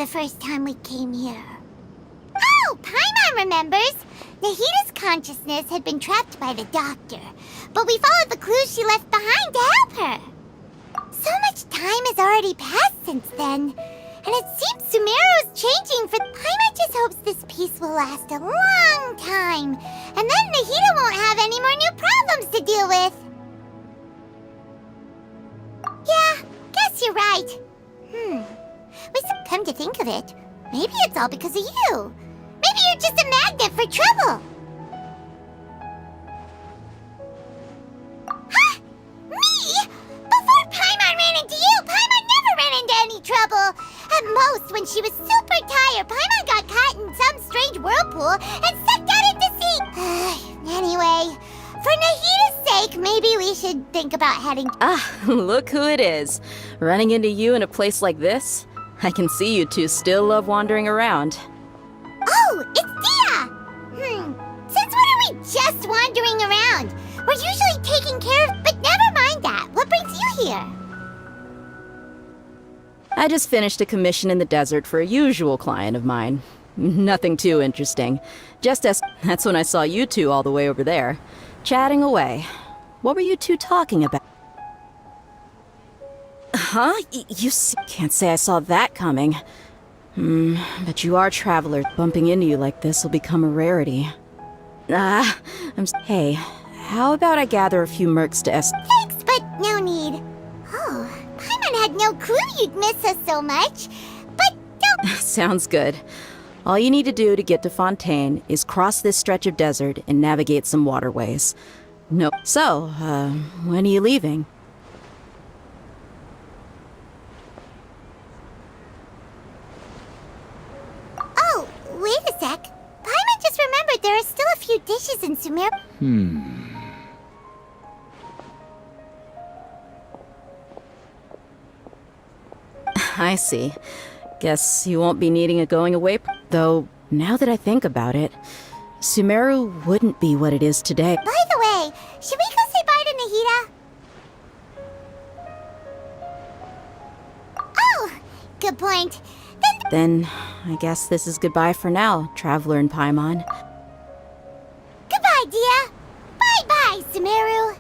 the first time we came here. Oh, Paimon remembers! Nahita's consciousness had been trapped by the doctor, but we followed the clues she left behind to help her. So much time has already passed since then, and it seems Sumeru's changing for... Paimon just hopes this peace will last a long time, and then Nahita won't have any more new problems to deal with. Yeah, guess you're right. Come to think of it, maybe it's all because of you. Maybe you're just a magnet for trouble. Huh? Me? Before Paimon ran into you, Paimon never ran into any trouble. At most, when she was super tired, Paimon got caught in some strange whirlpool and sucked out into sea. Anyway, for Nahita's sake, maybe we should think about heading... Ah, look who it is. Running into you in a place like this? I can see you two still love wandering around. Oh, it's Dia! Since when are we just wandering around? We're usually taking care of... But never mind that. What brings you here? I just finished a commission in the desert for a usual client of mine. Nothing too interesting. That's when I saw you two all the way over there, chatting away. What were you two talking about? Huh? You can't say I saw that coming. But you are travelers. Bumping into you like this will become a rarity. Hey, how about I gather a few mercs to Thanks, but no need. Oh, Paimon had no clue you'd miss us so much. But don't... Sounds good. All you need to do to get to Fontaine is cross this stretch of desert and navigate some waterways. No. So, when are you leaving? Oh, wait a sec. Paimon just remembered there are still a few dishes in Sumeru. I see. Guess you won't be needing a going away. Though, now that I think about it, Sumeru wouldn't be what it is today. By the way, should we go say bye to Nahita? Oh, good point. Then, I guess this is goodbye for now, Traveler and Paimon. Goodbye, Dia. Bye-bye, Sumeru.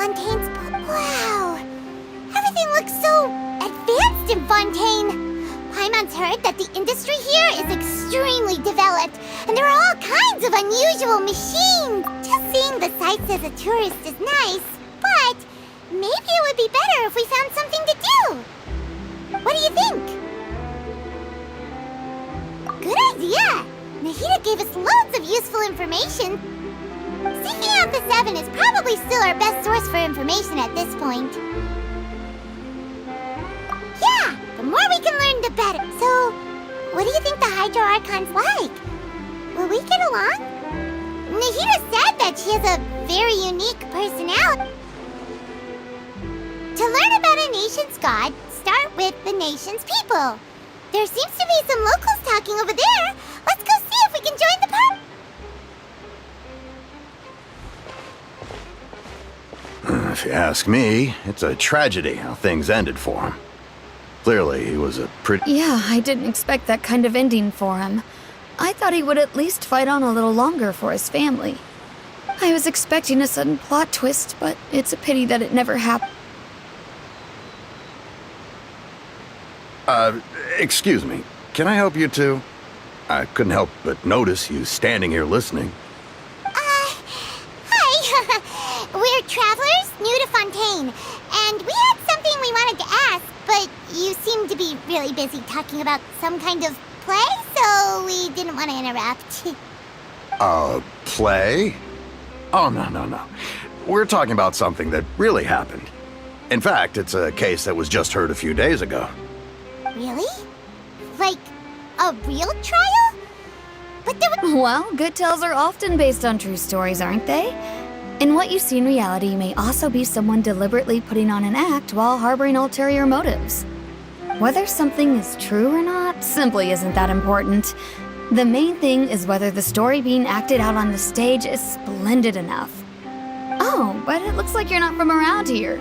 Fontaine's... Wow! Everything looks so advanced in Fontaine. Paimon's heard that the industry here is extremely developed, and there are all kinds of unusual machines. Just seeing the sights as a tourist is nice, but maybe it would be better if we found something to do. What do you think? Good idea! Nahida gave us loads of useful information. Seeking out the Seven is probably still our best source for information at this point. Yeah, the more we can learn, the better. So, what do you think the Hydro Archon's like? Will we get along? Nahida said that she has a very unique personality. To learn about a nation's god, start with the nation's people. There seems to be some locals talking over there. Let's go see if we can join the party. If you ask me, it's a tragedy how things ended for him. Clearly, he was a pretty... Yeah, I didn't expect that kind of ending for him. I thought he would at least fight on a little longer for his family. I was expecting a sudden plot twist, but it's a pity that it never happened. Excuse me. Can I help you two? I couldn't help but notice you standing here listening. Hi. We're travelers new to Fontaine, and we had something we wanted to ask, but you seemed to be really busy talking about some kind of play, so we didn't want to interrupt. Play? Oh, no. We're talking about something that really happened. In fact, it's a case that was just heard a few days ago. Really? Like, a real trial? But there was... Well, good tales are often based on true stories, aren't they? And what you see in reality may also be someone deliberately putting on an act while harboring ulterior motives. Whether something is true or not simply isn't that important. The main thing is whether the story being acted out on the stage is splendid enough. Oh, but it looks like you're not from around here.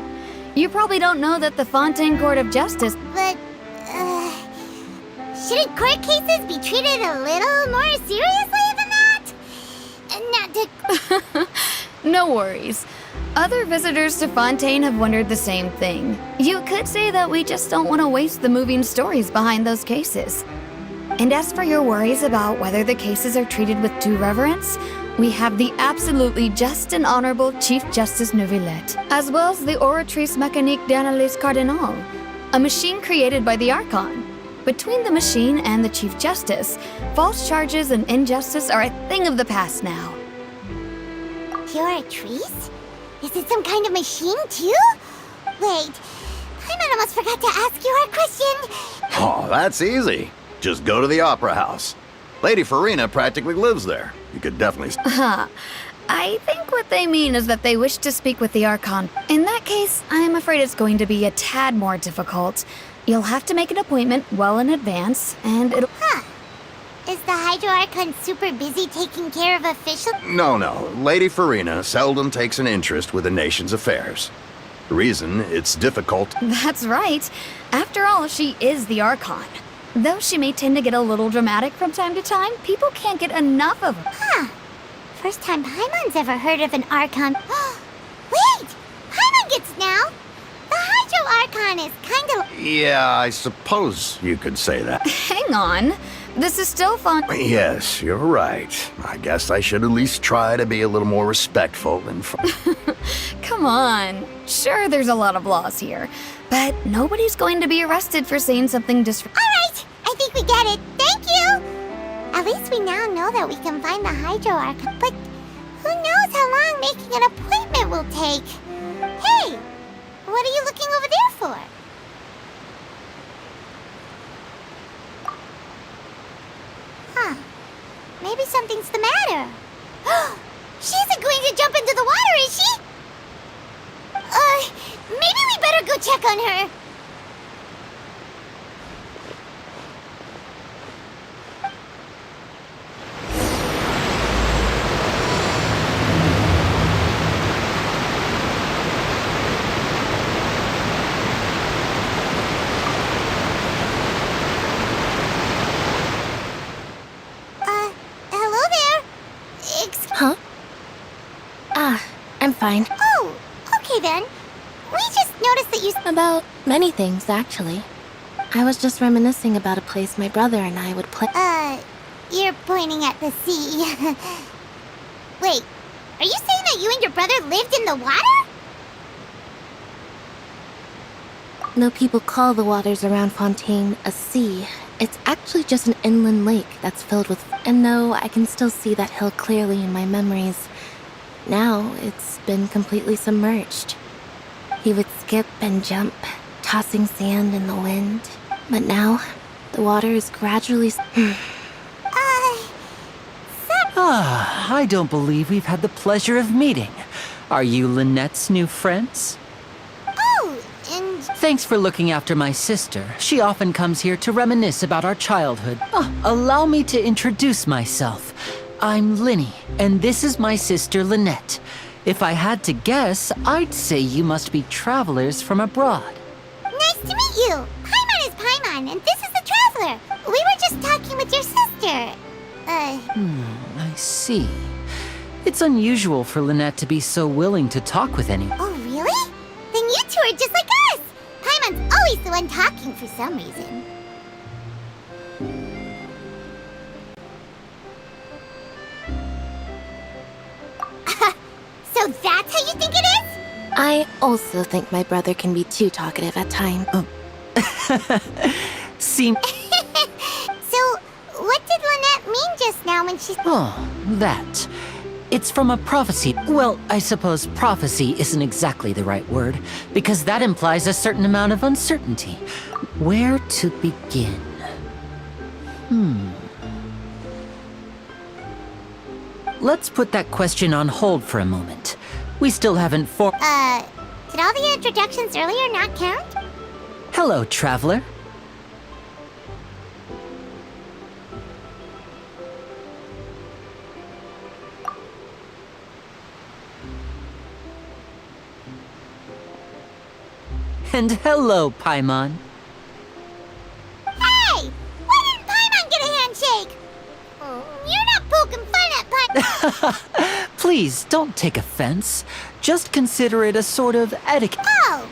You probably don't know that the Fontaine Court of Justice... But, shouldn't court cases be treated a little more seriously than that? Not to... No worries. Other visitors to Fontaine have wondered the same thing. You could say that we just don't want to waste the moving stories behind those cases. And as for your worries about whether the cases are treated with due reverence, we have the absolutely just and honorable Chief Justice Neuvillette, as well as the Oratrice Mécanique d'Analyse Cardinal, a machine created by the Archon. Between the machine and the Chief Justice, false charges and injustice are a thing of the past now. You're a trees? Is it some kind of machine, too? Wait, I almost forgot to ask you our question. Oh, that's easy. Just go to the Opera House. Lady Farina practically lives there. You could definitely... I think what they mean is that they wish to speak with the Archon. In that case, I'm afraid it's going to be a tad more difficult. You'll have to make an appointment well in advance, and it'll... Is the Hydro Archon super busy taking care of officials? No. Lady Farina seldom takes an interest with the nation's affairs. The reason it's difficult... That's right. After all, she is the Archon. Though she may tend to get a little dramatic from time to time, people can't get enough of her. First time Paimon's ever heard of an Archon. Wait! Paimon gets now! The Hydro Archon is kinda... Yeah, I suppose you could say that. Hang on. This is still fun. Yes, you're right. I guess I should at least try to be a little more respectful and... Come on. Sure, there's a lot of laws here, but nobody's going to be arrested for saying something Alright! I think we get it. Thank you! At least we now know that we can find the Hydro Archon, but who knows how long making an appointment will take? Hey! What are you looking over there for? Maybe something's the matter. She isn't going to jump into the water, is she? Maybe we better go check on her. Hello there. Huh? I'm fine. Oh, Okay then. We just noticed that you... About many things, actually. I was just reminiscing about a place my brother and I would play. You're pointing at the sea. Wait, are you saying that you and your brother lived in the water? Though people call the waters around Fontaine a sea, it's actually just an inland lake that's filled with... And though I can still see that hill clearly in my memories, now it's been completely submerged. He would skip and jump, tossing sand in the wind. But now, the water is gradually... I don't believe we've had the pleasure of meeting. Are you Lynette's new friends? Oh, and... Thanks for looking after my sister. She often comes here to reminisce about our childhood. Allow me to introduce myself. I'm Linny, and this is my sister Lynette. If I had to guess, I'd say you must be travelers from abroad. Nice to meet you! Paimon is Paimon, and this is the Traveler. We were just talking with your sister. I see. It's unusual for Lynette to be so willing to talk with anyone. Oh, really? Then you two are just like us! Paimon's always the one talking for some reason. So that's how you think it is? I also think my brother can be too talkative at times. Seem... So, what did Lynette mean just now when she... Oh, that. It's from a prophecy. Well, I suppose prophecy isn't exactly the right word, because that implies a certain amount of uncertainty. Where to begin? Let's put that question on hold for a moment. We still haven't did all the introductions earlier not count? Hello, Traveler. And hello, Paimon. Hey! Why didn't Paimon get a handshake? You're not poking fun at Paimon. Please, don't take offense. Just consider it a sort of etiquette. Oh,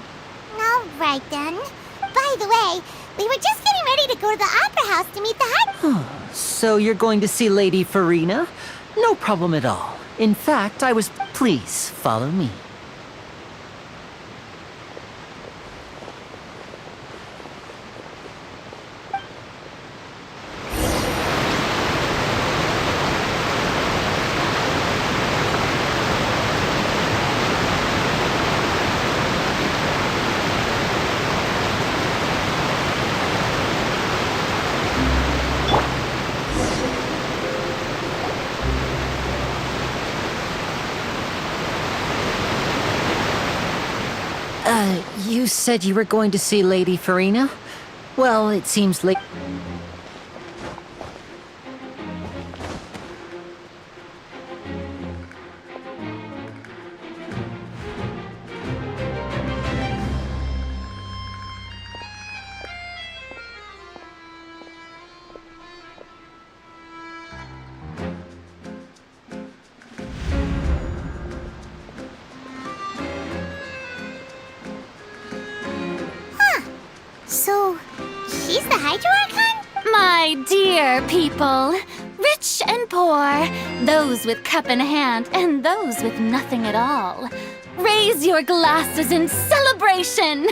all right then. By the way, we were just getting ready to go to the Opera House to meet the head... So you're going to see Lady Farina? No problem at all. In fact, I was... Please, follow me. You said you were going to see Lady Farina? Well, it seems like... So, she's the Hydro Archon? My dear people, rich and poor, those with cup in hand and those with nothing at all, raise your glasses in celebration!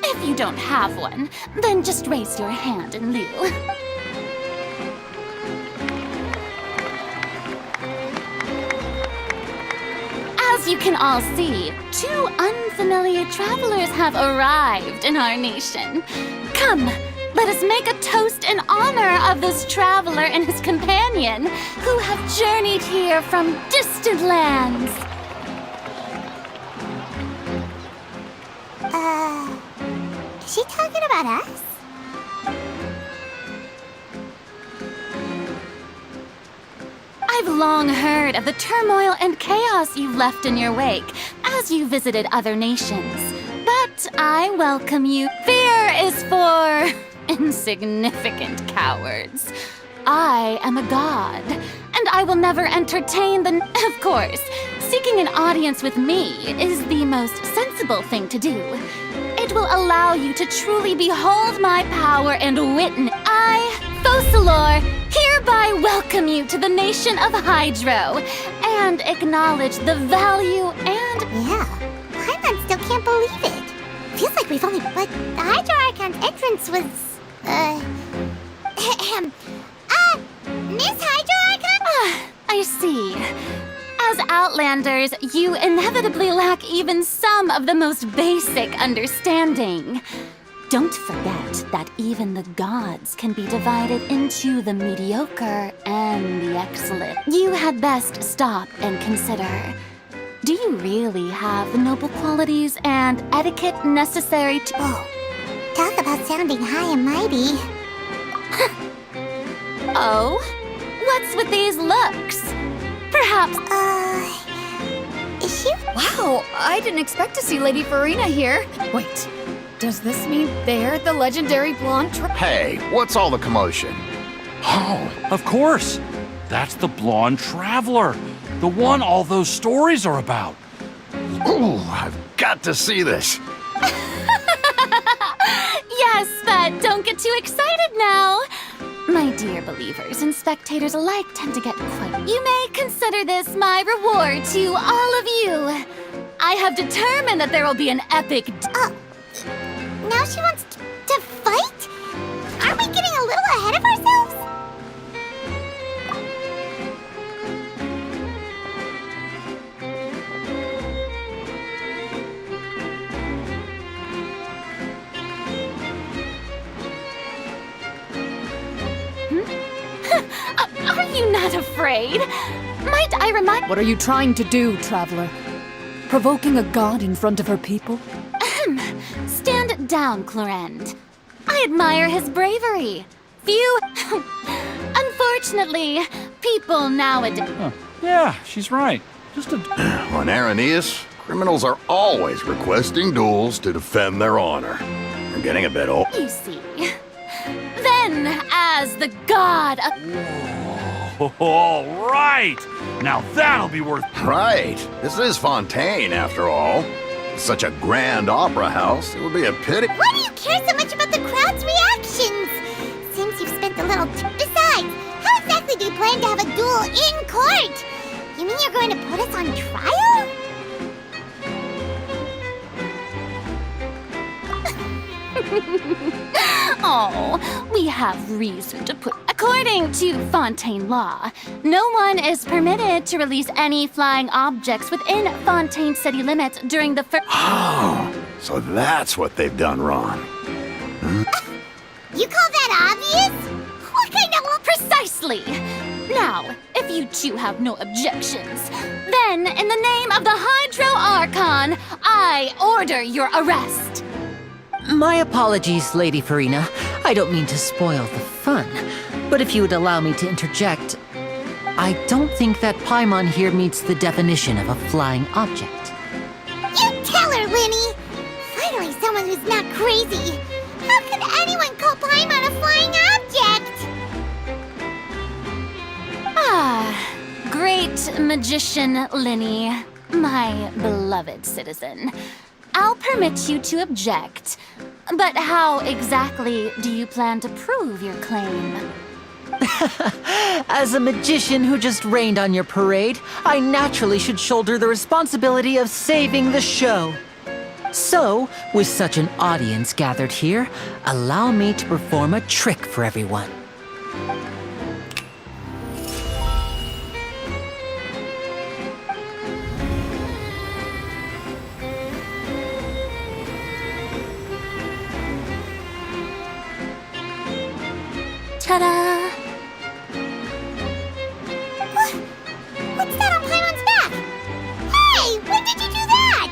If you don't have one, then just raise your hand in lieu. As you can all see, two unfamiliar travelers have arrived in our nation. Come, let us make a toast in honor of this traveler and his companion who have journeyed here from distant lands. Is she talking about us? I've long heard of the turmoil and chaos you've left in your wake as you visited other nations. But I welcome you. Fear is for insignificant cowards. I am a god, and I will never entertain the... Of course, seek Booking an audience with me is the most sensible thing to do. It will allow you to truly behold my power and witness. I, Focalor, hereby welcome you to the nation of Hydro and acknowledge the value and... Yeah, Paimon still can't believe it. Feels like we've only... But the Hydro Archon's entrance was... Miss Hydro Archon? I see. As Outlanders, you inevitably lack even some of the most basic understanding. Don't forget that even the gods can be divided into the mediocre and the excellent. You had best stop and consider. Do you really have the noble qualities and etiquette necessary to... Oh, talk about sounding high and mighty. Oh? What's with these looks? Perhaps... Is she... Wow, I didn't expect to see Lady Farina here. Wait, does this mean they're the legendary blonde Hey, what's all the commotion? Oh, of course. That's the blonde traveler. The one all those stories are about. Ooh, I've got to see this. Yes, but don't get too excited now. My dear believers and spectators alike tend to get quite... You may consider this my reward to all of you. I have determined that there will be an epic... Now she wants to fight? Aren't we getting a little ahead of ourselves? Are you not afraid? Might I remind... What are you trying to do, Traveler? Provoking a god in front of her people? Stand down, Clorend. I admire his bravery. Few... Unfortunately, people nowadays... Yeah, she's right. Just a... On Araneus, criminals are always requesting duels to defend their honor. They're getting a bit old. You see. Then, as the god of... All right. Now that'll be worth... Right. This is Fontaine, after all. Such a grand opera house, it would be a pity... Why do you care so much about the crowd's reactions? Seems you've spent a little... Besides, how exactly do you plan to have a duel in court? You mean you're going to put us on trial? Oh, we have reason to put... According to Fontaine law, no one is permitted to release any flying objects within Fontaine city limits during the first... Oh, so that's what they've done wrong. You call that obvious? What kind of... Precisely! Now, if you two have no objections, then in the name of the Hydro Archon, I order your arrest. My apologies, Lady Farina. I don't mean to spoil the fun. But if you would allow me to interject, I don't think that Paimon here meets the definition of a flying object. You tell her, Winnie! Finally someone who's not crazy. How could anyone call Paimon a flying object? Great magician Linny, my beloved citizen. I'll permit you to object, but how exactly do you plan to prove your claim? As a magician who just rained on your parade, I naturally should shoulder the responsibility of saving the show. So, with such an audience gathered here, allow me to perform a trick for everyone. Ta-da! What's that on Paimon's back? Hey, when did you do that?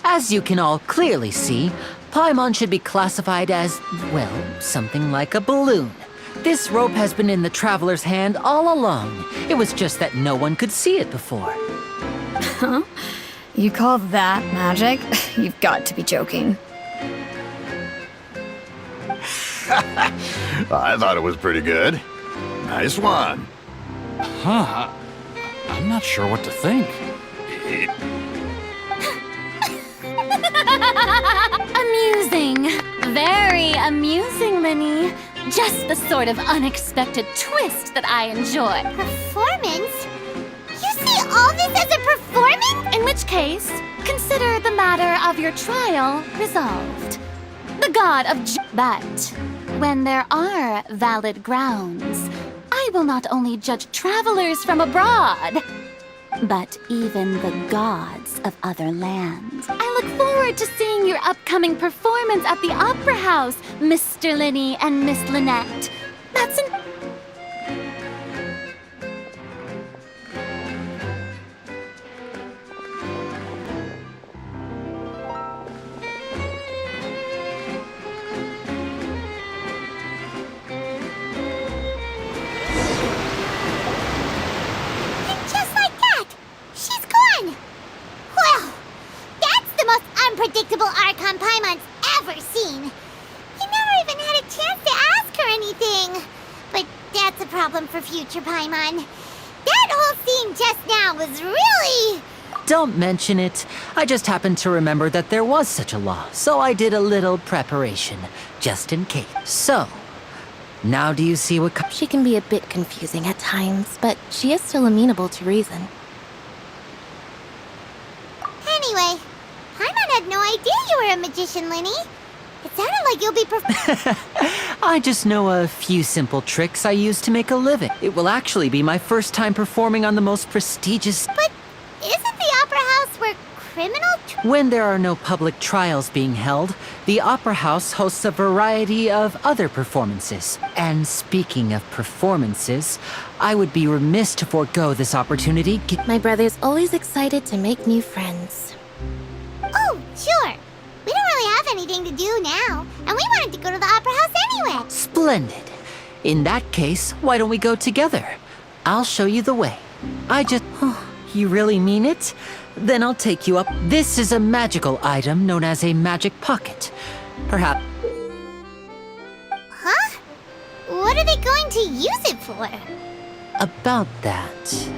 As you can all clearly see, Paimon should be classified as, well, something like a balloon. This rope has been in the traveler's hand all along. It was just that no one could see it before. Huh? You call that magic? You've got to be joking. I thought it was pretty good. Nice one. Huh? I'm not sure what to think. Amusing. Very amusing, Linny. Just the sort of unexpected twist that I enjoy. Performance? You see all this as a performance? In which case, consider the matter of your trial resolved. The god of but when there are valid grounds, I will not only judge travelers from abroad, but even the gods of other lands. I look forward to seeing your upcoming performance at the Opera House, Mr. Linny and Miss Lynette. That's an... unpredictable Archon Paimon's ever seen. He never even had a chance to ask her anything. But that's a problem for future Paimon. That whole scene just now was really... Don't mention it. I just happened to remember that there was such a law, so I did a little preparation, just in case. So, now do you see what... She can be a bit confusing at times, but she is still amenable to reason. Anyway, Paimon had no idea you were a magician, Linny. It sounded like you'll be I just know a few simple tricks I use to make a living. It will actually be my first time performing on the most prestigious... But isn't the Opera House where criminal... When there are no public trials being held, the Opera House hosts a variety of other performances. And speaking of performances, I would be remiss to forego this opportunity. My brother's always excited to make new friends. Oh, sure. We don't really have anything to do now, and we wanted to go to the Opera House anyway. Splendid. In that case, why don't we go together? I'll show you the way. You really mean it? Then I'll take you up. This is a magical item known as a magic pocket. Perhaps... Huh? What are they going to use it for? About that...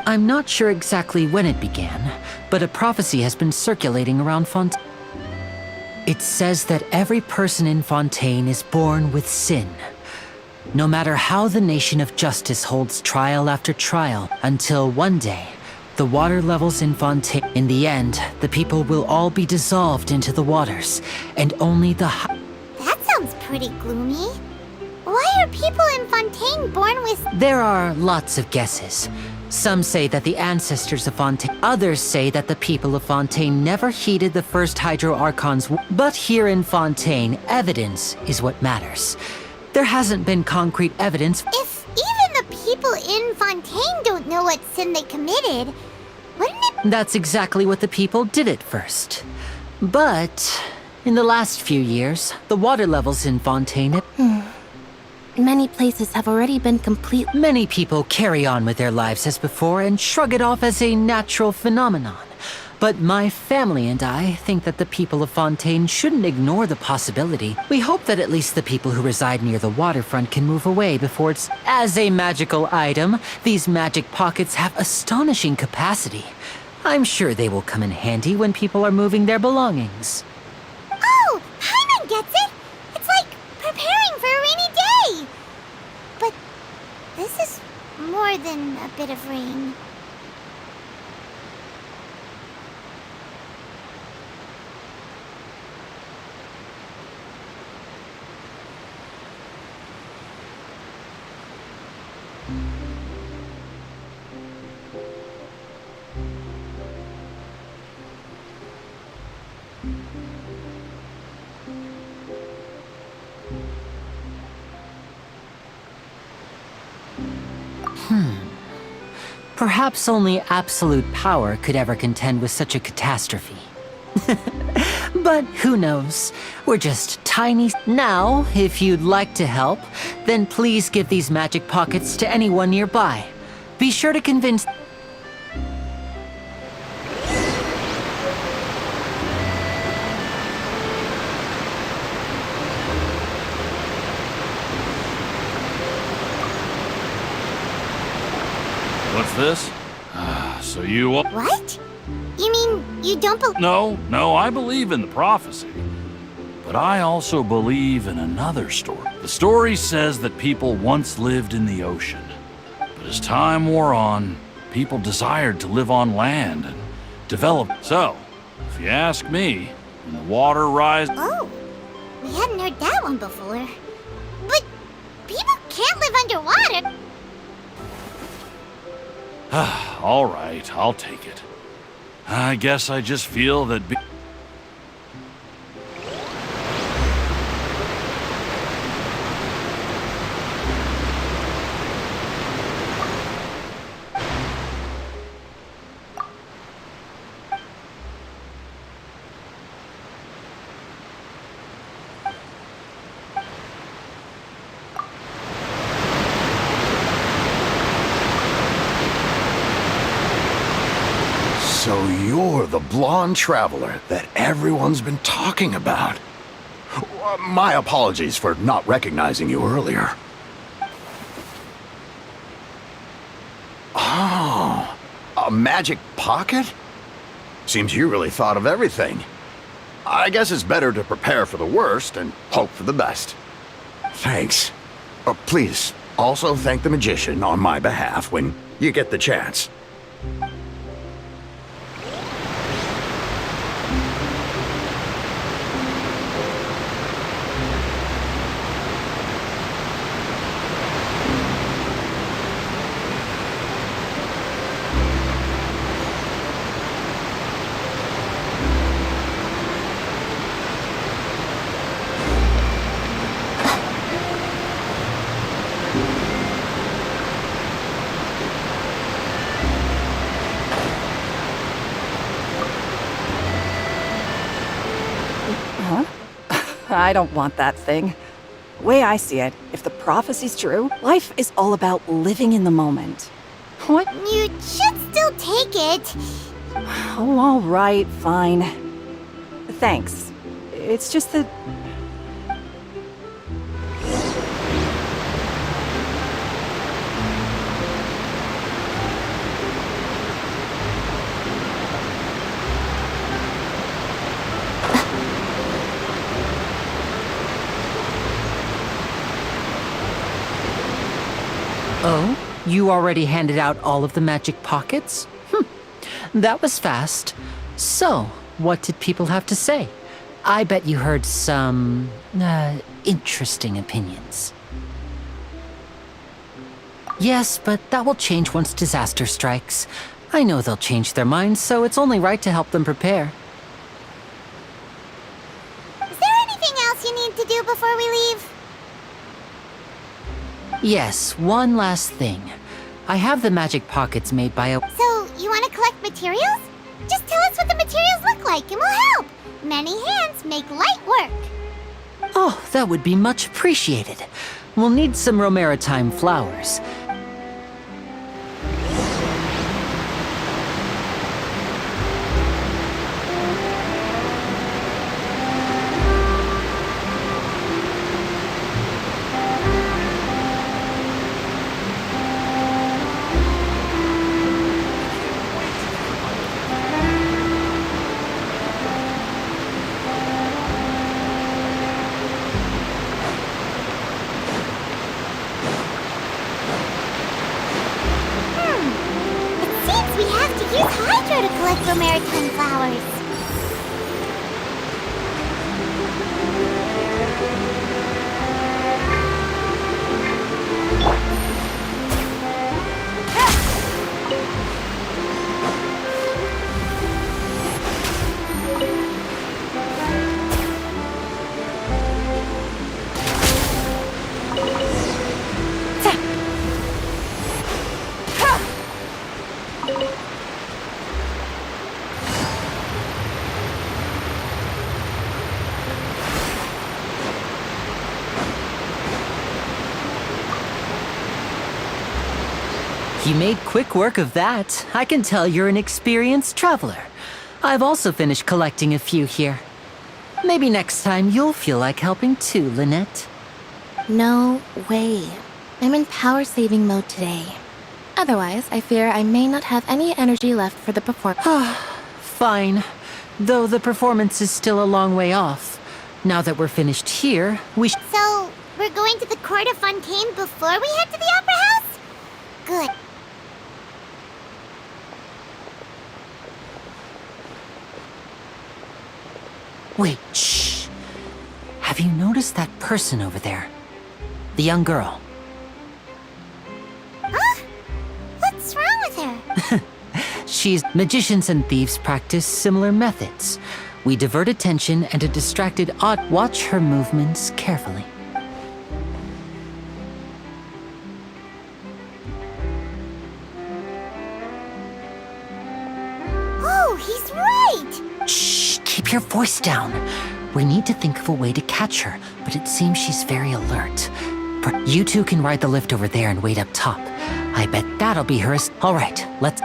I'm not sure exactly when it began, but a prophecy has been circulating around Fontaine. It says that every person in Fontaine is born with sin. No matter how the nation of justice holds trial after trial, until one day, the water levels in Fontaine... In the end, the people will all be dissolved into the waters, and only the... That sounds pretty gloomy. Why are people in Fontaine born with... There are lots of guesses. Some say that the ancestors of Fontaine... Others say that the people of Fontaine never heeded the first Hydro Archon's... But here in Fontaine, evidence is what matters. There hasn't been concrete evidence... If even the people in Fontaine don't know what sin they committed, wouldn't it... That's exactly what the people did at first. But... in the last few years, the water levels in Fontaine... Many places have already been complete. Many people carry on with their lives as before and shrug it off as a natural phenomenon. But my family and I think that the people of Fontaine shouldn't ignore the possibility. We hope that at least the people who reside near the waterfront can move away before it's... As a magical item, these magic pockets have astonishing capacity. I'm sure they will come in handy when people are moving their belongings. Oh, Paimon gets it! It's like preparing for a rainy day! But this is more than a bit of rain. Perhaps only absolute power could ever contend with such a catastrophe. But who knows? We're just tiny. Now, if you'd like to help, then please give these magic pockets to anyone nearby. Be sure to convince... What's this? So you... What? You mean you don't believe? No, I believe in the prophecy. But I also believe in another story. The story says that people once lived in the ocean. But as time wore on, people desired to live on land and develop. So, if you ask me, when the water rises... Oh, we hadn't heard that one before. But people can't live underwater. All right, I'll take it. I guess I just feel that... So you're the blonde traveler that everyone's been talking about. My apologies for not recognizing you earlier. Oh, a magic pocket? Seems you really thought of everything. I guess it's better to prepare for the worst and hope for the best. Thanks. Please, also thank the magician on my behalf when you get the chance. I don't want that thing. The way I see it, if the prophecy's true, life is all about living in the moment. What? You should still take it. Oh, all right, fine. Thanks. It's just that... Oh? You already handed out all of the magic pockets? That was fast. So, what did people have to say? I bet you heard some... interesting opinions. Yes, but that will change once disaster strikes. I know they'll change their minds, so it's only right to help them prepare. Is there anything else you need to do before we leave? Yes, one last thing. I have the magic pockets made by a... So, you want to collect materials? Just tell us what the materials look like and we'll help. Many hands make light work. Oh, that would be much appreciated. We'll need some Romaritime flowers. You made quick work of that. I can tell you're an experienced traveler. I've also finished collecting a few here. Maybe next time you'll feel like helping too, Lynette. No way. I'm in power-saving mode today. Otherwise, I fear I may not have any energy left for the performance. Fine. Though the performance is still a long way off. Now that we're finished here, we So, we're going to the court of Fontaine before we head to the opera house? Good. Wait, shh. Have you noticed that person over there? The young girl. Huh? What's wrong with her? Magicians and thieves practice similar methods. We divert attention and a distracted watch her movements carefully. Oh, he's right! Shh, keep your voice down. We need to think of a way to catch her, but it seems she's very alert. You two can ride the lift over there and wait up top. I bet that'll be her. All right, let's...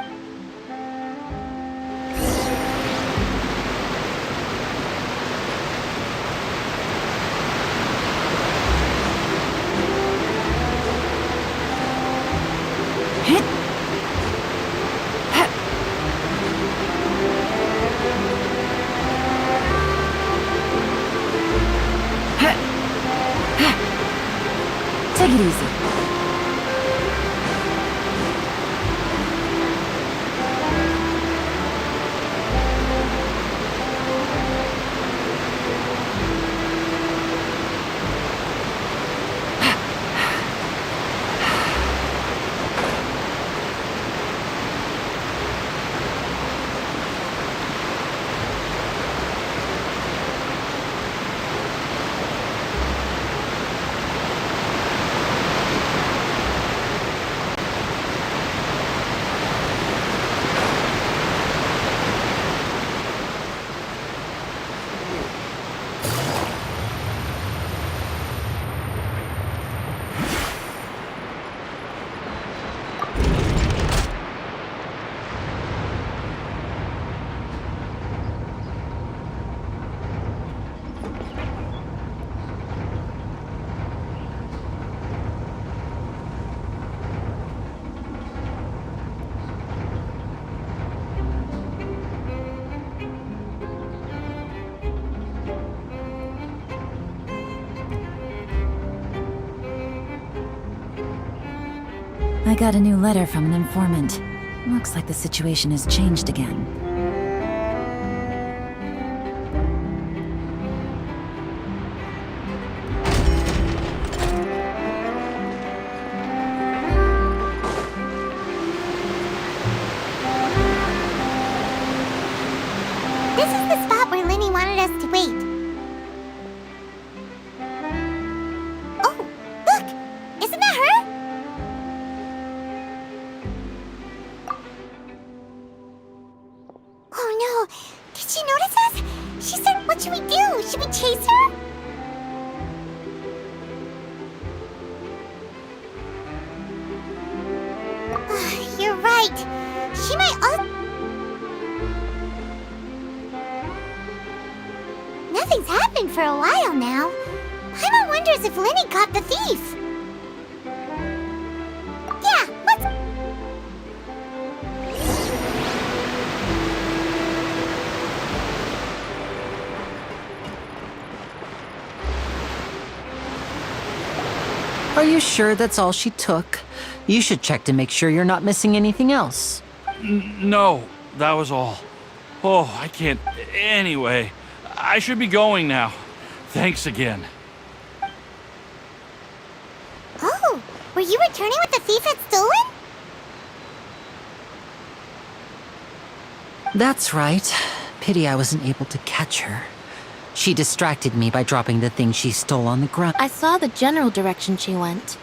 Take it easy. I got a new letter from an informant. Looks like the situation has changed again. This is the spot where Linny wanted us to wait. Oh, look! Isn't that her? Oh no! Did she notice us? She said, what should we do? Should we chase her? You're right. She might also... Nothing's happened for a while now. Paimon wonders if Linny caught the thief. Yeah, let's... Are you sure that's all she took? You should check to make sure you're not missing anything else. No, that was all. Oh, I can't... Anyway, I should be going now. Thanks again. Oh, were you returning what the thief had stolen? That's right. Pity I wasn't able to catch her. She distracted me by dropping the thing she stole on the ground. I saw the general direction she went,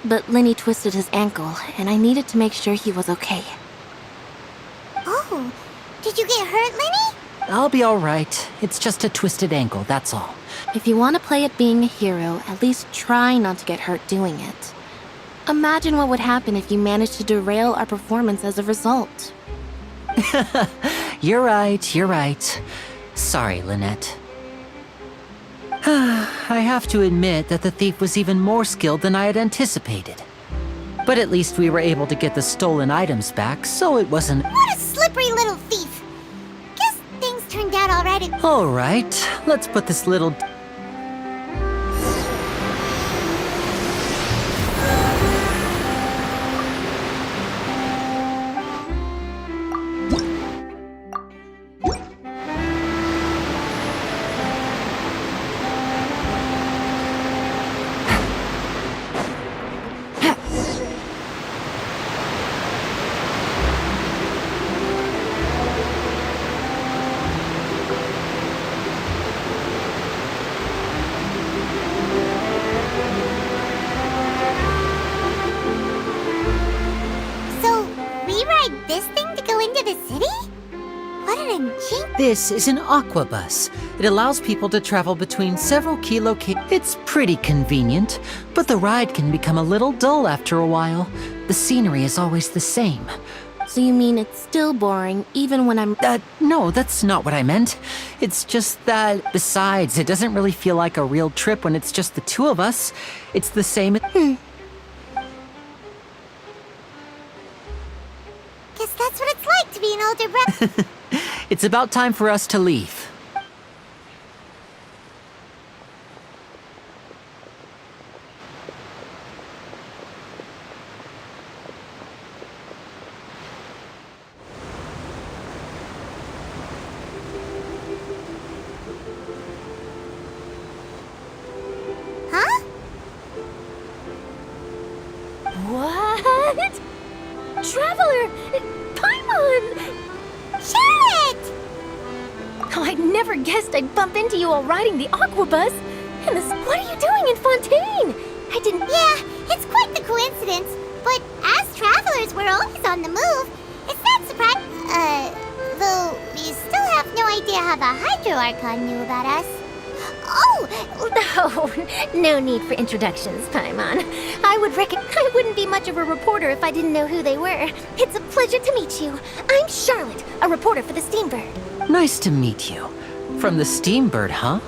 but Linny twisted his ankle, and I needed to make sure he was okay. Oh, did you get hurt, Linny? I'll be all right. It's just a twisted ankle, that's all. If you want to play at being a hero, at least try not to get hurt doing it. Imagine what would happen if you managed to derail our performance as a result. You're right. Sorry, Lynette. I have to admit that the thief was even more skilled than I had anticipated. But at least we were able to get the stolen items back, so it wasn't... What a slippery little thief! Guess things turned out alright. Alright, let's put this little... This thing to go into the city? What an ingenious... This is an aqua bus. It allows people to travel between several key locations. It's pretty convenient, but the ride can become a little dull after a while. The scenery is always the same. So you mean it's still boring, even when I'm... No, that's not what I meant. It's just that, besides, it doesn't really feel like a real trip when it's just the two of us. It's the same... Guess that's what it's like to be an older brother. It's about time for us to leave. Huh? What? Traveler! Paimon! Charlotte! Oh, I'd never guessed I'd bump into you while riding the aqua bus. And this, what are you doing in Fontaine? I didn't... Yeah, it's quite the coincidence. But as travelers, we're always on the move. It's not surprising. Though we still have no idea how the Hydro Archon knew about us. Oh, no need for introductions, Paimon. I wouldn't be much of a reporter if I didn't know who they were. It's a pleasure to meet you. I'm Charlotte, a reporter for the Steambird. Nice to meet you. From the Steambird, huh?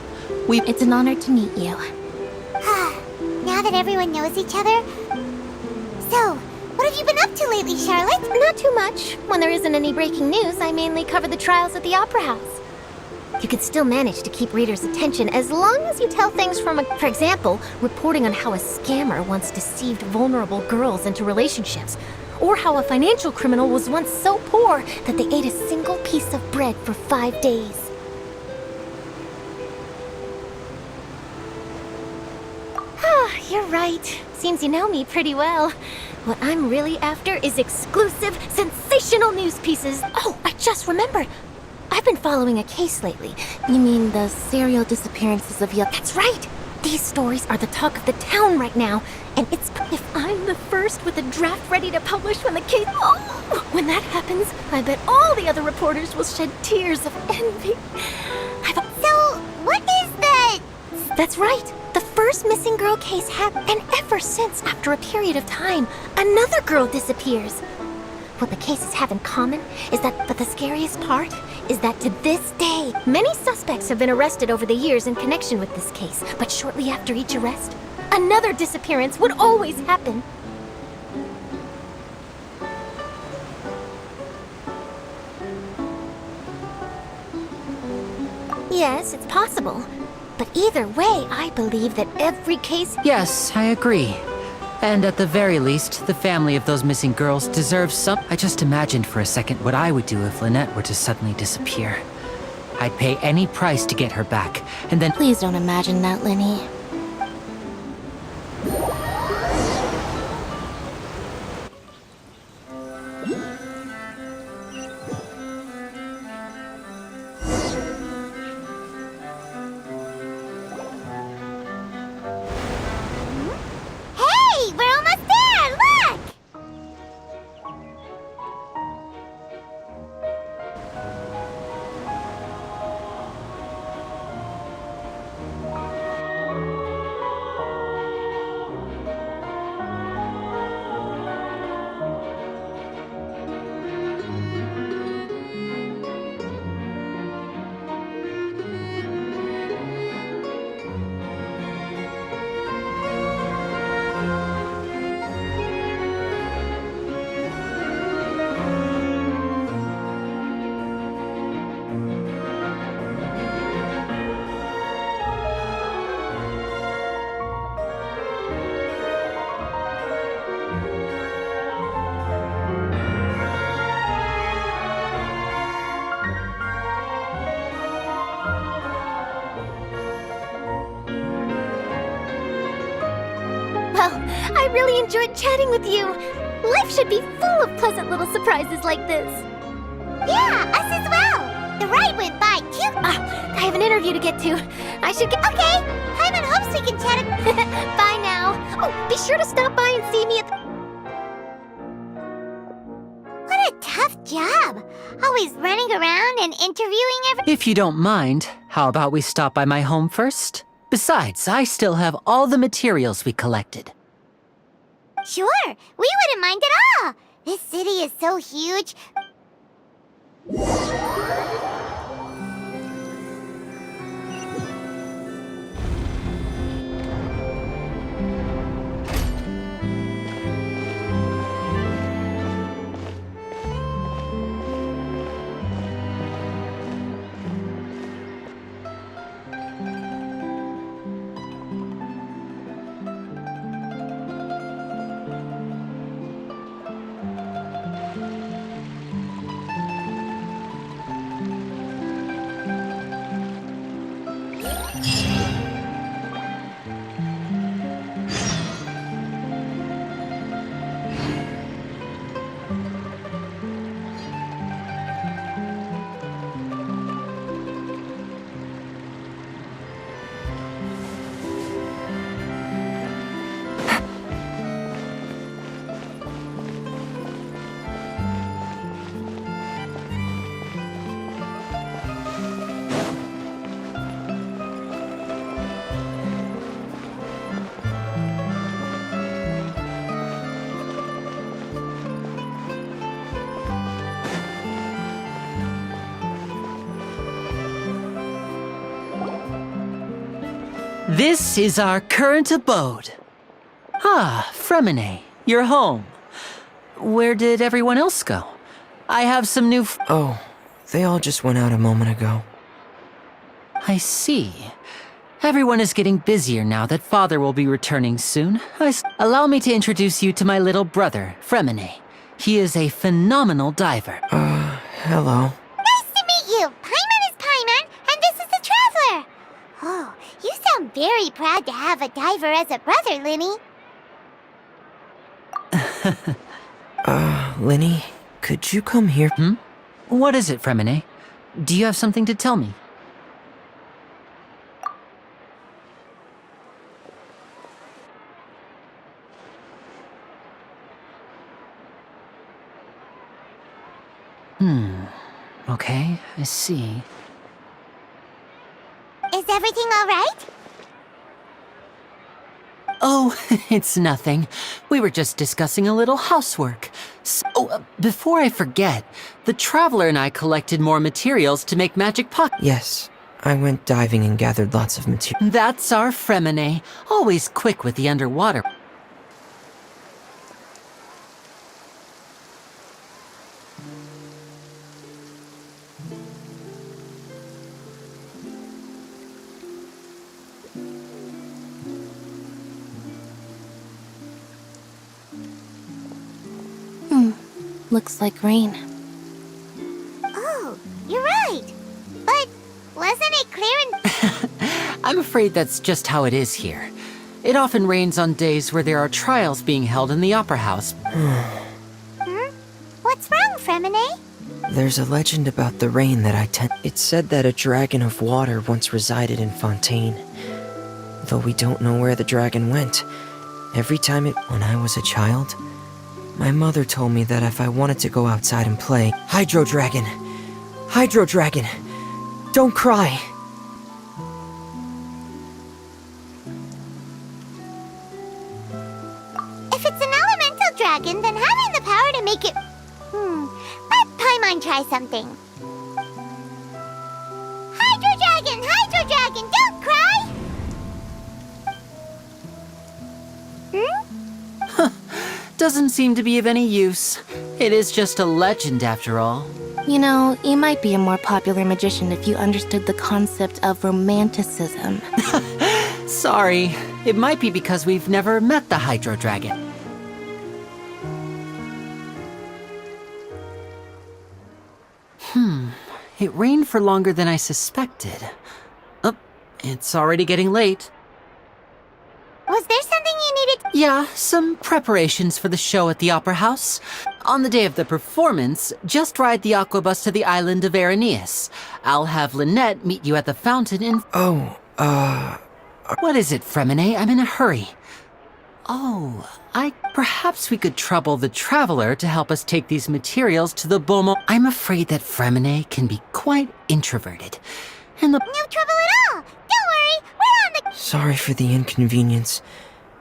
It's an honor to meet you. Now that everyone knows each other. So, what have you been up to lately, Charlotte? Not too much. When there isn't any breaking news, I mainly cover the trials at the Opera House. You can still manage to keep readers' attention as long as you tell things from for example, reporting on how a scammer once deceived vulnerable girls into relationships, or how a financial criminal was once so poor that they ate a single piece of bread for 5 days. You're right. Seems you know me pretty well. What I'm really after is exclusive, sensational news pieces. Oh, I just remembered. I've been following a case lately. You mean the serial disappearances of young... That's right! These stories are the talk of the town right now. And it's... If I'm the first with a draft ready to publish when the case... Oh! When that happens, I bet all the other reporters will shed tears of envy. So, what is the... That's right! The first missing girl case happened, and ever since, after a period of time, another girl disappears. What the cases have in common is that, but the scariest part is that to this day, many suspects have been arrested over the years in connection with this case, but shortly after each arrest, another disappearance would always happen. Yes, it's possible. But either way, I believe that every case... Yes, I agree. And at the very least, the family of those missing girls deserves some... I just imagined for a second what I would do if Lynette were to suddenly disappear. I'd pay any price to get her back, and then... Please don't imagine that, Lenny. Hey, we're almost there! Look! Well, I really enjoyed chatting with you. Life should be full of pleasant little surprises like this. Yeah, us as well. The ride went by too. I have an interview to get to. I should get. Okay. Paimon hopes we can chat. Bye now. Oh, be sure to stop by and see me at the. What a tough job. Always running around and interviewing everyone. If you don't mind, how about we stop by my home first? Besides, I still have all the materials we collected. Sure, we wouldn't mind at all. This city is so huge. This is our current abode. Ah, Fremine, you're home. Where did everyone else go? I have some new Oh, they all just went out a moment ago. I see. Everyone is getting busier now that Father will be returning soon. Allow me to introduce you to my little brother, Fremine. He is a phenomenal diver. Hello. Nice to meet you. Paimon is Paimon, and this is the Traveler. Oh, you sound very proud to have a diver as a brother, Linny. Linny, could you come here? What is it, Fremine? Do you have something to tell me? Okay, I see. Is everything all right? Oh, it's nothing. We were just discussing a little housework. Before I forget, the Traveler and I collected more materials to make magic pockets. Yes, I went diving and gathered lots of material. That's our Fremine, always quick with the underwater. Looks like rain. Oh, you're right. But wasn't it clear and... I'm afraid that's just how it is here. It often rains on days where there are trials being held in the Opera House. What's wrong, Fremine? There's a legend about the rain that I tend. It said that a dragon of water once resided in Fontaine. Though we don't know where the dragon went. Every time when I was a child, my mother told me that if I wanted to go outside and play, Hydro Dragon! Hydro Dragon! Don't cry! If it's an elemental dragon, then having the power to make it... Let Paimon try something. Hydro Dragon! Hydro Dragon! Don't cry! Doesn't seem to be of any use. It is just a legend after all. You know, you might be a more popular magician if you understood the concept of romanticism. Sorry, it might be because we've never met the Hydro Dragon. It rained for longer than I suspected. Oh, it's already getting late. Was there something you needed... Yeah, some preparations for the show at the Opera House. On the day of the performance, just ride the aquabus to the island of Araneus. I'll have Lynette meet you at the fountain in... What is it, Fremine? I'm in a hurry. Perhaps we could trouble the Traveler to help us take these materials to the Beaumont. I'm afraid that Fremine can be quite introverted. And the... No trouble at all! Don't worry, we're on the... Sorry for the inconvenience.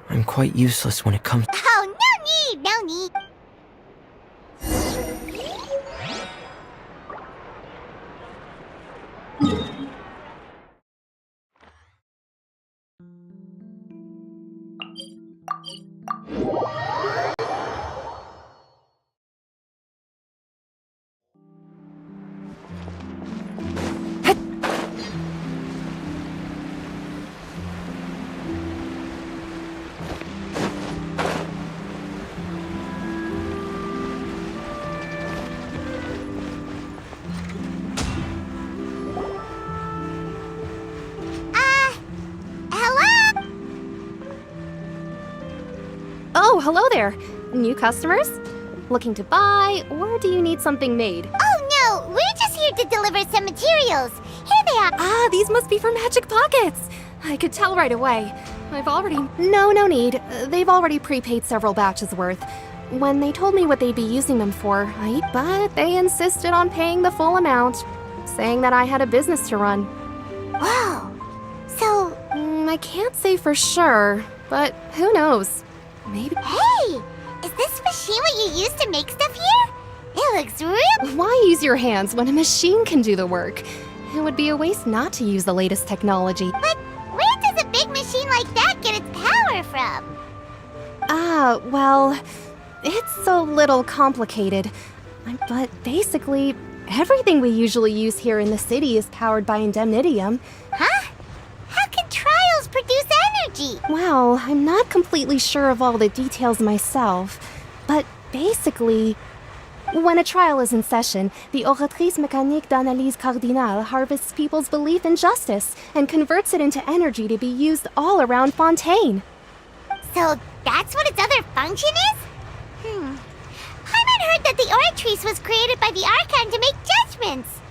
I'm quite useless when it comes... Oh, no need, no need. Oh, hello there. New customers? Looking to buy, or do you need something made? Oh no, we're just here to deliver some materials. Here they are. Ah, these must be for Magic Pockets. I could tell right away. I've already... No need. They've already prepaid several batches worth. When they told me what they'd be using them for, but they insisted on paying the full amount, saying that I had a business to run. Whoa. So... I can't say for sure, but who knows? Maybe... Hey! Is this machine what you use to make stuff here? It looks real... Why use your hands when a machine can do the work? It would be a waste not to use the latest technology. But where does a big machine like that get its power from? Well... It's a little complicated. But basically, everything we usually use here in the city is powered by indemnitium. Huh? How can trials produce energy? Well, I'm not completely sure of all the details myself, but basically, when a trial is in session, the Oratrice Mécanique d'Analyse Cardinale harvests people's belief in justice and converts it into energy to be used all around Fontaine. So that's what its other function is? Paimon heard that the Oratrice was created by the Archon to make judgments.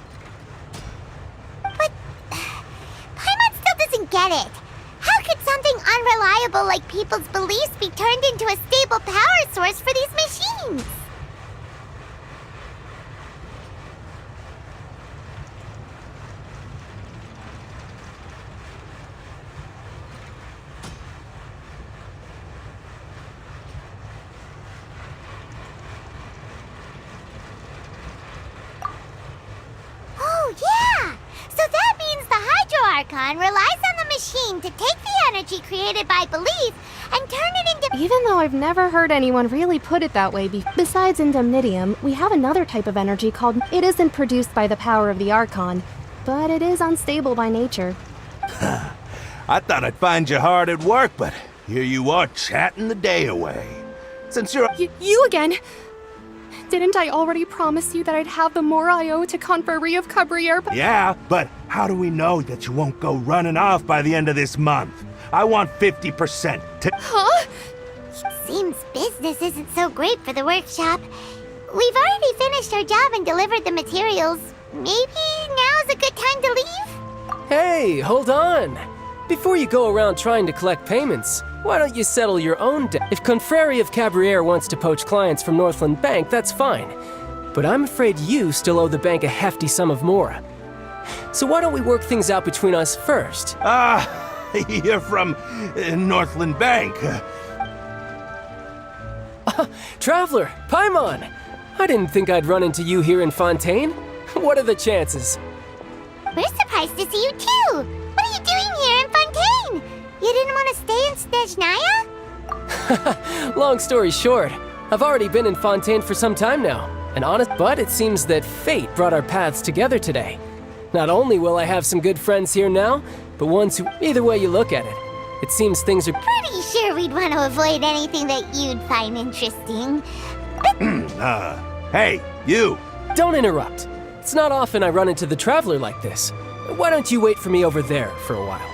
But Paimon still doesn't get it. How could something unreliable like people's beliefs be turned into a stable power source for these machines? Oh, yeah! So that means the Hydro Archon relies on the machine to take the energy created by belief and turn it into... Even though I've never heard anyone really put it that way besides indemnitium, we have another type of energy called... It isn't produced by the power of the Archon, but it is unstable by nature. I thought I'd find you hard at work, but here you are chatting the day away. Since you're... You again? Didn't I already promise you that I'd have the more I owe to Confrérie of Cabriere? Yeah, but how do we know that you won't go running off by the end of this month? I want 50% to... Huh? Seems business isn't so great for the workshop. We've already finished our job and delivered the materials. Maybe now's a good time to leave? Hey, hold on! Before you go around trying to collect payments, why don't you settle your own debt? If Confrérie of Cabriere wants to poach clients from Northland Bank, that's fine. But I'm afraid you still owe the bank a hefty sum of mora. So why don't we work things out between us first? You're from Northland Bank. Traveler, Paimon! I didn't think I'd run into you here in Fontaine. What are the chances? We're surprised to see you too! What are you doing here in Fontaine? You didn't want to stay in Snezhnaya? Long story short, I've already been in Fontaine for some time now. But it seems that fate brought our paths together today. Not only will I have some good friends here now, but ones who, either way you look at it, it seems things are... Pretty sure we'd want to avoid anything that you'd find interesting. Hey, you! Don't interrupt. It's not often I run into the Traveler like this. Why don't you wait for me over there for a while?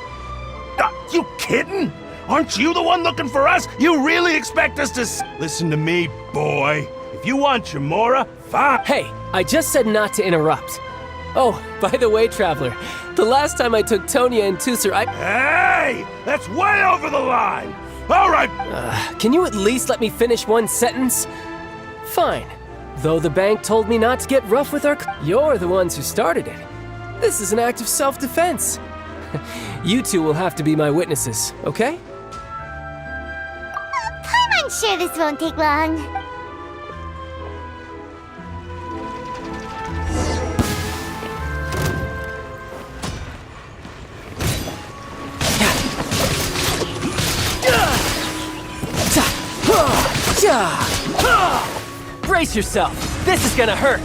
You kidding? Aren't you the one looking for us? You really expect us to Listen to me, boy. If you want your Mora, fine. Hey, I just said not to interrupt. Oh, by the way, Traveler, the last time I took Tonya and Tusser, Hey! That's way over the line! All right! Can you at least let me finish one sentence? Fine. Though the bank told me not to get rough with you're the ones who started it. This is an act of self-defense. You two will have to be my witnesses, okay? I'm sure this won't take long. Brace yourself. This is gonna hurt.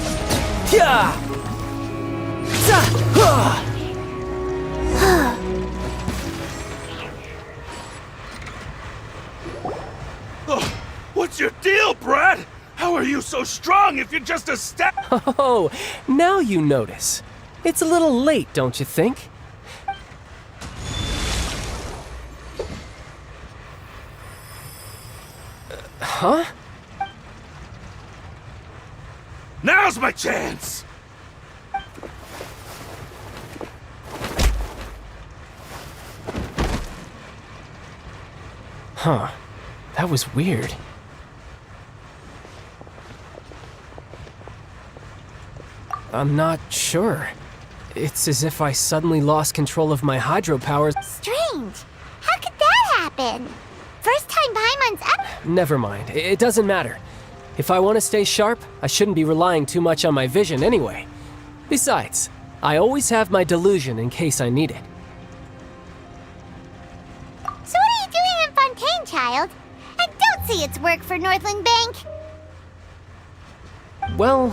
What's your deal, Brad? How are you so strong if you're just a step? Oh, now you notice. It's a little late, don't you think? Huh? Now's my chance! Huh. That was weird. I'm not sure. It's as if I suddenly lost control of my hydro powers. Strange. How could that happen? First time Paimon's up. Never mind. It doesn't matter. If I want to stay sharp, I shouldn't be relying too much on my vision anyway. Besides, I always have my delusion in case I need it. So what are you doing in Fontaine, child? I don't see it's work for Northland Bank. Well,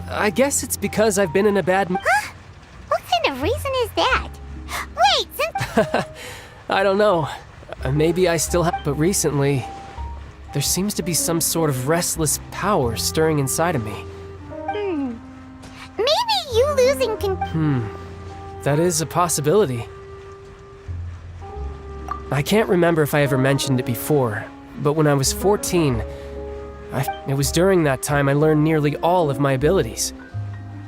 I guess it's because I've been in a bad Huh? What kind of reason is that? Wait, since... I don't know. Maybe I still have, but recently, there seems to be some sort of restless power stirring inside of me. Maybe you losing That is a possibility. I can't remember if I ever mentioned it before, but when I was 14, it was during that time I learned nearly all of my abilities.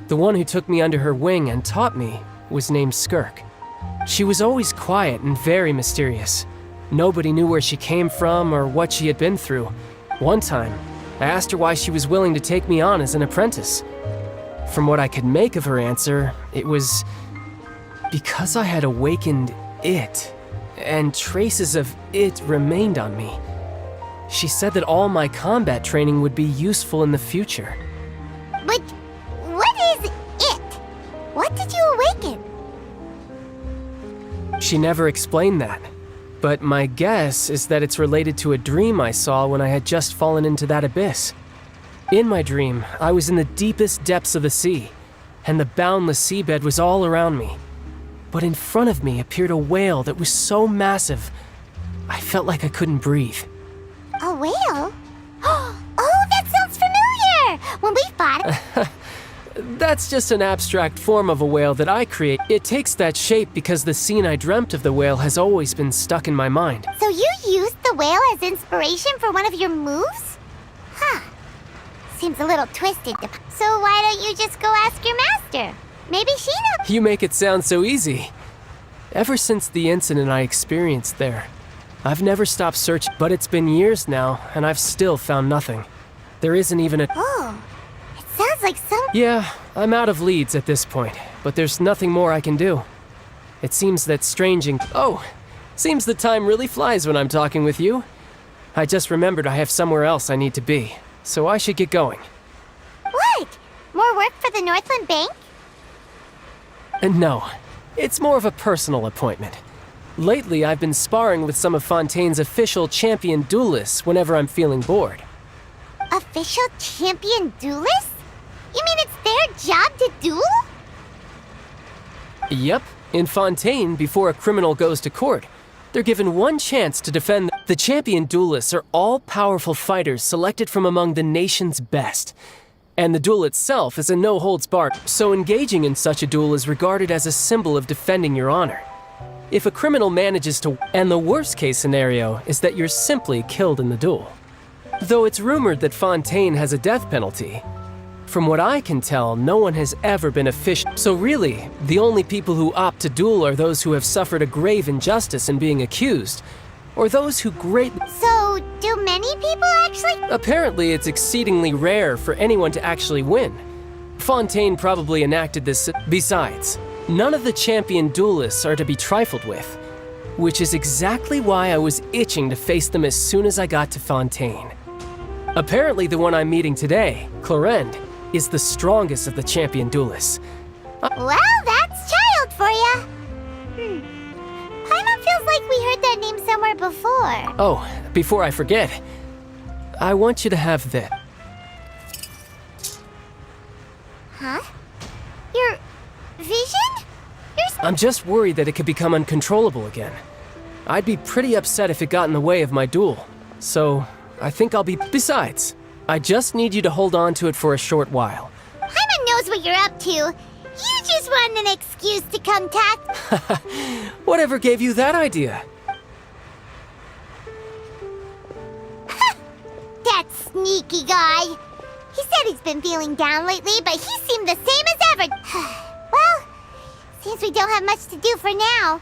The one who took me under her wing and taught me was named Skirk. She was always quiet and very mysterious. Nobody knew where she came from or what she had been through. One time, I asked her why she was willing to take me on as an apprentice. From what I could make of her answer, it was because I had awakened it, and traces of it remained on me. She said that all my combat training would be useful in the future. But what is it? What did you awaken? She never explained that, but my guess is that it's related to a dream I saw when I had just fallen into that abyss. In my dream, I was in the deepest depths of the sea, and the boundless seabed was all around me. But in front of me appeared a whale that was so massive, I felt like I couldn't breathe. A whale? Oh, that sounds familiar! When we fought... That's just an abstract form of a whale that I create. It takes that shape because the scene I dreamt of the whale has always been stuck in my mind. So you used the whale as inspiration for one of your moves? Huh. Seems a little twisted. So why don't you just go ask your master? Maybe she knows. You make it sound so easy. Ever since the incident I experienced there, I've never stopped searching, but it's been years now, and I've still found nothing. There isn't even a... Oh, it sounds like some... Yeah, I'm out of leads at this point, but there's nothing more I can do. It seems that seems the time really flies when I'm talking with you. I just remembered I have somewhere else I need to be, so I should get going. What? More work for the Northland Bank? And no, it's more of a personal appointment. Lately, I've been sparring with some of Fontaine's official champion duelists whenever I'm feeling bored. Official champion duelists? You mean it's their job to duel? Yep. In Fontaine, before a criminal goes to court, they're given one chance to defend. The champion duelists are all-powerful fighters selected from among the nation's best. And the duel itself is a no-holds-barred, so engaging in such a duel is regarded as a symbol of defending your honor. If a criminal manages to... And the worst case scenario is that you're simply killed in the duel. Though it's rumored that Fontaine has a death penalty. From what I can tell, no one has ever been official. So really, the only people who opt to duel are those who have suffered a grave injustice in being accused, or those who So, do many people actually? Apparently, it's exceedingly rare for anyone to actually win. Fontaine probably enacted this. Besides, none of the champion duelists are to be trifled with, which is exactly why I was itching to face them as soon as I got to Fontaine. Apparently, the one I'm meeting today, Clorend, is the strongest of the champion duelists. Well, that's child for ya. Paimon feels like we heard that name somewhere before. Oh, before I forget, I want you to have this. Huh? Your vision? I'm just worried that it could become uncontrollable again. I'd be pretty upset if it got in the way of my duel. So, I think I'll be... Besides, I just need you to hold on to it for a short while. Paimon knows what you're up to. You just want an excuse to come talk. Whatever gave you that idea? That sneaky guy. He said he's been feeling down lately, but he seemed the same as ever. Well, since we don't have much to do for now,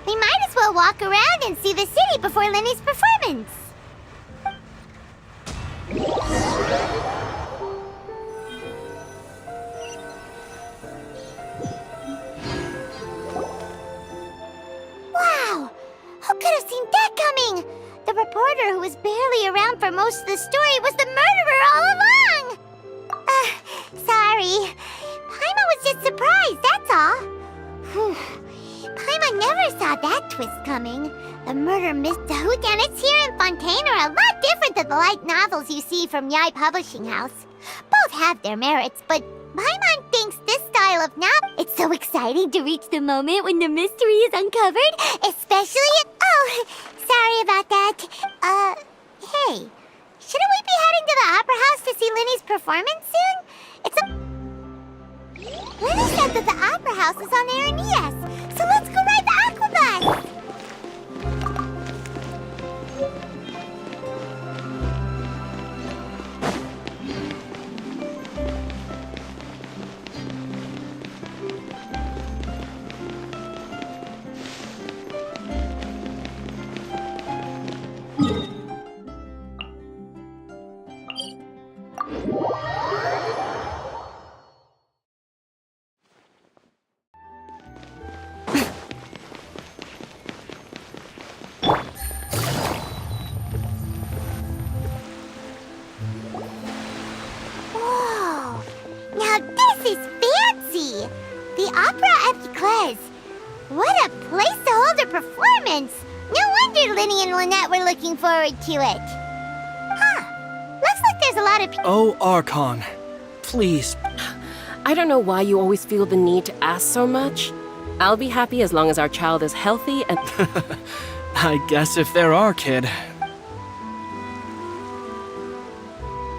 we might as well walk around and see the city before Lenny's performance. Wow! Who could have seen that coming? The reporter who was barely around for most of the story was the murderer all along! Sorry. Paimon was just surprised, that's all. Paimon never saw that twist coming. The murder whodunits here in Fontaine are a lot different than the light novels you see from Yai Publishing House. Both have their merits, but Paimon thinks this style of novel... It's so exciting to reach the moment when the mystery is uncovered, especially... Oh, sorry about that. Hey, shouldn't we be heading to the Opera House to see Lenny's performance soon? Lenny said that the Opera House is on Aranias, so let's go ride the Aquabus! What a place to hold a performance! No wonder Lenny and Lynette were looking forward to it. Huh. Looks like there's a lot of people. Oh, Archon. Please. I don't know why you always feel the need to ask so much. I'll be happy as long as our child is healthy and... I guess if there are, kid.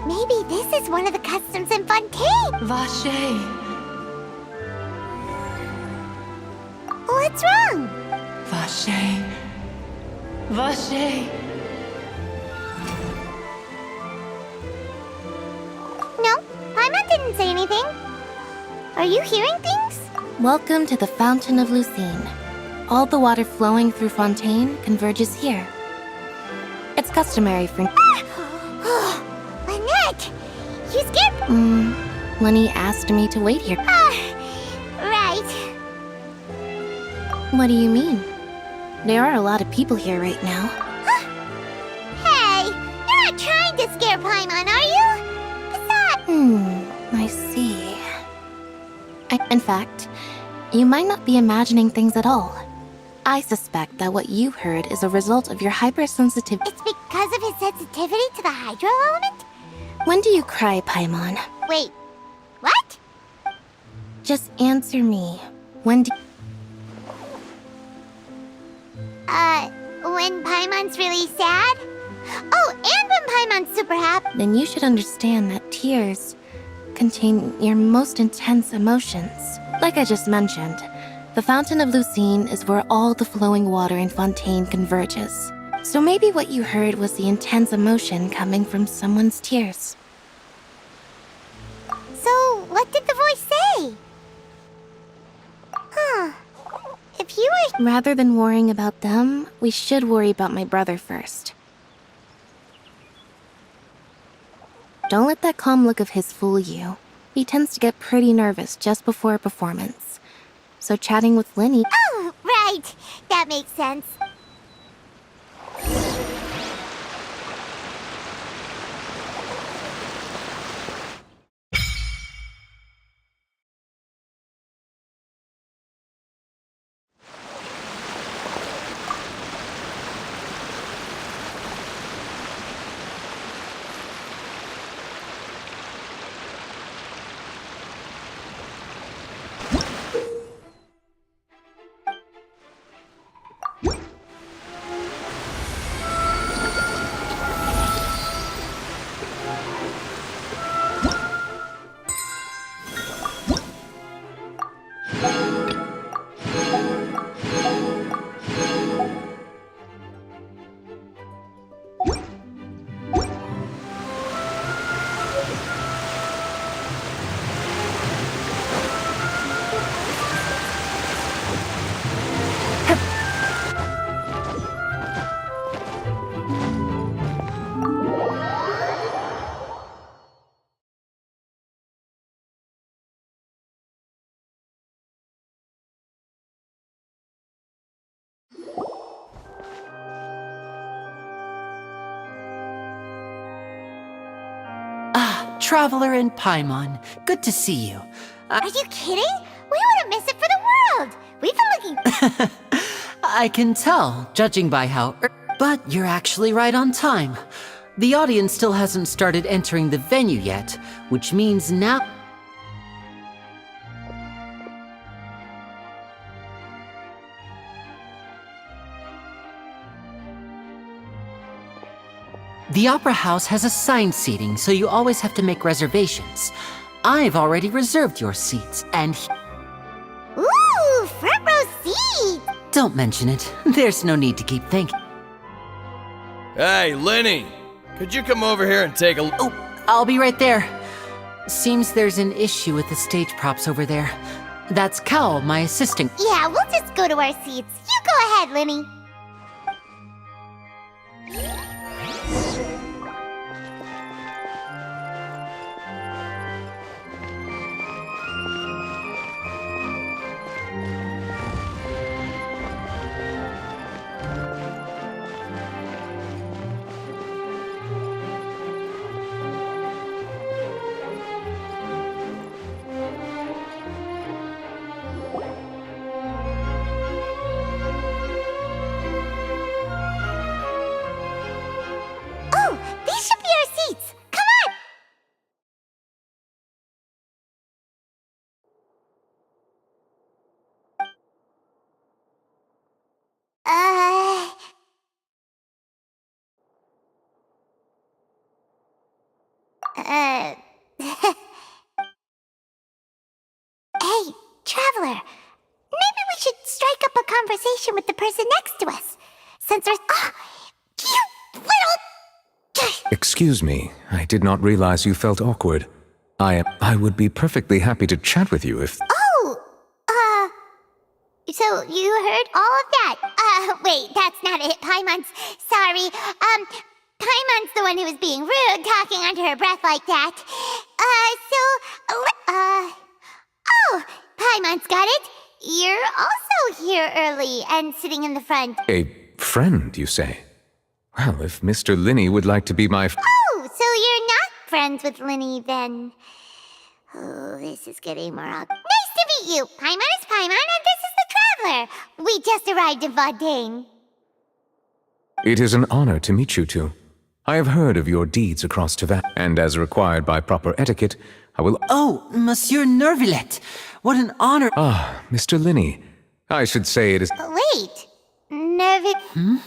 Maybe this is one of the customs in Fontaine. Vache. What's wrong? Vache. Vache. No, Paimon didn't say anything. Are you hearing things? Welcome to the Fountain of Lucine. All the water flowing through Fontaine converges here. It's customary for... Lynette! You scared... Lenny asked me to wait here. Right. What do you mean? There are a lot of people here right now. Hey, you're not trying to scare Paimon, are you? Besides... I see. In fact, you might not be imagining things at all. I suspect that what you heard is a result of your hypersensitivity. It's because of his sensitivity to the hydro element? When do you cry, Paimon? Wait, what? Just answer me. When do... When Paimon's really sad? Oh, and when Paimon's super happy. Then you should understand that tears contain your most intense emotions. Like I just mentioned, The Fountain of Lucine is where all the flowing water in Fontaine converges. So maybe what you heard was the intense emotion coming from someone's tears. So, what did the voice say? Huh. If you were... Rather than worrying about them, we should worry about my brother first. Don't let that calm look of his fool you. He tends to get pretty nervous just before a performance. So chatting with Linny... Oh, right. That makes sense. Traveler in Paimon, good to see you. Are you kidding? We wouldn't miss it for the world. We've been looking... I can tell, judging by how... But you're actually right on time. The audience still hasn't started entering the venue yet, which means now... The Opera House has assigned seating, so you always have to make reservations. I've already reserved your seats, and... Ooh, front row seat! Don't mention it. There's no need to keep thinking. Hey, Lenny! Could you come over here and take a look? Oh, I'll be right there. Seems there's an issue with the stage props over there. That's Cal, my assistant. Yeah, we'll just go to our seats. You go ahead, Lenny. Hey, Traveler. Maybe we should strike up a conversation with the person next to us. Since there's... Oh, you little... Excuse me, I did not realize you felt awkward. I would be perfectly happy to chat with you if... So you heard all of that? Wait, that's not it. Paimon's... Sorry. Paimon's the one who was being rude, talking under her breath like that. Oh, Paimon's got it. You're also here early and sitting in the front. A friend, you say? Well, if Mr. Linny would like to be my... Oh, so you're not friends with Linny, then. Oh, this is getting more awkward. Nice to meet you. Paimon is Paimon, and this is the Traveler. We just arrived in Fontaine. It is an honor to meet you two. I have heard of your deeds across Tavat, and as required by proper etiquette, I will... Oh, Monsieur Nervillet, what an honor... Ah, Mr. Linny. I should say it is... Wait, Nervillet...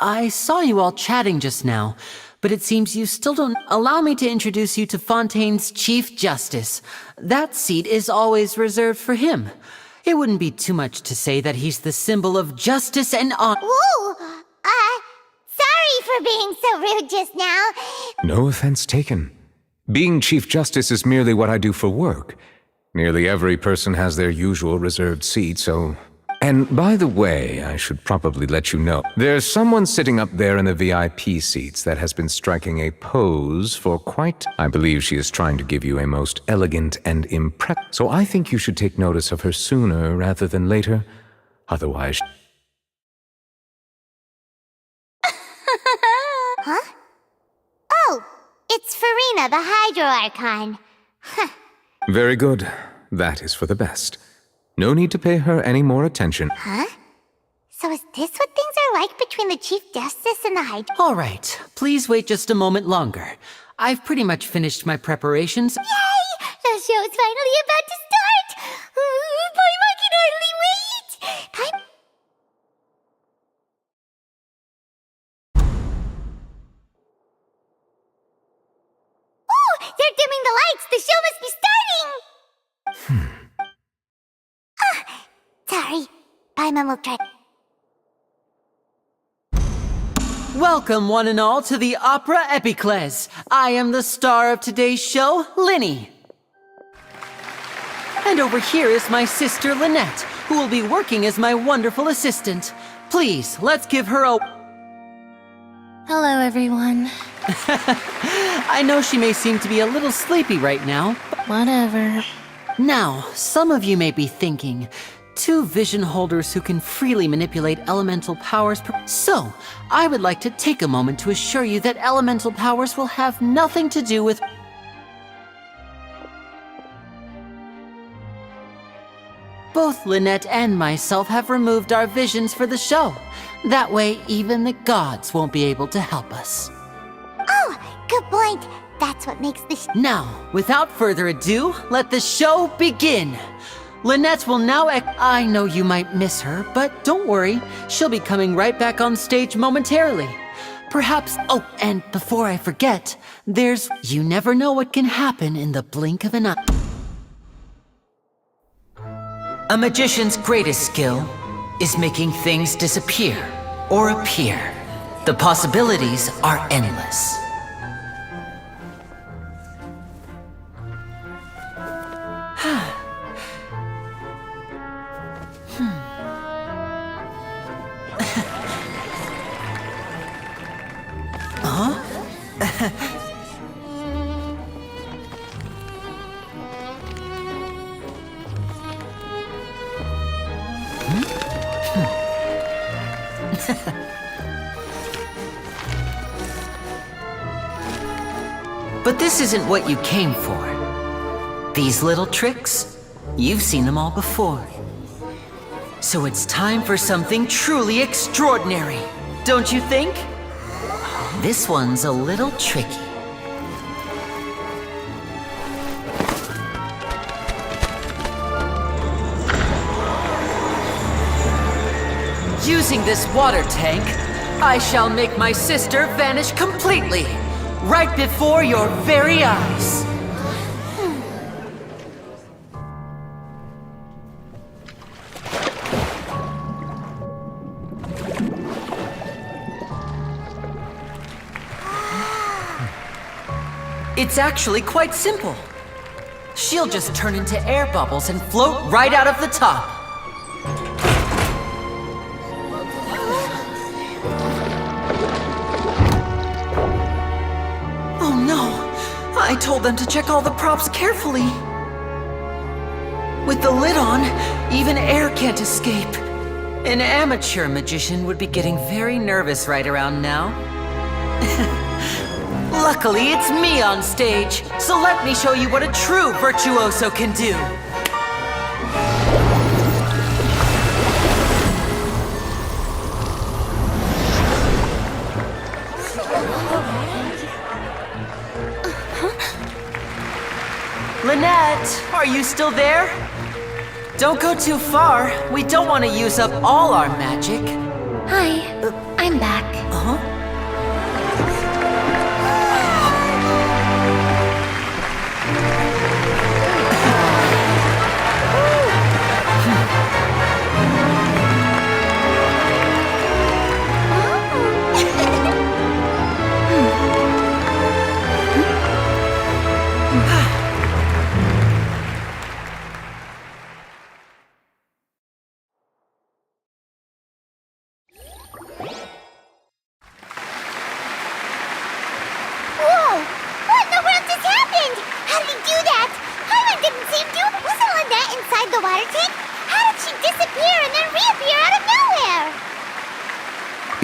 I saw you all chatting just now, but it seems you still don't... Allow me to introduce you to Fontaine's Chief Justice. That seat is always reserved for him. It wouldn't be too much to say that he's the symbol of justice and honor. Whoa! Sorry for being so rude just now. No offense taken. Being Chief Justice is merely what I do for work. Nearly every person has their usual reserved seat, so... And by the way, I should probably let you know, there's someone sitting up there in the VIP seats that has been striking a pose for quite... I believe she is trying to give you a most elegant and so I think you should take notice of her sooner rather than later. Otherwise... Huh? Oh, it's Farina, the Hydro Archon. Very good. That is for the best. No need to pay her any more attention. Huh? So is this what things are like between the Chief Justice and the Hydro? All right, please wait just a moment longer. I've pretty much finished my preparations. Yay! The show's finally about to start! Boy, I can hardly wait! Time... Oh! They're dimming the lights! The show must be starting! Sorry. Paimon will try... Welcome, one and all, to the Opera Epiclese. I am the star of today's show, Linny. And over here is my sister, Lynette, who will be working as my wonderful assistant. Please, let's give her a... Hello, everyone. I know she may seem to be a little sleepy right now. Whatever. Now, some of you may be thinking, two vision holders who can freely manipulate elemental powers. So, I would like to take a moment to assure you that elemental powers will have nothing to do with... Both Lynette and myself have removed our visions for the show. That way, even the gods won't be able to help us. Oh, good point. That's what makes the Now, without further ado, let the show begin. Lynette will now I know you might miss her, but don't worry. She'll be coming right back on stage momentarily. Perhaps... Oh, and before I forget, there's... You never know what can happen in the blink of an eye. A magician's greatest skill is making things disappear or appear. The possibilities are endless. But this isn't what you came for. These little tricks, you've seen them all before. So it's time for something truly extraordinary, don't you think? This one's a little tricky. Using this water tank, I shall make my sister vanish completely, right before your very eyes. It's actually quite simple. She'll just turn into air bubbles and float right out of the top. Oh no! I told them to check all the props carefully. With the lid on, even air can't escape. An amateur magician would be getting very nervous right around now. Luckily, it's me on stage, so let me show you what a true virtuoso can do. Lynette, are you still there? Don't go too far. We don't want to use up all our magic. Hi, I'm back. Uh-huh.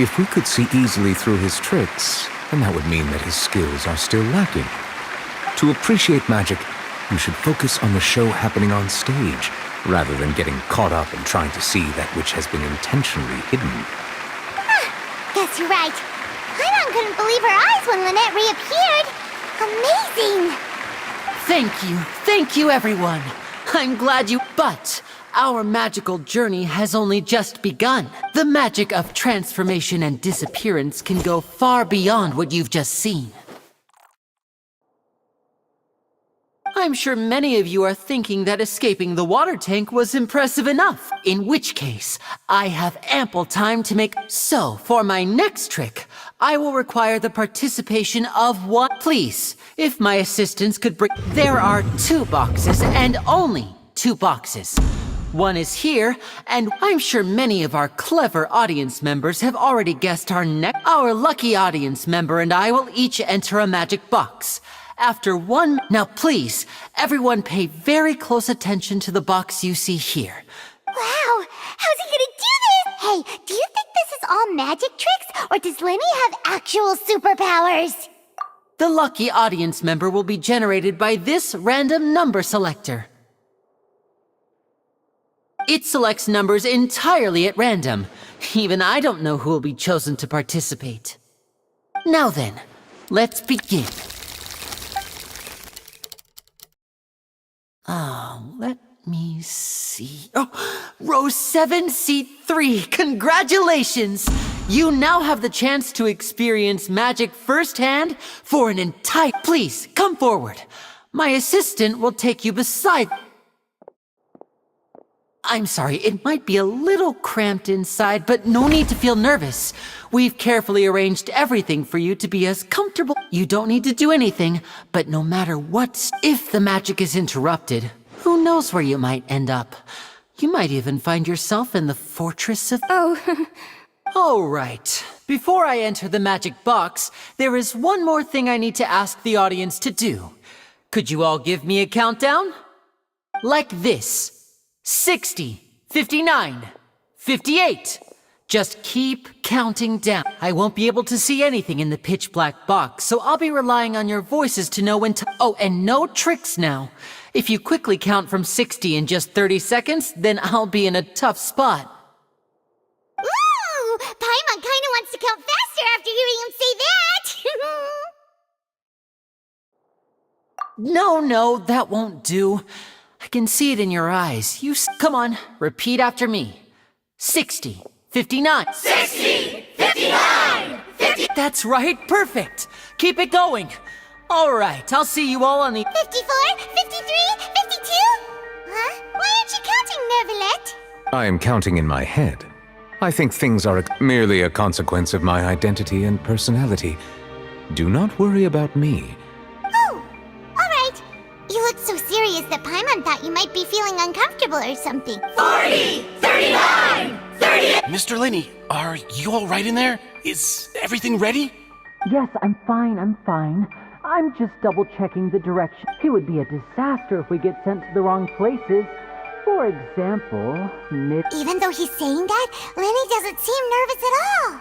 If we could see easily through his tricks, then that would mean that his skills are still lacking. To appreciate magic, you should focus on the show happening on stage, rather than getting caught up in trying to see that which has been intentionally hidden. Guess you're right. Paimon couldn't believe her eyes when Lynette reappeared. Amazing! Thank you everyone. I'm glad you, but our magical journey has only just begun. The magic of transformation and disappearance can go far beyond what you've just seen. I'm sure many of you are thinking that escaping the water tank was impressive enough, in which case, I have ample time to make. So, for my next trick, I will require the participation of one. Please, if my assistants could bring. There are 2 boxes, and only 2 boxes. One is here, and I'm sure many of our clever audience members have already guessed our next. Our lucky audience member and I will each enter a magic box. After one. Now please, everyone pay very close attention to the box you see here. Wow! How's he gonna do this? Hey, do you think this is all magic tricks, or does Lenny have actual superpowers? The lucky audience member will be generated by this random number selector. It selects numbers entirely at random. Even I don't know who will be chosen to participate. Now then, let's begin. Let me see. Oh, row 7, seat 3. Congratulations! You now have the chance to experience magic firsthand for an entire. Please, come forward. My assistant will take you beside. I'm sorry, it might be a little cramped inside, but no need to feel nervous. We've carefully arranged everything for you to be as comfortable. You don't need to do anything, but no matter what, if the magic is interrupted, who knows where you might end up? You might even find yourself in the Fortress of... All right. Before I enter the magic box, there is one more thing I need to ask the audience to do. Could you all give me a countdown? Like this. 60, 59, 58. Just keep counting down. I won't be able to see anything in the pitch black box, so I'll be relying on your voices to know when to. Oh, and no tricks now. If you quickly count from 60 in just 30 seconds, then I'll be in a tough spot. Ooh! Paimon kinda wants to count faster after hearing him say that! No, that won't do. I can see it in your eyes. Come on, repeat after me. 60, 59. 60, 59, 50. That's right, perfect. Keep it going. All right, I'll see you all on the... 54, 53, 52? Huh? Why aren't you counting, Nervalette? I am counting in my head. I think things are merely a consequence of my identity and personality. Do not worry about me. Oh, alright. You looked so serious that Paimon thought you might be feeling uncomfortable or something. 40, 39, 38. Mr. Linney, are you all right in there? Is everything ready? Yes, I'm fine. I'm just double-checking the direction. It would be a disaster if we get sent to the wrong places. For example, Even though he's saying that, Lenny doesn't seem nervous at all.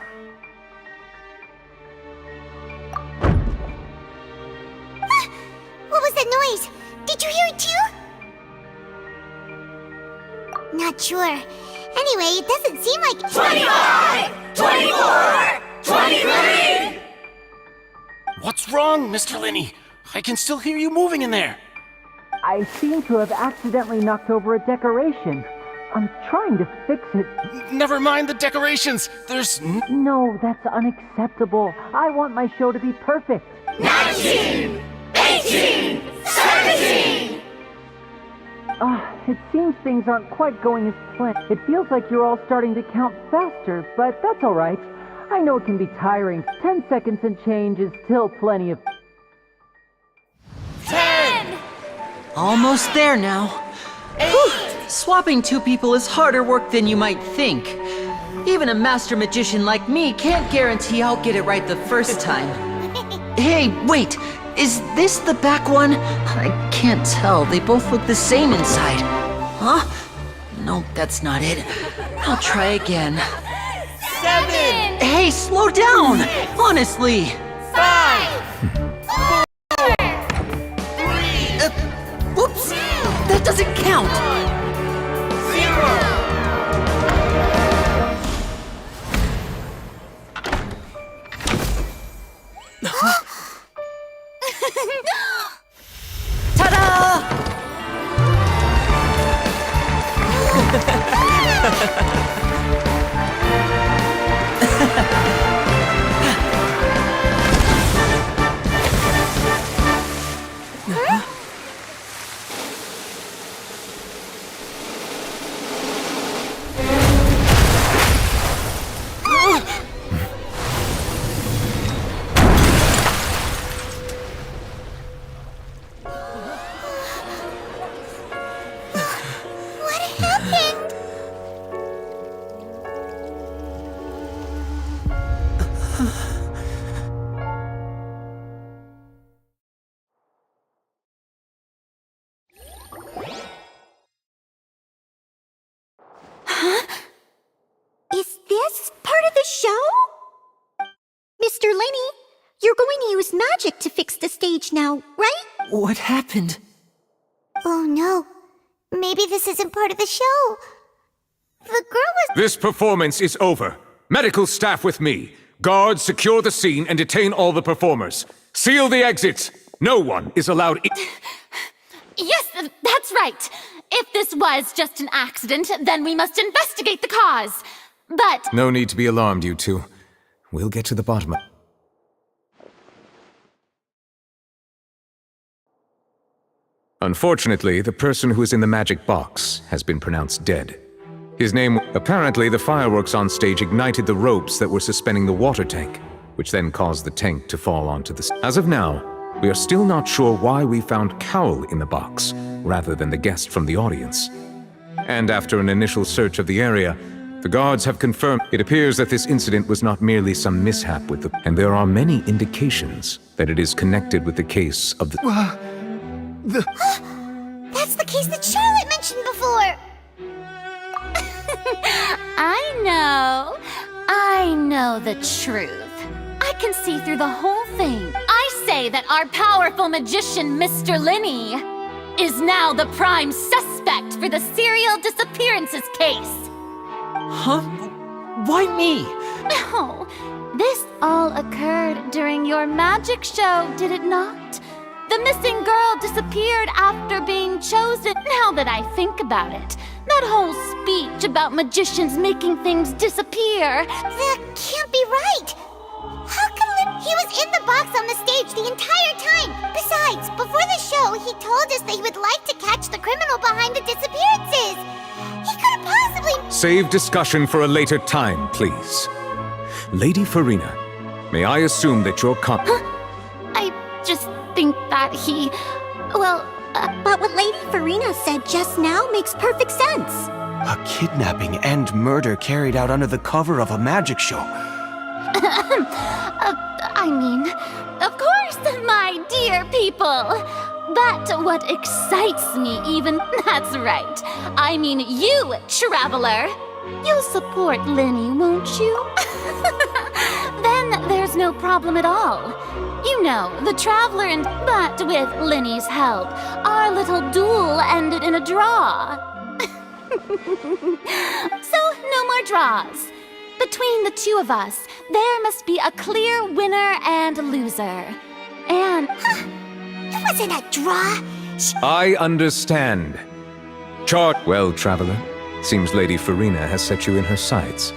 What was that noise? Did you hear it too? Not sure. Anyway, it doesn't seem like... 25, 24, 23! What's wrong, Mr. Linney? I can still hear you moving in there. I seem to have accidentally knocked over a decoration. I'm trying to fix it. Never mind the decorations. There's... No, that's unacceptable. I want my show to be perfect. 19, 18, 17! It seems things aren't quite going as planned. It feels like you're all starting to count faster, but that's all right. I know it can be tiring. 10 seconds and change is still plenty of... 10! Almost there now. Whew. Swapping 2 people is harder work than you might think. Even a master magician like me can't guarantee I'll get it right the first time. Hey, wait! Is this the back one? I can't tell. They both look the same inside. Huh? No, that's not it. I'll try again. 7. Hey, slow down! Honestly! 5. 4. 3. Whoops! That doesn't count! 0. Is this part of the show? Mr. Lenny, you're going to use magic to fix the stage now, right? What happened? Oh no. Maybe this isn't part of the show. The girl was— This performance is over. Medical staff with me. Guards, secure the scene and detain all the performers. Seal the exits. No one is allowed in. Yes, that's right. If this was just an accident, then we must investigate the cause. But No need to be alarmed, you two. We'll get to the bottom of... Unfortunately, the person who is in the magic box has been pronounced dead. His name... Apparently, the fireworks on stage ignited the ropes that were suspending the water tank, which then caused the tank to fall onto the... As of now, we are still not sure why we found Cowl in the box, rather than the guest from the audience. And after an initial search of the area, the guards have confirmed it appears that this incident was not merely some mishap with the... And there are many indications that it is connected with the case of the... That's the case that Charlotte mentioned before! I know the truth. I can see through the whole thing. I say that our powerful magician, Mr. Lenny, is now the prime suspect for the serial disappearances case. Huh? Why me? No, this all occurred during your magic show, did it not? The missing girl disappeared after being chosen. Now that I think about it, that whole speech about magicians making things disappear... That can't be right! How come he was in the box on the stage the entire time? Besides, before the show, he told us that he would like to catch the criminal behind the disappearances. He couldn't possibly... Save discussion for a later time, please. Lady Farina, may I assume that your I just think that he... Well, But what Lady Farina said just now makes perfect sense. A kidnapping and murder carried out under the cover of a magic show. I mean, of course, my dear people. But what excites me even, that's right. I mean you, traveler. You'll support Lenny, won't you? Then there's no problem at all. You know, the traveler and... But with Lenny's help, our little duel ended in a draw. So, no more draws. Between the two of us, there must be a clear winner and loser. And... It wasn't a draw. I understand. Well, traveler, seems Lady Farina has set you in her sights.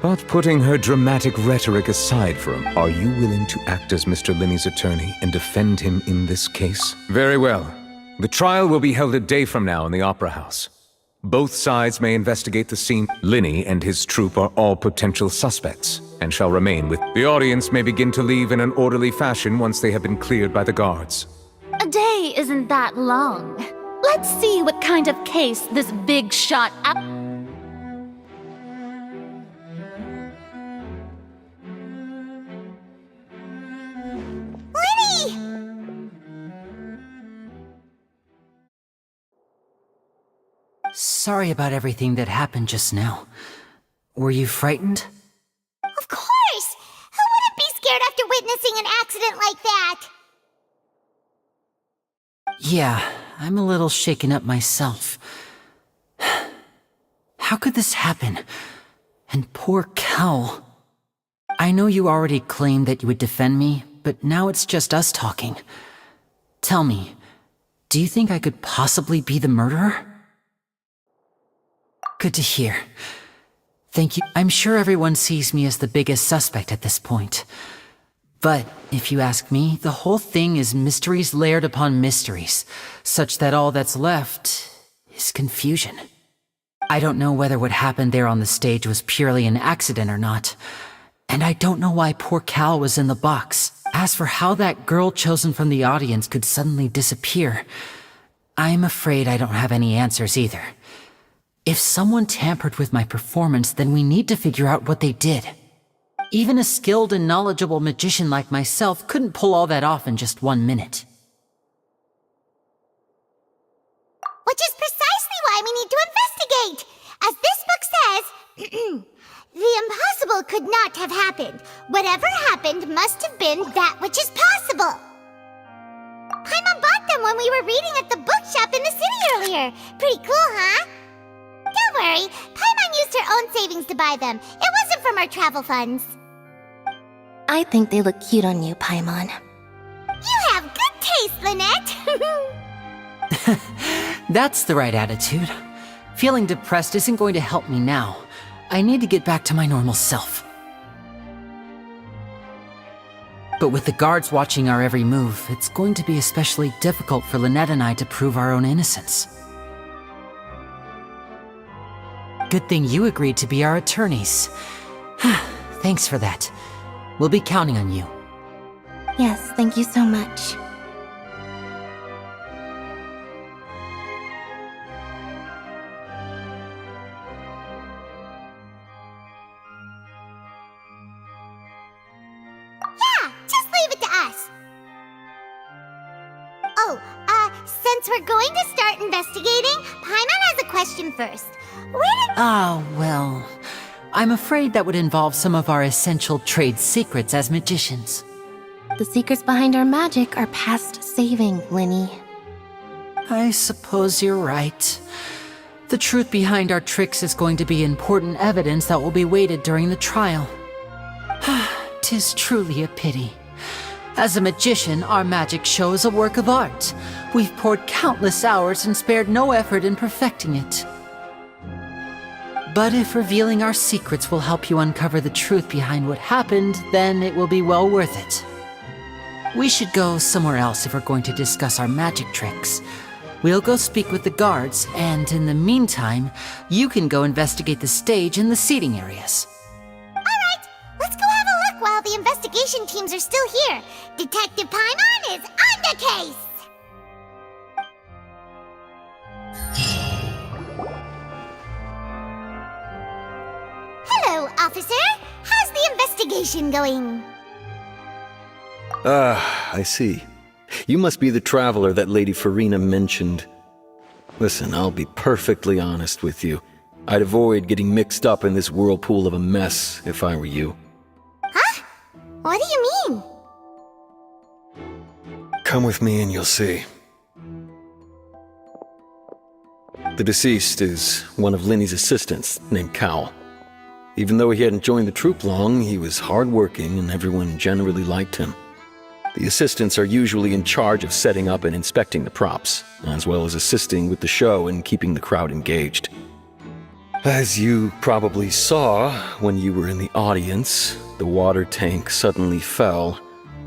But putting her dramatic rhetoric aside for him, are you willing to act as Mr. Lenny's attorney and defend him in this case? Very well. The trial will be held a day from now in the Opera House. Both sides may investigate the scene. Lenny and his troupe are all potential suspects and shall remain with... The audience may begin to leave in an orderly fashion once they have been cleared by the guards. a day isn't that long. Let's see what kind of case this big shot up... Sorry about everything that happened just now. Were you frightened? witnessing an accident like that. Yeah, I'm a little shaken up myself. How could this happen? And poor Cal. I know you already claimed that you would defend me, but now it's just us talking. Tell me, do you think I could possibly be the murderer? Good to hear. Thank you. I'm sure everyone sees me as the biggest suspect at this point. But if you ask me, the whole thing is mysteries layered upon mysteries, such that all that's left is confusion. I don't know whether what happened there on the stage was purely an accident or not. And I don't know why poor Cal was in the box. As for how that girl chosen from the audience could suddenly disappear, I'm afraid I don't have any answers either. If someone tampered with my performance, then we need to figure out what they did. Even a skilled and knowledgeable magician like myself couldn't pull all that off in just 1 minute. Which is precisely why we need to investigate! As this book says, the impossible could not have happened. Whatever happened must have been that which is possible. Paimon bought them when we were reading at the bookshop in the city earlier. Pretty cool, huh? Don't worry, Paimon used her own savings to buy them. It wasn't from our travel funds. I think they look cute on you, Paimon. You have good taste, Lynette! That's the right attitude. Feeling depressed isn't going to help me now. I need to get back to my normal self. But with the guards watching our every move, it's going to be especially difficult for Lynette and I to prove our own innocence. Good thing you agreed to be our attorneys. Thanks for that. We'll be counting on you. Yes, thank you so much. Yeah, just leave it to us. Oh, since we're going to start investigating, Paimon has a question first. Well, I'm afraid that would involve some of our essential trade secrets as magicians. The secrets behind our magic are past saving, Linny. I suppose you're right. The truth behind our tricks is going to be important evidence that will be weighted during the trial. 'Tis truly a pity. As a magician, our magic show is a work of art. We've poured countless hours and spared no effort in perfecting it. But if revealing our secrets will help you uncover the truth behind what happened, then it will be well worth it. We should go somewhere else if we're going to discuss our magic tricks. We'll go speak with the guards, and in the meantime, you can go investigate the stage and the seating areas. Alright, let's go have a look while the investigation teams are still here. Detective Paimon is on the case! Hello, officer. How's the investigation going? I see. You must be the traveler that Lady Farina mentioned. Listen, I'll be perfectly honest with you. I'd avoid getting mixed up in this whirlpool of a mess if I were you. Huh? What do you mean? Come with me and you'll see. The deceased is one of Linny's assistants named Cal. Even though he hadn't joined the troupe long, he was hardworking and everyone generally liked him. The assistants are usually in charge of setting up and inspecting the props, as well as assisting with the show and keeping the crowd engaged. As you probably saw when you were in the audience, the water tank suddenly fell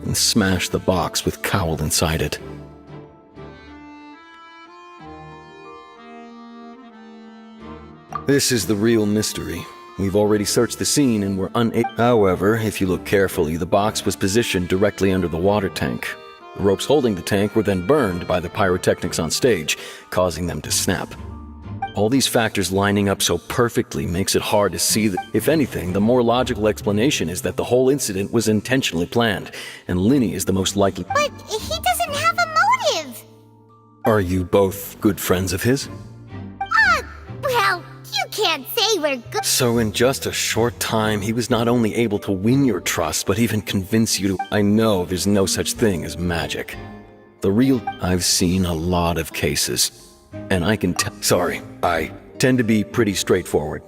and smashed the box with Cowl inside it. This is the real mystery. We've already searched the scene and were unable. However, if you look carefully, the box was positioned directly under the water tank. The ropes holding the tank were then burned by the pyrotechnics on stage, causing them to snap. All these factors lining up so perfectly makes it hard to see that, if anything, the more logical explanation is that the whole incident was intentionally planned, and Linny is the most likely. But he doesn't have a motive! Are you both good friends of his? Well, you can't say were good. So in just a short time, he was not only able to win your trust, but even convince you to... I know there's no such thing as magic. The real... I've seen a lot of cases, and I can tell... Sorry, I tend to be pretty straightforward.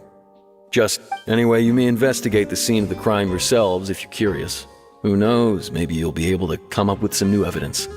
Just... Anyway, you may investigate the scene of the crime yourselves if you're curious. Who knows, maybe you'll be able to come up with some new evidence.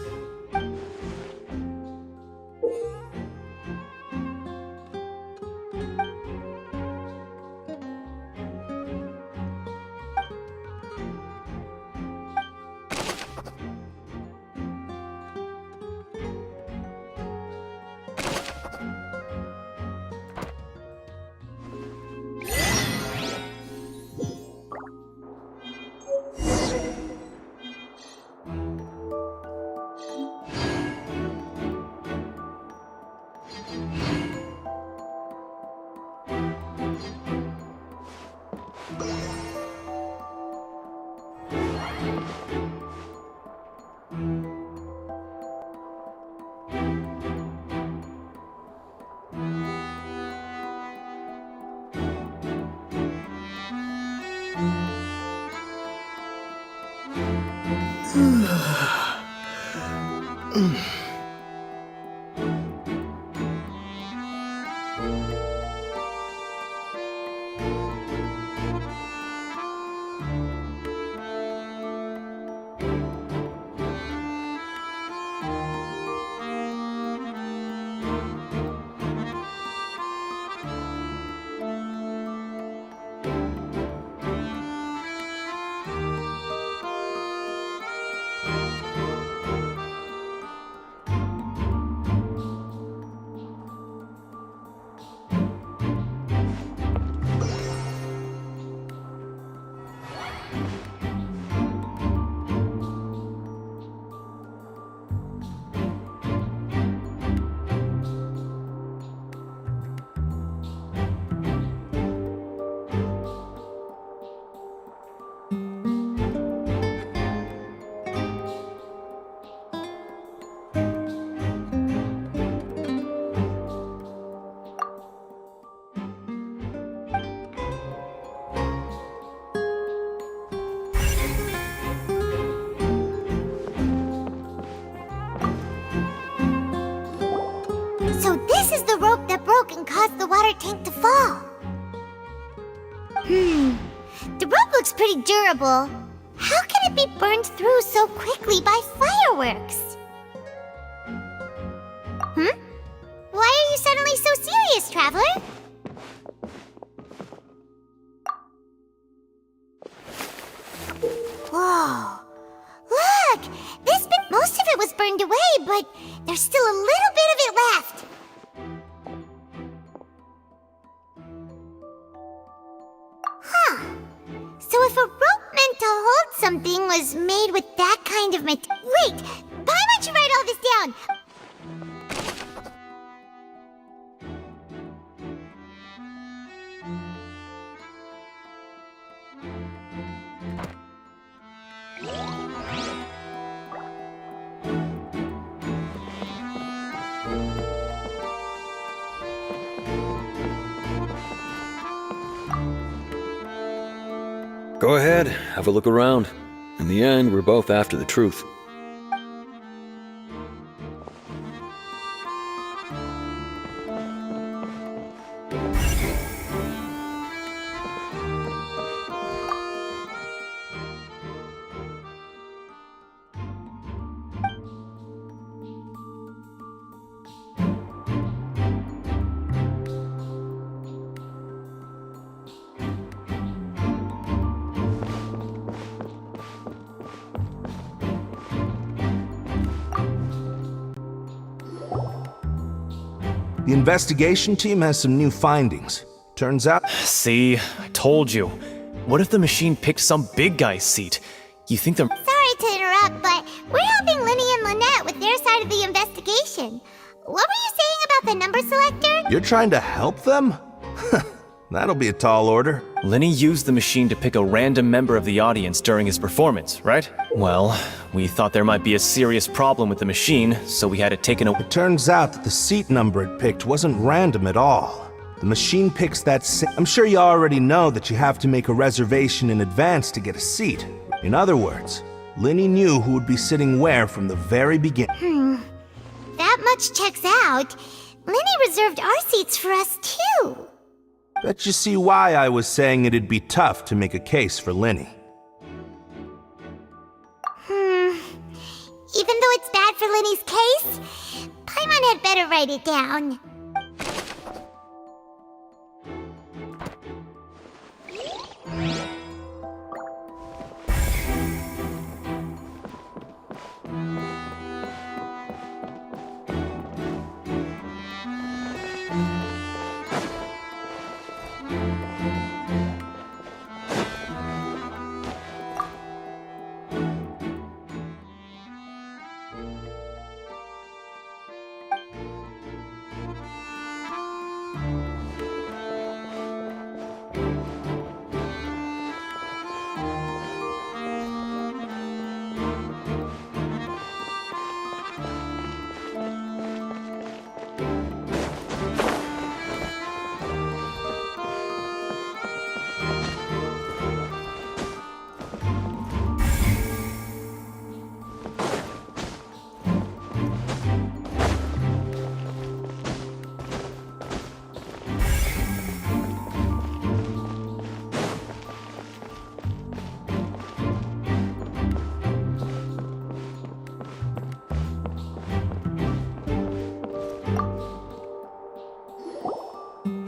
So this is the rope that broke and caused the water tank to fall. The rope looks pretty durable. How can it be burned through so quickly by fireworks? Why are you suddenly so serious, Traveler? Whoa. Look! Most of it was burned away, but there's still a little bit of it left. So if a rope meant to hold something was made with that kind of material... Wait! Why don't you write all this down? Go ahead, have a look around. In the end, we're both after the truth. The investigation team has some new findings. Turns out... See? I told you. What if the machine picked some big guy's seat? You think the... Sorry to interrupt, but we're helping Linny and Lynette with their side of the investigation. What were you saying about the number selector? You're trying to help them? That'll be a tall order. Linny used the machine to pick a random member of the audience during his performance, right? Well, we thought there might be a serious problem with the machine, so we had it taken away. It turns out that the seat number it picked wasn't random at all. The machine picks that I'm sure you already know that you have to make a reservation in advance to get a seat. In other words, Linny knew who would be sitting where from the very beginning. That much checks out. Linny reserved our seats for us too. Bet you see why I was saying it'd be tough to make a case for Linny. Even though it's bad for Linny's case, Paimon had better write it down.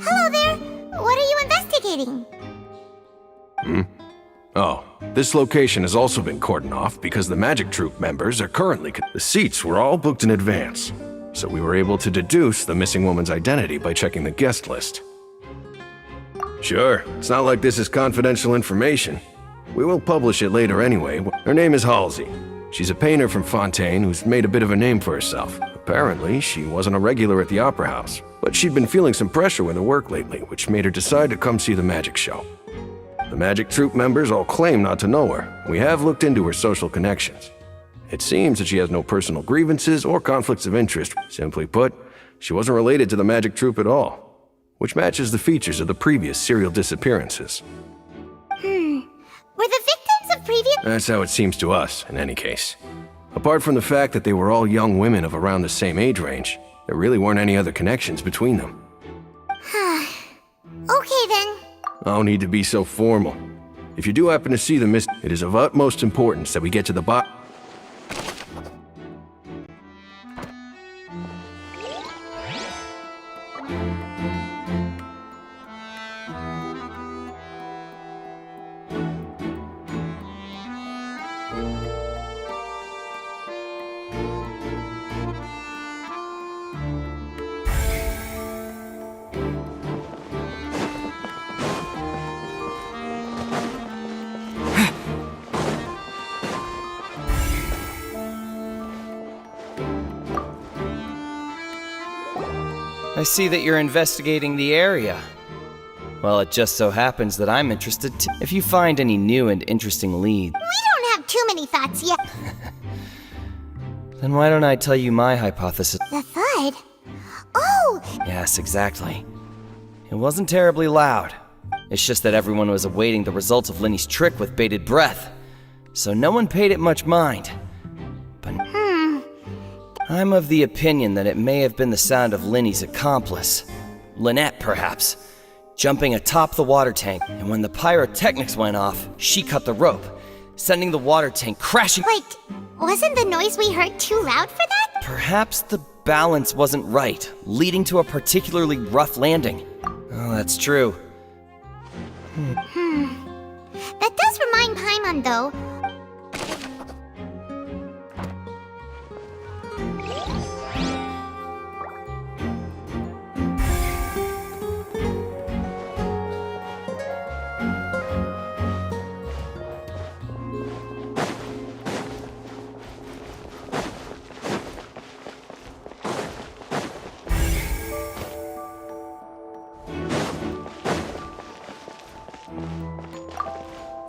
Hello there! What are you investigating? Oh, this location has also been cordoned off because the magic troupe members are currently... The seats were all booked in advance, so we were able to deduce the missing woman's identity by checking the guest list. Sure, it's not like this is confidential information. We will publish it later anyway. Her name is Halsey. She's a painter from Fontaine who's made a bit of a name for herself. Apparently, she wasn't a regular at the Opera House, but she'd been feeling some pressure with her work lately, which made her decide to come see the magic show. The magic troupe members all claim not to know her. We have looked into her social connections. It seems that she has no personal grievances or conflicts of interest. Simply put, she wasn't related to the magic troupe at all, which matches the features of the previous serial disappearances. Were the victims of previous... That's how it seems to us, in any case. Apart from the fact that they were all young women of around the same age range, there really weren't any other connections between them. Okay then. No need to be so formal. If you do happen to see the it is of utmost importance that we get to the bottom. I see that you're investigating the area. Well, it just so happens that I'm interested too. If you find any new and interesting leads... We don't have too many thoughts yet. Then why don't I tell you my hypothesis? The thud? Oh! Yes, exactly. It wasn't terribly loud. It's just that everyone was awaiting the results of Linny's trick with bated breath. So no one paid it much mind. But... I'm of the opinion that it may have been the sound of Linny's accomplice, Lynette perhaps, jumping atop the water tank, and when the pyrotechnics went off, she cut the rope, sending the water tank crashing. Wait, wasn't the noise we heard too loud for that? Perhaps the balance wasn't right, leading to a particularly rough landing. Oh, that's true. That does remind Paimon though.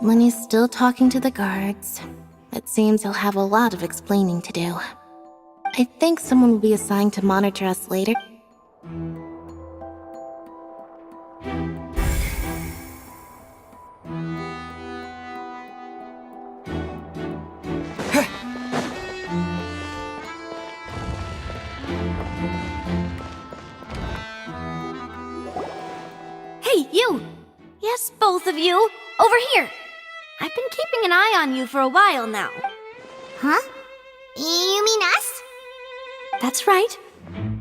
Lenny's still talking to the guards. It seems he'll have a lot of explaining to do. I think someone will be assigned to monitor us later. you! Over here! I've been keeping an eye on you for a while now. Huh? You mean us? That's right.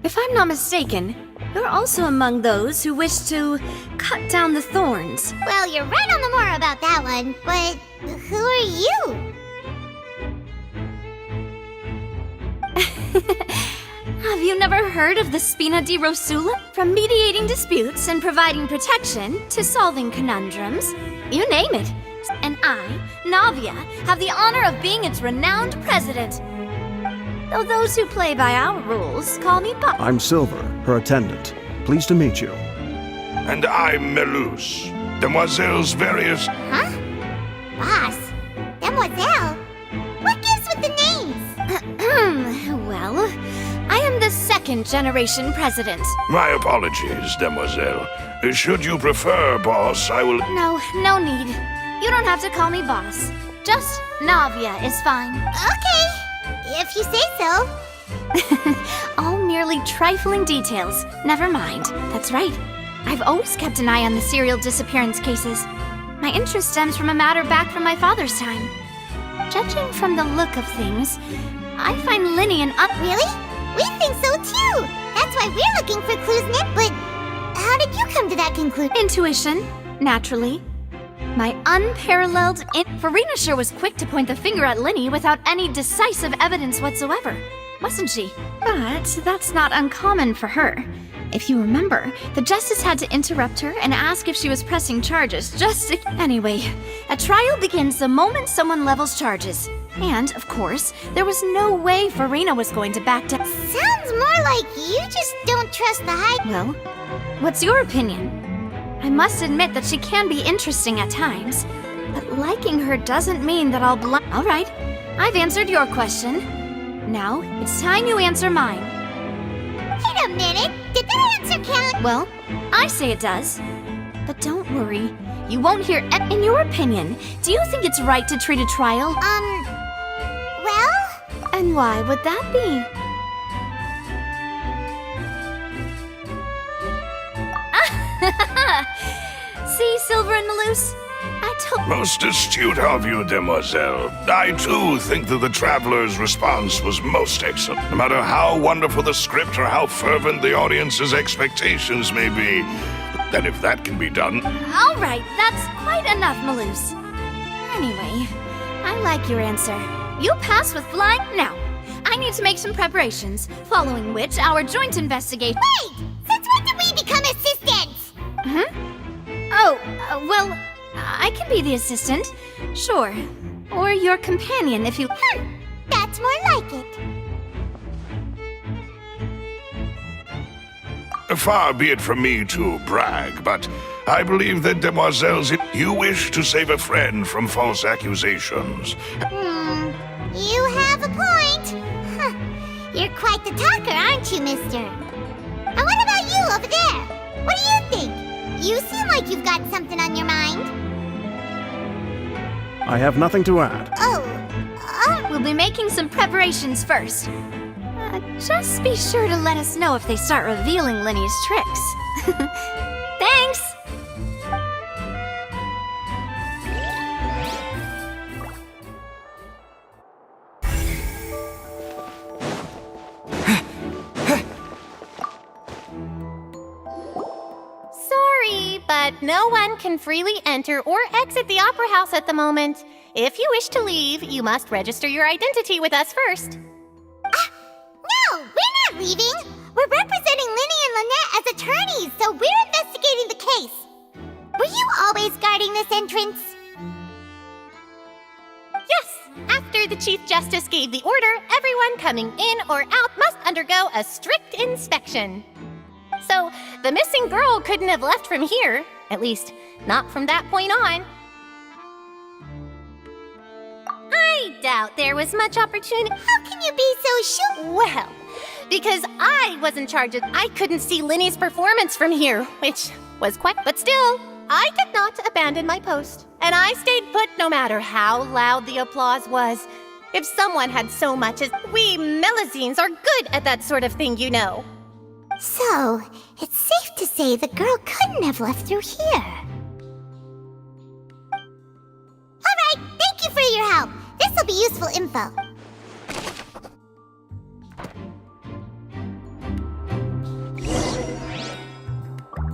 If I'm not mistaken, you're also among those who wish to cut down the thorns. Well, you're right on the moor about that one, but who are you? Have you never heard of the Spina di Rosula? From mediating disputes and providing protection to solving conundrums, you name it. And I, Navia, have the honor of being its renowned president. Though those who play by our rules call me Boss. I'm Silver, her attendant. Pleased to meet you. And I'm Melus, Demoiselle's various... Huh? Boss? Demoiselle? What gives with the names? Well, I am the second-generation president. My apologies, Demoiselle. Should you prefer, boss, I will... No need. You don't have to call me boss. Just Navia is fine. Okay, if you say so. All merely trifling details. Never mind. That's right. I've always kept an eye on the serial disappearance cases. My interest stems from a matter back from my father's time. Judging from the look of things, I find Linny and Really? We think so too! That's why we're looking for clues, Nip, but how did you come to that conclusion? Intuition, naturally. My unparalleled Farina sure was quick to point the finger at Linny without any decisive evidence whatsoever, wasn't she? But that's not uncommon for her. If you remember, the justice had to interrupt her and ask if she was pressing charges Anyway, a trial begins the moment someone levels charges. And, of course, there was no way Farina was going to back down. Sounds more like you just don't trust the high... Well, what's your opinion? I must admit that she can be interesting at times, but liking her doesn't mean that I'll All right, I've answered your question. Now, it's time you answer mine. Wait a minute, did that answer count? Well, I say it does. But don't worry, you won't hear In your opinion, do you think it's right to treat a trial? Well? And why would that be? See, Silver and Melus? I told... Most astute of you, Demoiselle. I, too, think that the Traveler's response was most excellent. No matter how wonderful the script or how fervent the audience's expectations may be. Then if that can be done... All right, that's quite enough, Melus. Anyway, I like your answer. You pass with flying. Now, I need to make some preparations, following which our joint investigate... Wait! Since when did we become assistants? Huh? Oh, well, I can be the assistant, sure. Or your companion if you... That's more like it. Far be it from me to brag, but I believe that Demoiselle's... You wish to save a friend from false accusations. You have a point. Huh. You're quite the talker, aren't you, mister? And what about you over there? What do you think? You seem like you've got something on your mind. I have nothing to add. We'll be making some preparations first. Just be sure to let us know if they start revealing Linny's tricks. Thanks! Sorry, but no one can freely enter or exit the Opera House at the moment. If you wish to leave, you must register your identity with us first. No, we're not leaving. We're representing Linny and Lynette as attorneys, so we're investigating the case. Were you always guarding this entrance? Yes, after the Chief Justice gave the order, everyone coming in or out must undergo a strict inspection. So, the missing girl couldn't have left from here, at least, not from that point on. I doubt there was much opportunity. How can you be so sure? Well, because I was in charge of... I couldn't see Linny's performance from here, which was quite... But still, I did not abandon my post. And I stayed put no matter how loud the applause was. If someone had so much as... We Melusines are good at that sort of thing, you know. So, it's safe to say the girl couldn't have left through here. will be useful info.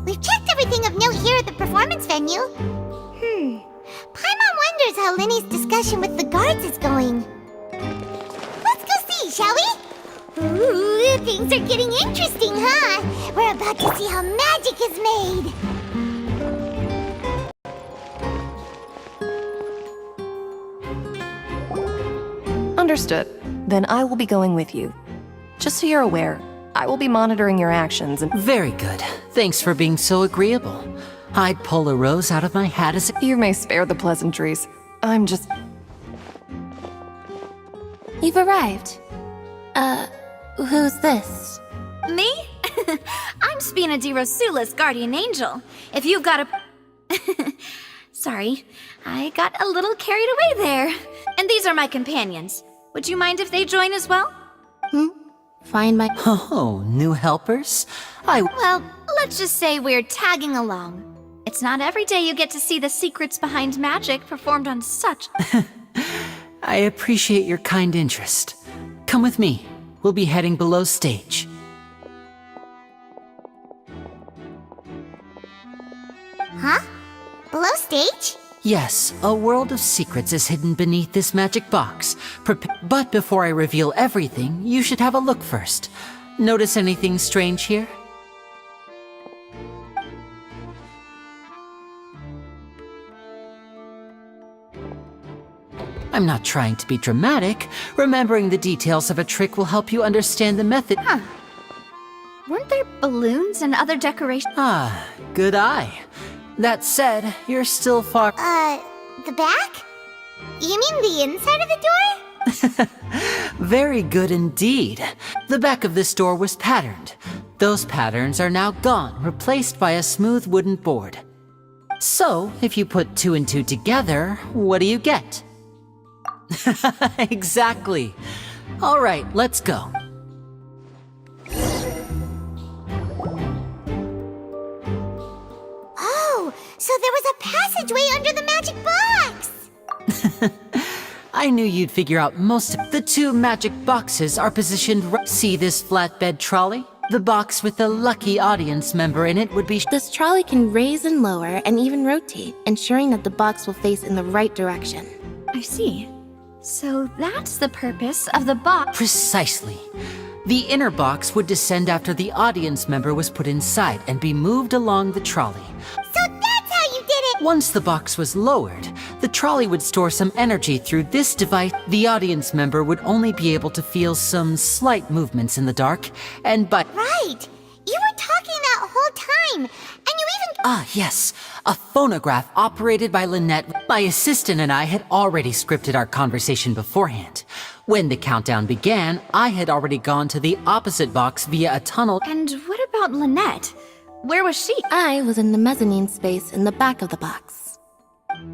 We've checked everything of note here at the performance venue. Paimon wonders how Linny's discussion with the guards is going. Let's go see, shall we? Ooh, things are getting interesting, huh? We're about to see how magic is made. Understood. Then I will be going with you. Just so you're aware, I will be monitoring your actions and— Very good. Thanks for being so agreeable. I'd pull a rose out of my hat as a— You may spare the pleasantries. I'm just— You've arrived. Who's this? Me? I'm Spina di Rosula's guardian angel. If you've got a... Sorry, I got a little carried away there. And these are my companions. Would you mind if they join as well? Find my... Oh, new helpers? Well, let's just say we're tagging along. It's not every day you get to see the secrets behind magic performed on such... I appreciate your kind interest. Come with me. We'll be heading below stage. Huh? Below stage? Yes, a world of secrets is hidden beneath this magic box. But before I reveal everything, you should have a look first. Notice anything strange here? I'm not trying to be dramatic. Remembering the details of a trick will help you understand the method. Huh. Weren't there balloons and other decorations? Ah, good eye. That said, you're still far— the back? You mean the inside of the door? Very good indeed. The back of this door was patterned. Those patterns are now gone, replaced by a smooth wooden board. So, if you put 2 and 2 together, what do you get? Exactly. All right, let's go. Oh, so there was a passageway under the magic box! I knew you'd figure out most of— The 2 magic boxes are positioned See this flatbed trolley? The box with the lucky audience member in it would be— This trolley can raise and lower and even rotate, ensuring that the box will face in the right direction. I see. So that's the purpose of the box. Precisely. The inner box would descend after the audience member was put inside and be moved along the trolley. So that's how you did it! Once the box was lowered, the trolley would store some energy through this device. The audience member would only be able to feel some slight movements in the dark, and by— Right! You were talking that whole time, and you even— Ah, yes. A phonograph operated by Lynette. My assistant and I had already scripted our conversation beforehand. When the countdown began, I had already gone to the opposite box via a tunnel. And what about Lynette? Where was she? I was in the mezzanine space in the back of the box.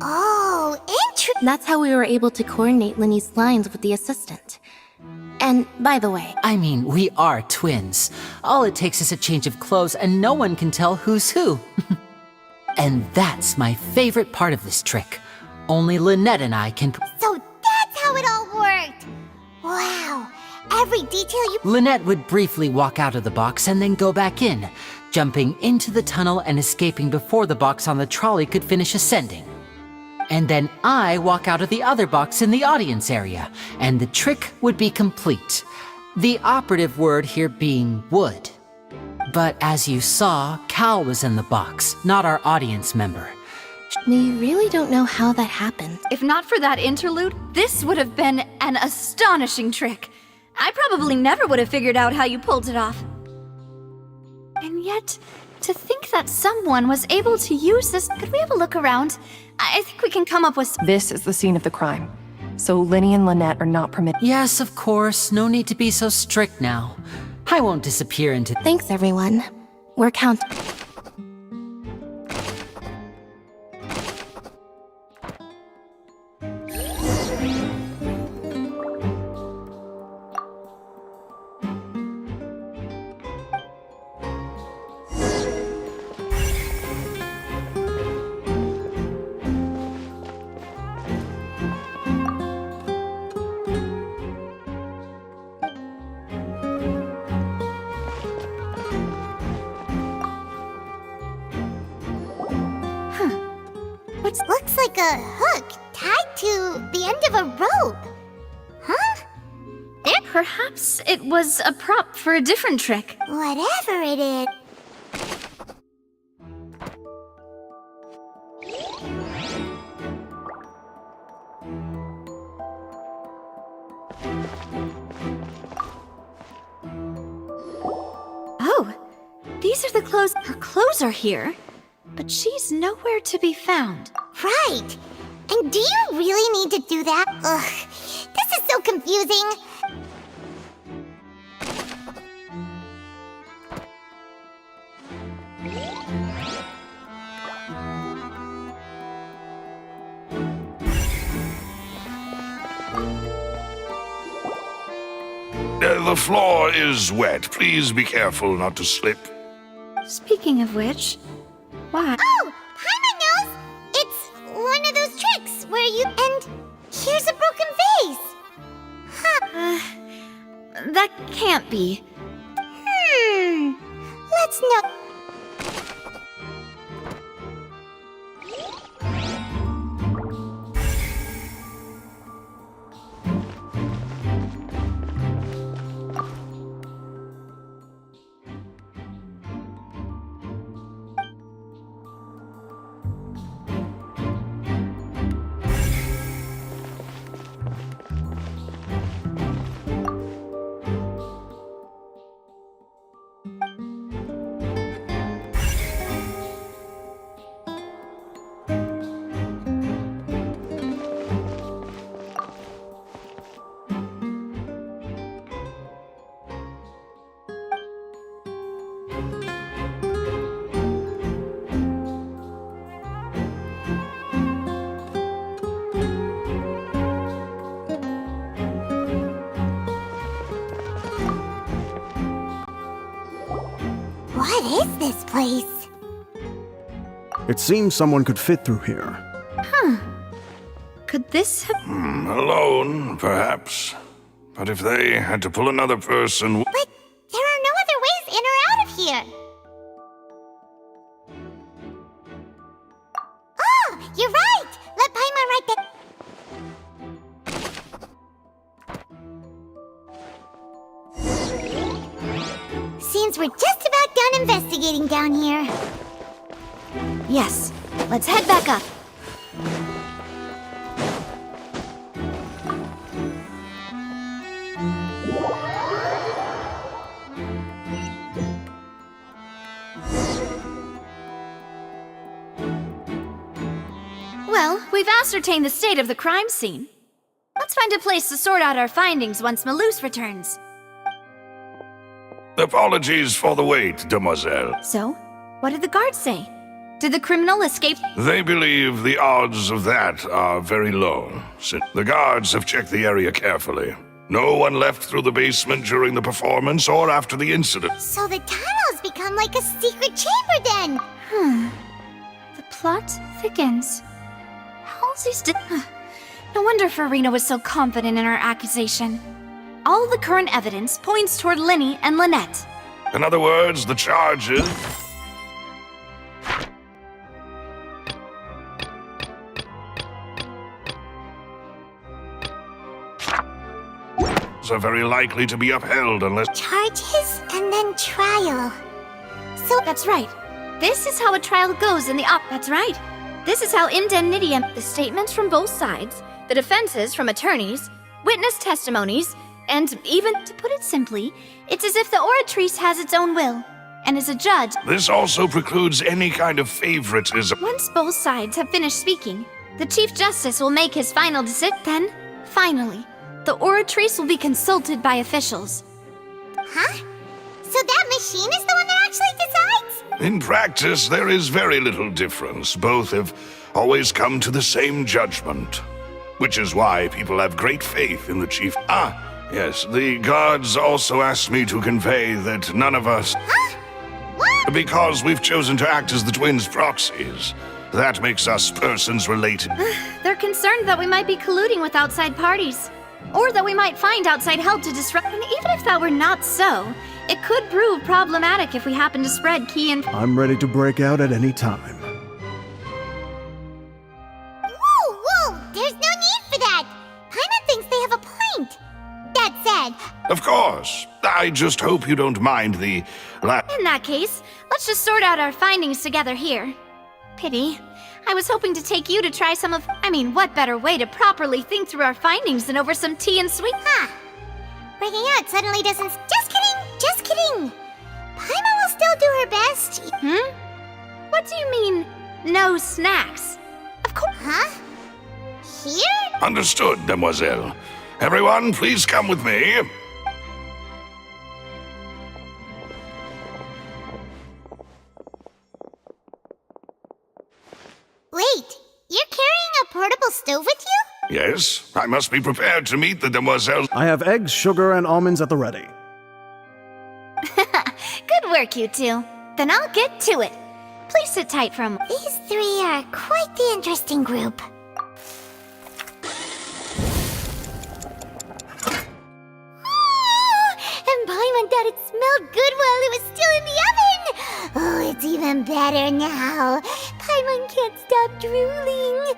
Oh, interesting! That's how we were able to coordinate Linny's lines with the assistant. And, by the way— I mean, we are twins. All it takes is a change of clothes and no one can tell who's who. And that's my favorite part of this trick. Only Lynette and I can— So that's how it all worked! Wow, every detail you— Lynette would briefly walk out of the box and then go back in, jumping into the tunnel and escaping before the box on the trolley could finish ascending. And then I walk out of the other box in the audience area, and the trick would be complete. The operative word here being would. But as you saw, Cal was in the box, not our audience member. We really don't know how that happened. If not for that interlude, this would have been an astonishing trick. I probably never would have figured out how you pulled it off. And yet, to think that someone was able to use this— Could we have a look around? I think we can come up with— This is the scene of the crime. So Linny and Lynette are not permitted— Yes, of course. No need to be so strict now. I won't disappear into— Thanks, everyone. We're counting. It looks like a hook tied to the end of a rope. Huh? Perhaps it was a prop for a different trick. Whatever it is. Oh, these are the clothes. Her clothes are here, but she's nowhere to be found. Right. And do you really need to do that? Ugh, this is so confusing. The floor is wet. Please be careful not to slip. Speaking of which, why? Oh, Paimon knows! It's one of those tricks where you... And here's a broken vase. Huh. That can't be. Let's know... What is this place? It seems someone could fit through here. Huh. Could this have... Alone, perhaps. But if they had to pull another person... But there are no other ways in or out of here. Oh, you're right! Let Paimon right there. Seems we're just about done investigating down here. Yes, let's head back up. Well, we've ascertained the state of the crime scene. Let's find a place to sort out our findings once Malus returns. Apologies for the wait, demoiselle. So, what did the guards say? Did the criminal escape? They believe the odds of that are very low, since the guards have checked the area carefully. No one left through the basement during the performance or after the incident. So the tunnel's become like a secret chamber then! The plot thickens. Halsey's No wonder Farina was so confident in her accusation. All the current evidence points toward Linny and Lynette. In other words, the charges... are very likely to be upheld unless... Charges and then trial. So that's right. This is how a trial goes in the That's right. This is how indemnity and the statements from both sides, the defenses from attorneys, witness testimonies, and even, to put it simply, it's as if the oratrice has its own will, and as a judge... This also precludes any kind of favoritism. Once both sides have finished speaking, the Chief Justice will make his final decision. Then, finally, the oratrice will be consulted by officials. Huh? So that machine is the one that actually decides? In practice, there is very little difference. Both have always come to the same judgment. Which is why people have great faith in the Chief... Yes, the guards also asked me to convey that none of us... Huh? What? Because we've chosen to act as the twins' proxies. That makes us persons related. They're concerned that we might be colluding with outside parties. Or that we might find outside help to disrupt... And even if that were not so, it could prove problematic if we happen to spread key info. I'm ready to break out at any time. said. Of course. I just hope you don't mind the In that case, let's just sort out our findings together here. Pity. I was hoping to take you to try some of... what better way to properly think through our findings than over some tea and sweet... Huh. Breaking out suddenly doesn't... Just kidding! Just kidding! Paimon will still do her best. What do you mean, no snacks? Of course... Huh? Here? Understood, Demoiselle. Everyone, please come with me. Wait, you're carrying a portable stove with you? Yes, I must be prepared to meet the demoiselles. I have eggs, sugar, and almonds at the ready. Good work, you two. Then I'll get to it. Please sit tight for a moment. These three are quite the interesting group. And Paimon thought it smelled good while it was still in the oven! Oh, it's even better now. Paimon can't stop drooling.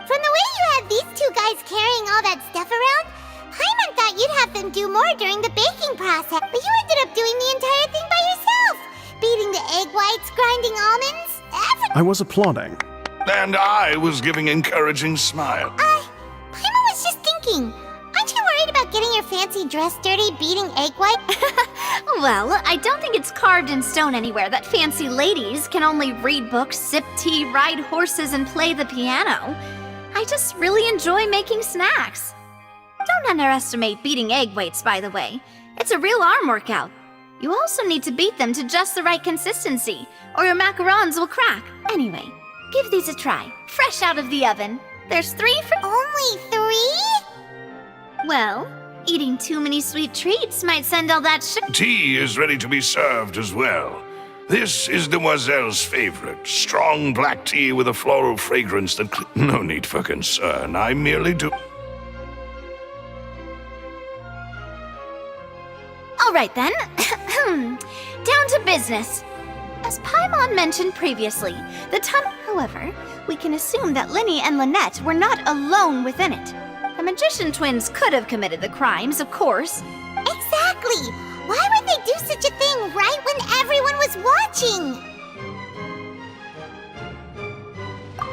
From the way you had these two guys carrying all that stuff around, Paimon thought you'd have them do more during the baking process, but you ended up doing the entire thing by yourself! Beating the egg whites, grinding almonds, everything. I was applauding. And I was giving encouraging smile. Paimon was just thinking, aren't you worried about getting your fancy dress dirty beating egg white? Well, I don't think it's carved in stone anywhere that fancy ladies can only read books, sip tea, ride horses, and play the piano. I just really enjoy making snacks. Don't underestimate beating egg whites, by the way. It's a real arm workout. You also need to beat them to just the right consistency, or your macarons will crack. Anyway, give these a try, fresh out of the oven. There's 3 for... Only 3? Well, eating too many sweet treats might send all that sugar... Tea is ready to be served as well. This is Demoiselle's favorite. Strong black tea with a floral fragrance that... No need for concern. I merely do... All right then. Down to business. As Paimon mentioned previously, the tunnel... However, we can assume that Linny and Lynette were not alone within it. The magician twins could have committed the crimes, of course. Exactly! Why would they do such a thing right when everyone was watching?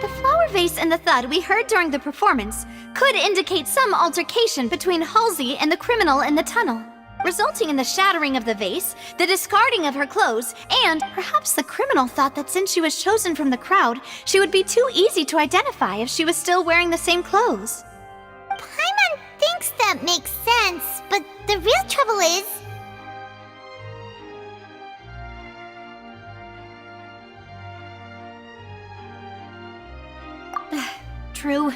The flower vase and the thud we heard during the performance could indicate some altercation between Halsey and the criminal in the tunnel, resulting in the shattering of the vase, the discarding of her clothes, and perhaps the criminal thought that since she was chosen from the crowd, she would be too easy to identify if she was still wearing the same clothes. Paimon thinks that makes sense, but the real trouble is... True.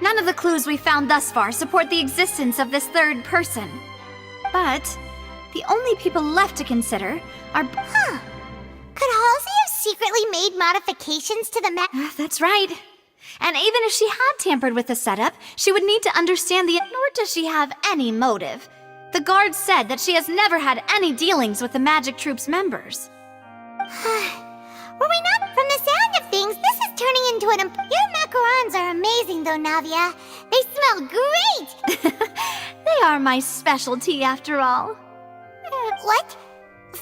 None of the clues we found thus far support the existence of this third person. But the only people left to consider are... Huh. Could Halsey have secretly made modifications to the map? That's right. And even if she had tampered with the setup, she would need to understand the... Nor does she have any motive. The guards said that she has never had any dealings with the Magic Troop's members. Were we not... From the sound of things, this is turning into an... Your macarons are amazing though, Navia. They smell great! They are my specialty after all. What? 5?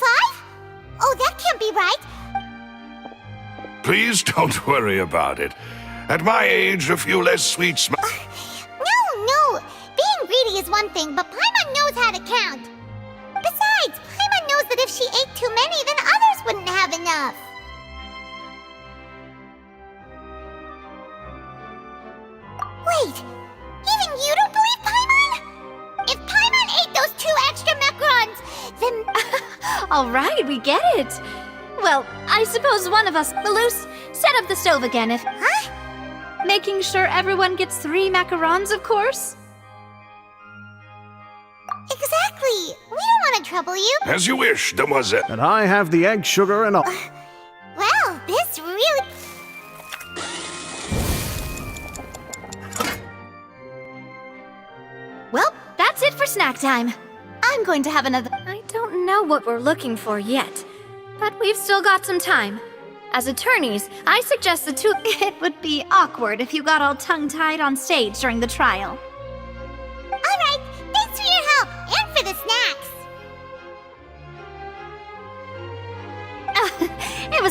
Oh, that can't be right. Please don't worry about it. At my age, a few less sweets... No. Being greedy is one thing, but Paimon knows how to count. Besides, Paimon knows that if she ate too many, then others wouldn't have enough. Wait, even you don't believe Paimon? If Paimon ate those 2 extra macarons, then... All right, we get it. Well, I suppose one of us... Malus, set up the stove again if... Huh? Making sure everyone gets 3 macarons, of course. Exactly. We don't want to trouble you. As you wish, Demoiselle. And I have the egg, sugar, and all. Well, this really... Well, that's it for snack time. I'm going to have another... I don't know what we're looking for yet, but we've still got some time. As attorneys, I suggest the 2... It would be awkward if you got all tongue-tied on stage during the trial. All right, thanks for your help.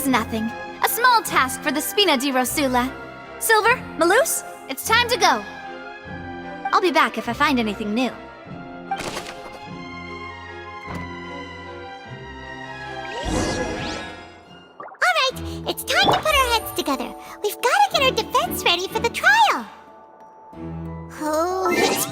was nothing. A small task for the Spina di Rosula. Silver, Malus, it's time to go. I'll be back if I find anything new. Alright, it's time to put our heads together. We've got to get our defense ready for the trial. Oh, it's...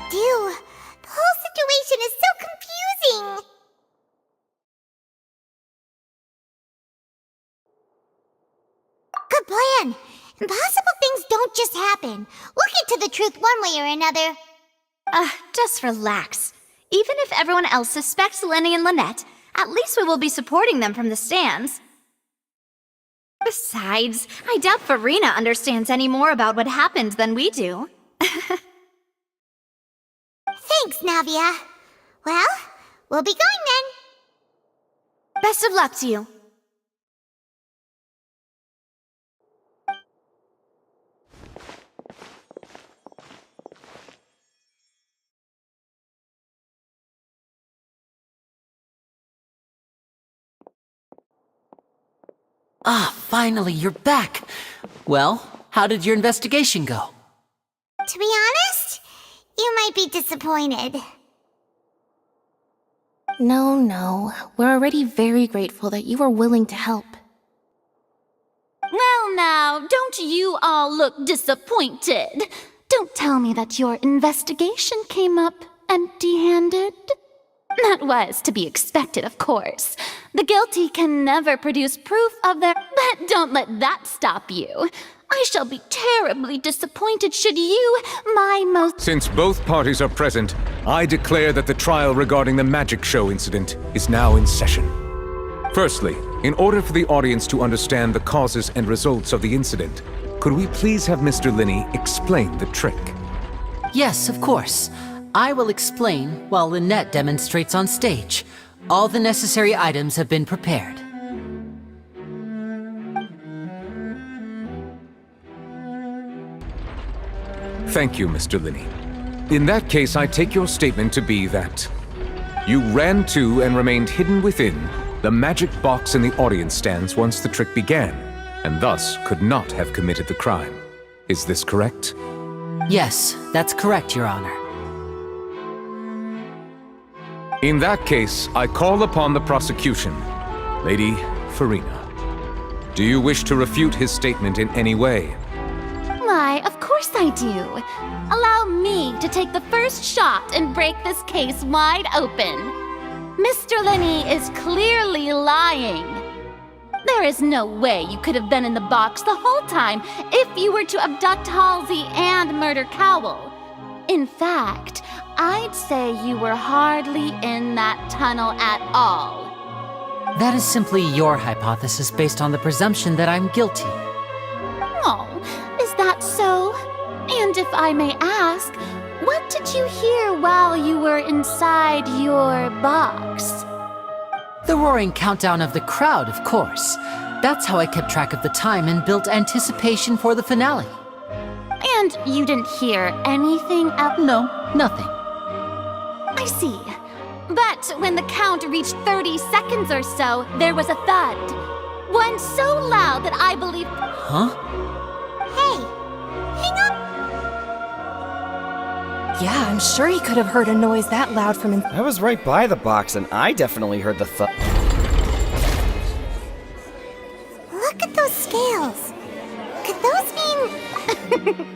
The whole situation is so confusing! Good plan! Impossible things don't just happen. We'll get to the truth one way or another. Just relax. Even if everyone else suspects Lenny and Lynette, at least we will be supporting them from the stands. Besides, I doubt Farina understands any more about what happened than we do. Thanks, Navia. Well, we'll be going then. Best of luck to you. Ah, finally, you're back. Well, how did your investigation go? To be honest, you might be disappointed. No. We're already very grateful that you were willing to help. Well now, don't you all look disappointed. Don't tell me that your investigation came up empty-handed. That was to be expected, of course. The guilty can never produce proof of their... But don't let that stop you. I shall be terribly disappointed should you, my most... Since both parties are present, I declare that the trial regarding the magic show incident is now in session. Firstly, in order for the audience to understand the causes and results of the incident, could we please have Mr. Linney explain the trick? Yes, of course. I will explain while Lynette demonstrates on stage. All the necessary items have been prepared. Thank you, Mr. Linney. In that case, I take your statement to be that you ran to and remained hidden within the magic box in the audience stands once the trick began, and thus could not have committed the crime. Is this correct? Yes, that's correct, Your Honor. In that case, I call upon the prosecution. Lady Farina, do you wish to refute his statement in any way? Why, of course I do. Allow me to take the first shot and break this case wide open. Mr. Linney is clearly lying. There is no way you could have been in the box the whole time if you were to abduct Halsey and murder Cowell. In fact, I'd say you were hardly in that tunnel at all. That is simply your hypothesis based on the presumption that I'm guilty. Oh, is that so? And if I may ask, what did you hear while you were inside your box? The roaring countdown of the crowd, of course. That's how I kept track of the time and built anticipation for the finale. And you didn't hear anything else? No, nothing. I see. But when the count reached 30 seconds or so, there was a thud. One so loud that I believed... Huh? Hey, hang on. Yeah, I'm sure he could have heard a noise that loud from him. I was right by the box and I definitely heard the thud. Look at those scales. Could those mean...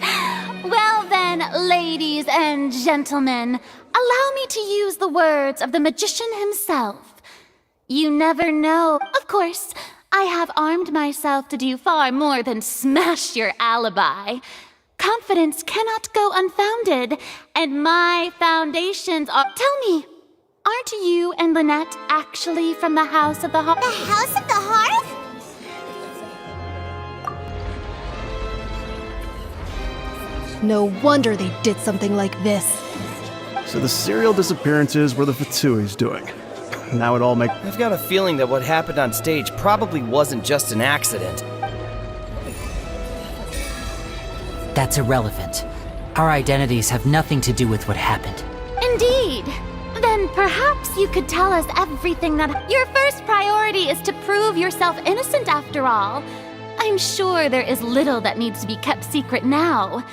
Well then, ladies and gentlemen, allow me to use the words of the magician himself. You never know. Of course, I have armed myself to do far more than smash your alibi. Confidence cannot go unfounded, and my foundations are— Tell me, aren't you and Lynette actually from the House of the Hearth? The House of the Hearth? No wonder they did something like this. So the serial disappearances were the Fatsui's doing. Now it all makes— I've got a feeling that what happened on stage probably wasn't just an accident. That's irrelevant. Our identities have nothing to do with what happened. Indeed. Then perhaps you could tell us everything that— Your first priority is to prove yourself innocent after all. I'm sure there is little that needs to be kept secret now.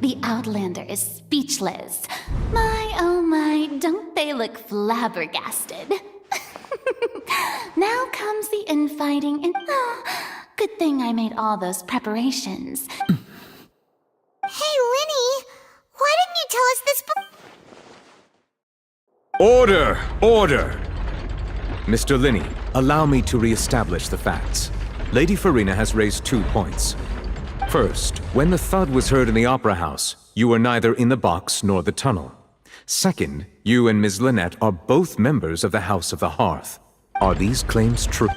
The Outlander is speechless. My, oh my, don't they look flabbergasted? Now comes the infighting and— good thing I made all those preparations. Hey, Linny, why didn't you tell us this Order! Order! Mr. Linney, allow me to re-establish the facts. Lady Farina has raised 2 points. First, when the thud was heard in the Opera House, you were neither in the box nor the tunnel. Second, you and Ms. Lynette are both members of the House of the Hearth. Are these claims true?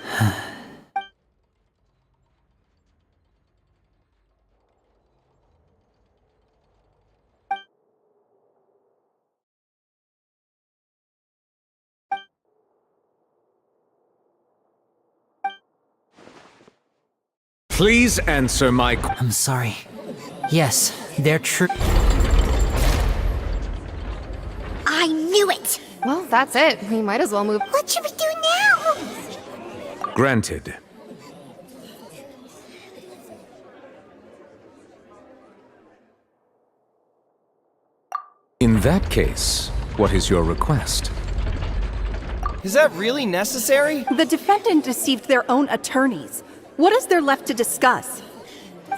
Please answer my— I'm sorry. Yes, they're true. I knew it! Well, that's it. We might as well move. What should we do now? Granted. In that case, what is your request? Is that really necessary? The defendant deceived their own attorneys. What is there left to discuss?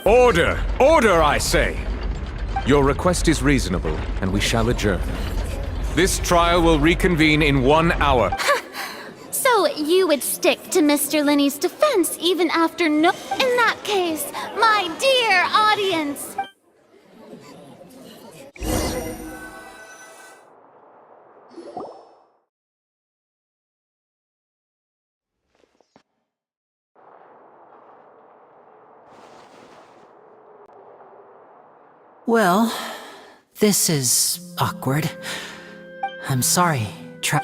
Order! Order, I say! Your request is reasonable, and we shall adjourn. This trial will reconvene in 1 hour. So you would stick to Mr. Linney's defense even after no— In that case, my dear audience— Well, this is awkward. I'm sorry.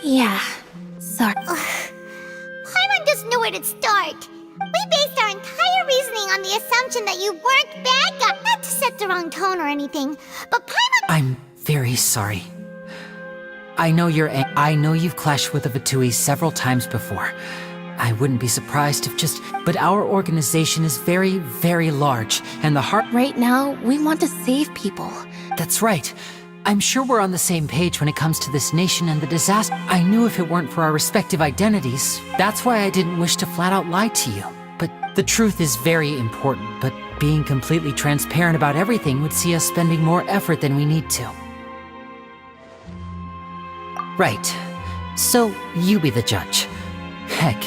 Yeah, sorry. Paimon doesn't know where to start. We based our entire reasoning on the assumption that you weren't bad guy. Not to set the wrong tone or anything, but Paimon— I'm very sorry. I know I know you've clashed with the Fatui several times before. I wouldn't be surprised if But our organization is very, very large, and the heart— Right now, we want to save people. That's right. I'm sure we're on the same page when it comes to this nation and the disaster. I knew if it weren't for our respective identities, that's why I didn't wish to flat out lie to you. But the truth is very important, but being completely transparent about everything would see us spending more effort than we need to. Right. So, you be the judge. Heck,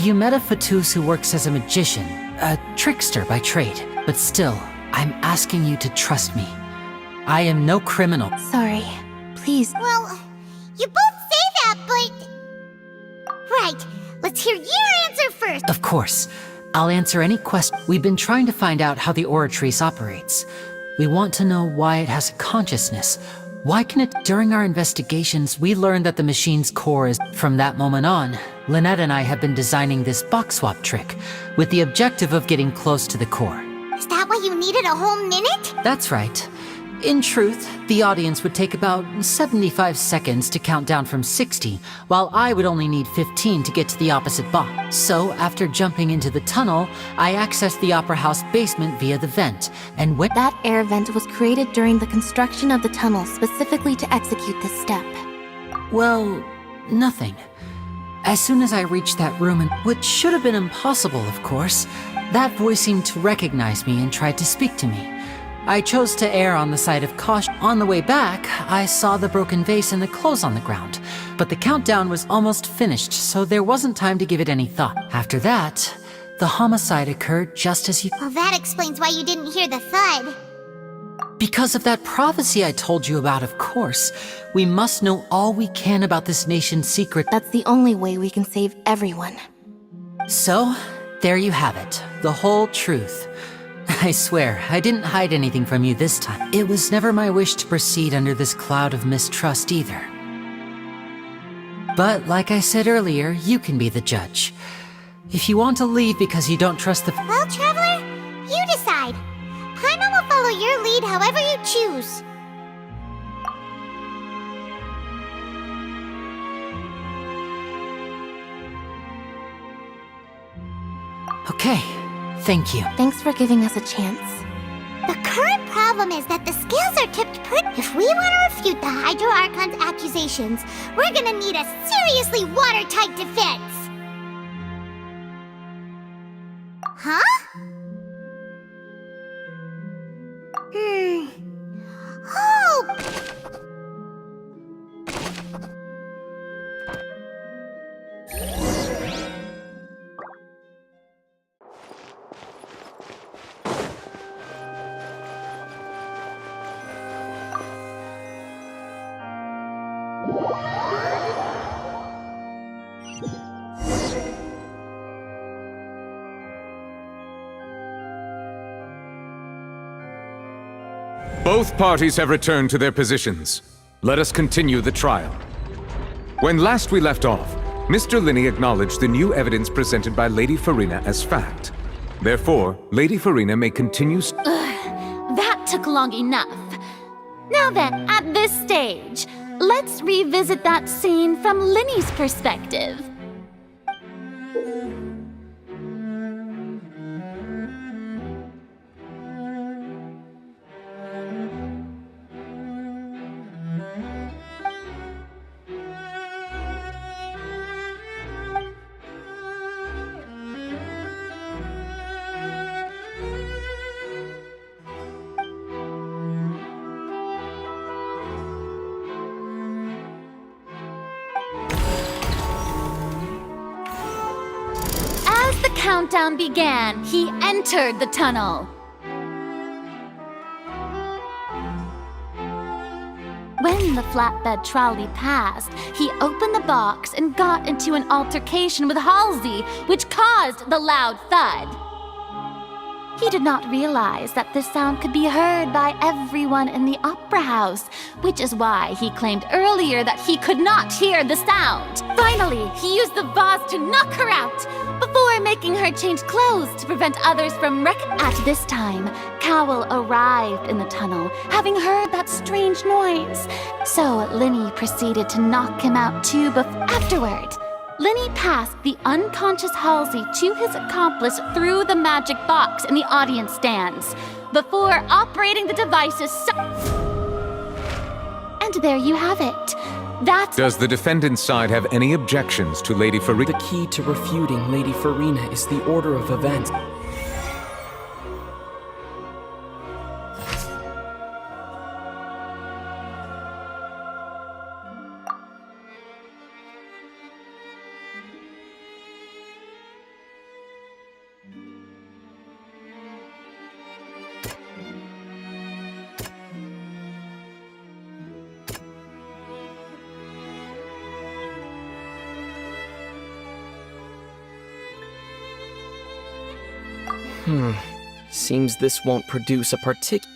you met a Fatus who works as a magician, a trickster by trade. But still, I'm asking you to trust me. I am no criminal. Sorry. Please. Well, you both say that, but— Right, let's hear your answer first. Of course. I'll answer any question. We've been trying to find out how the Oratrice operates. We want to know why it has a consciousness. Why can it— During our investigations, we learned that the machine's core is— From that moment on, Lynette and I have been designing this box swap trick, with the objective of getting close to the core. Is that why you needed a whole minute? That's right. In truth, the audience would take about 75 seconds to count down from 60, while I would only need 15 to get to the opposite box. So, after jumping into the tunnel, I accessed the Opera House basement via the vent, and when— That air vent was created during the construction of the tunnel specifically to execute this step. Well, nothing. As soon as I reached that room, which should have been impossible, of course, that voice seemed to recognize me and tried to speak to me. I chose to err on the side of caution. On the way back, I saw the broken vase and the clothes on the ground, but the countdown was almost finished, so there wasn't time to give it any thought. After that, the homicide occurred just as you— Well, that explains why you didn't hear the thud. Because of that prophecy I told you about, of course. We must know all we can about this nation's secret. That's the only way we can save everyone. So, there you have it. The whole truth. I swear, I didn't hide anything from you this time. It was never my wish to proceed under this cloud of mistrust either. But like I said earlier, you can be the judge. If you want to leave because you don't trust the— Well, Traveler, you decide. Paimon will follow your lead however you choose. Okay, thank you. Thanks for giving us a chance. The current problem is that the scales are tipped pretty. If we want to refute the Hydro Archon's accusations, we're gonna need a seriously watertight defense. Huh? Oh! Both parties have returned to their positions. Let us continue the trial. When last we left off, Mr. Linney acknowledged the new evidence presented by Lady Farina as fact. Therefore, Lady Farina may continue— That took long enough. Now then, at this stage, let's revisit that scene from Linney's perspective. As the countdown began, he entered the tunnel. When the flatbed trolley passed, he opened the box and got into an altercation with Halsey, which caused the loud thud. He did not realize that this sound could be heard by everyone in the opera house, which is why he claimed earlier that he could not hear the sound. Finally, he used the vase to knock her out, before making her change clothes to prevent others from At this time, Cowell arrived in the tunnel, having heard that strange noise. So Linney proceeded to knock him out too afterward. Linney passed the unconscious Halsey to his accomplice through the magic box in the audience stands, before operating the devices And there you have it. Does the defendant's side have any objections to Lady Farina? The key to refuting Lady Farina is the order of events. Seems this won't produce a particular...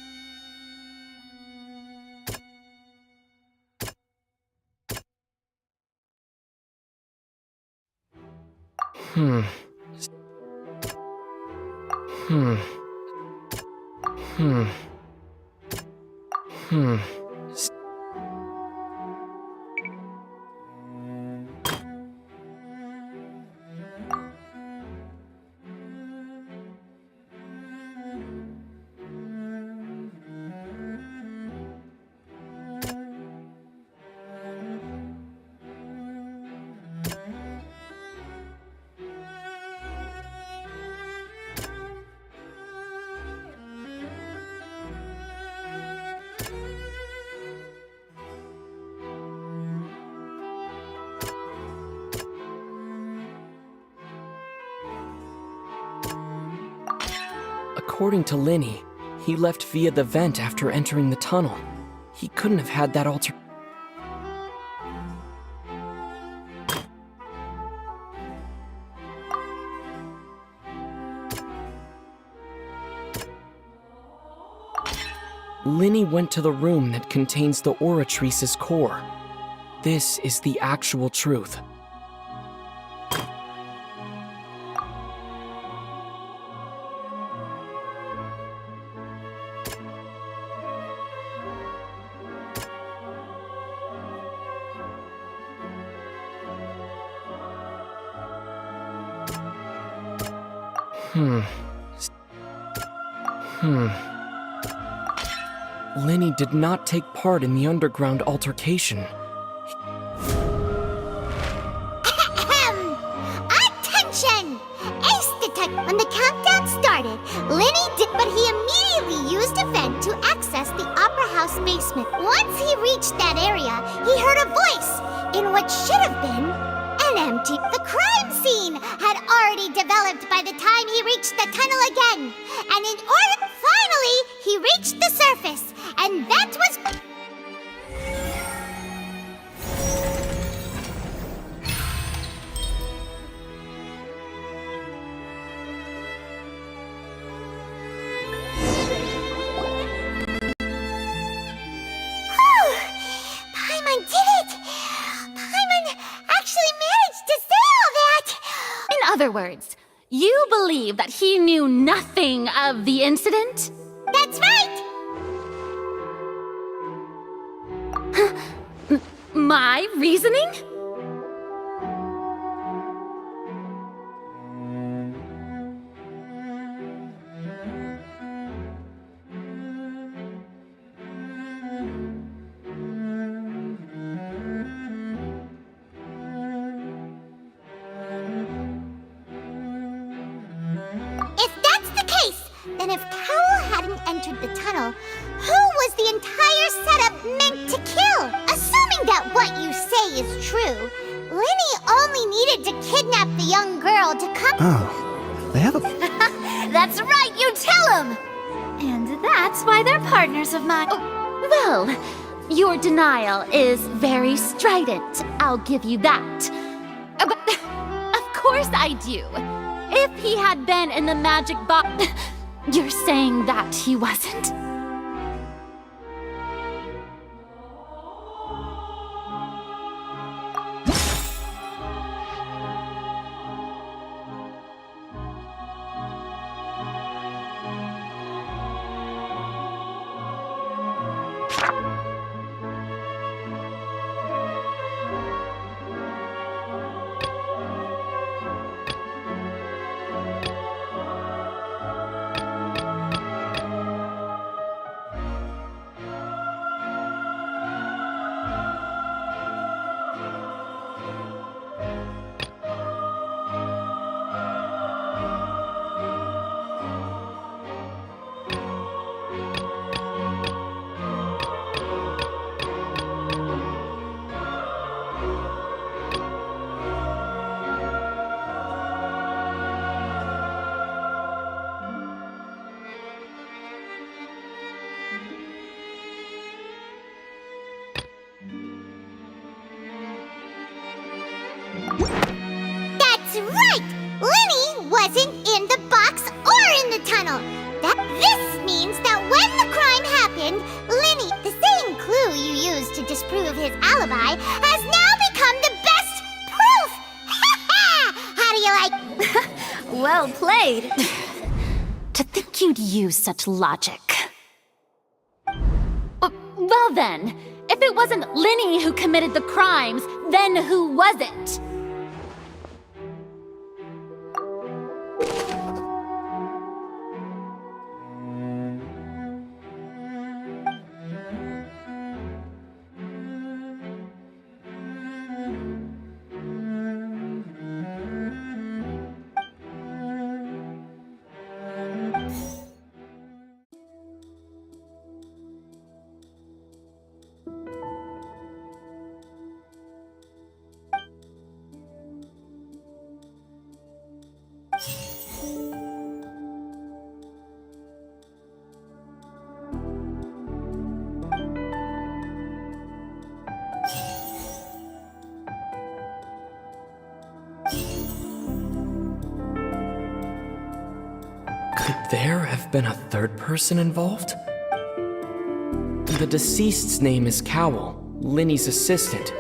According to Linny, he left via the vent after entering the tunnel. He couldn't have had that alter... Linny went to the room that contains the Oratrice's core. This is the actual truth. Linny did not take part in the underground altercation. Attention! Ace detect. When the countdown started, Linny did, but he immediately used a vent to access the Opera House basement. Once he reached that area, he heard a voice in what should have been an empty. The crime scene had already developed by the time he reached the tunnel again, and in order, finally, he reached the surface, and that was. Paimon did it! Paimon actually managed to say all that! In other words, you believe that he knew nothing of the incident? That's right! My reasoning? If that's the case, then if Cowell hadn't entered the tunnel, who was the entire setup meant to kill? Assuming that what you say is true, Linny only needed to kidnap the young girl to come. Oh, they have a... That's right, you tell him! And that's why they're partners of mine. Oh, well, your denial is very strident, I'll give you that. But of course I do. If he had been in the magic box... You're saying that he wasn't? That's right! Linny wasn't in the box or in the tunnel. This means that when the crime happened, Linny, the same clue you used to disprove his alibi, has now become the best proof! How do you like? Well played. To think you'd use such logic. Well then, if it wasn't Linny who committed the crimes, then who was it? there have been a third person involved? The deceased's name is Cowell, Linny's assistant.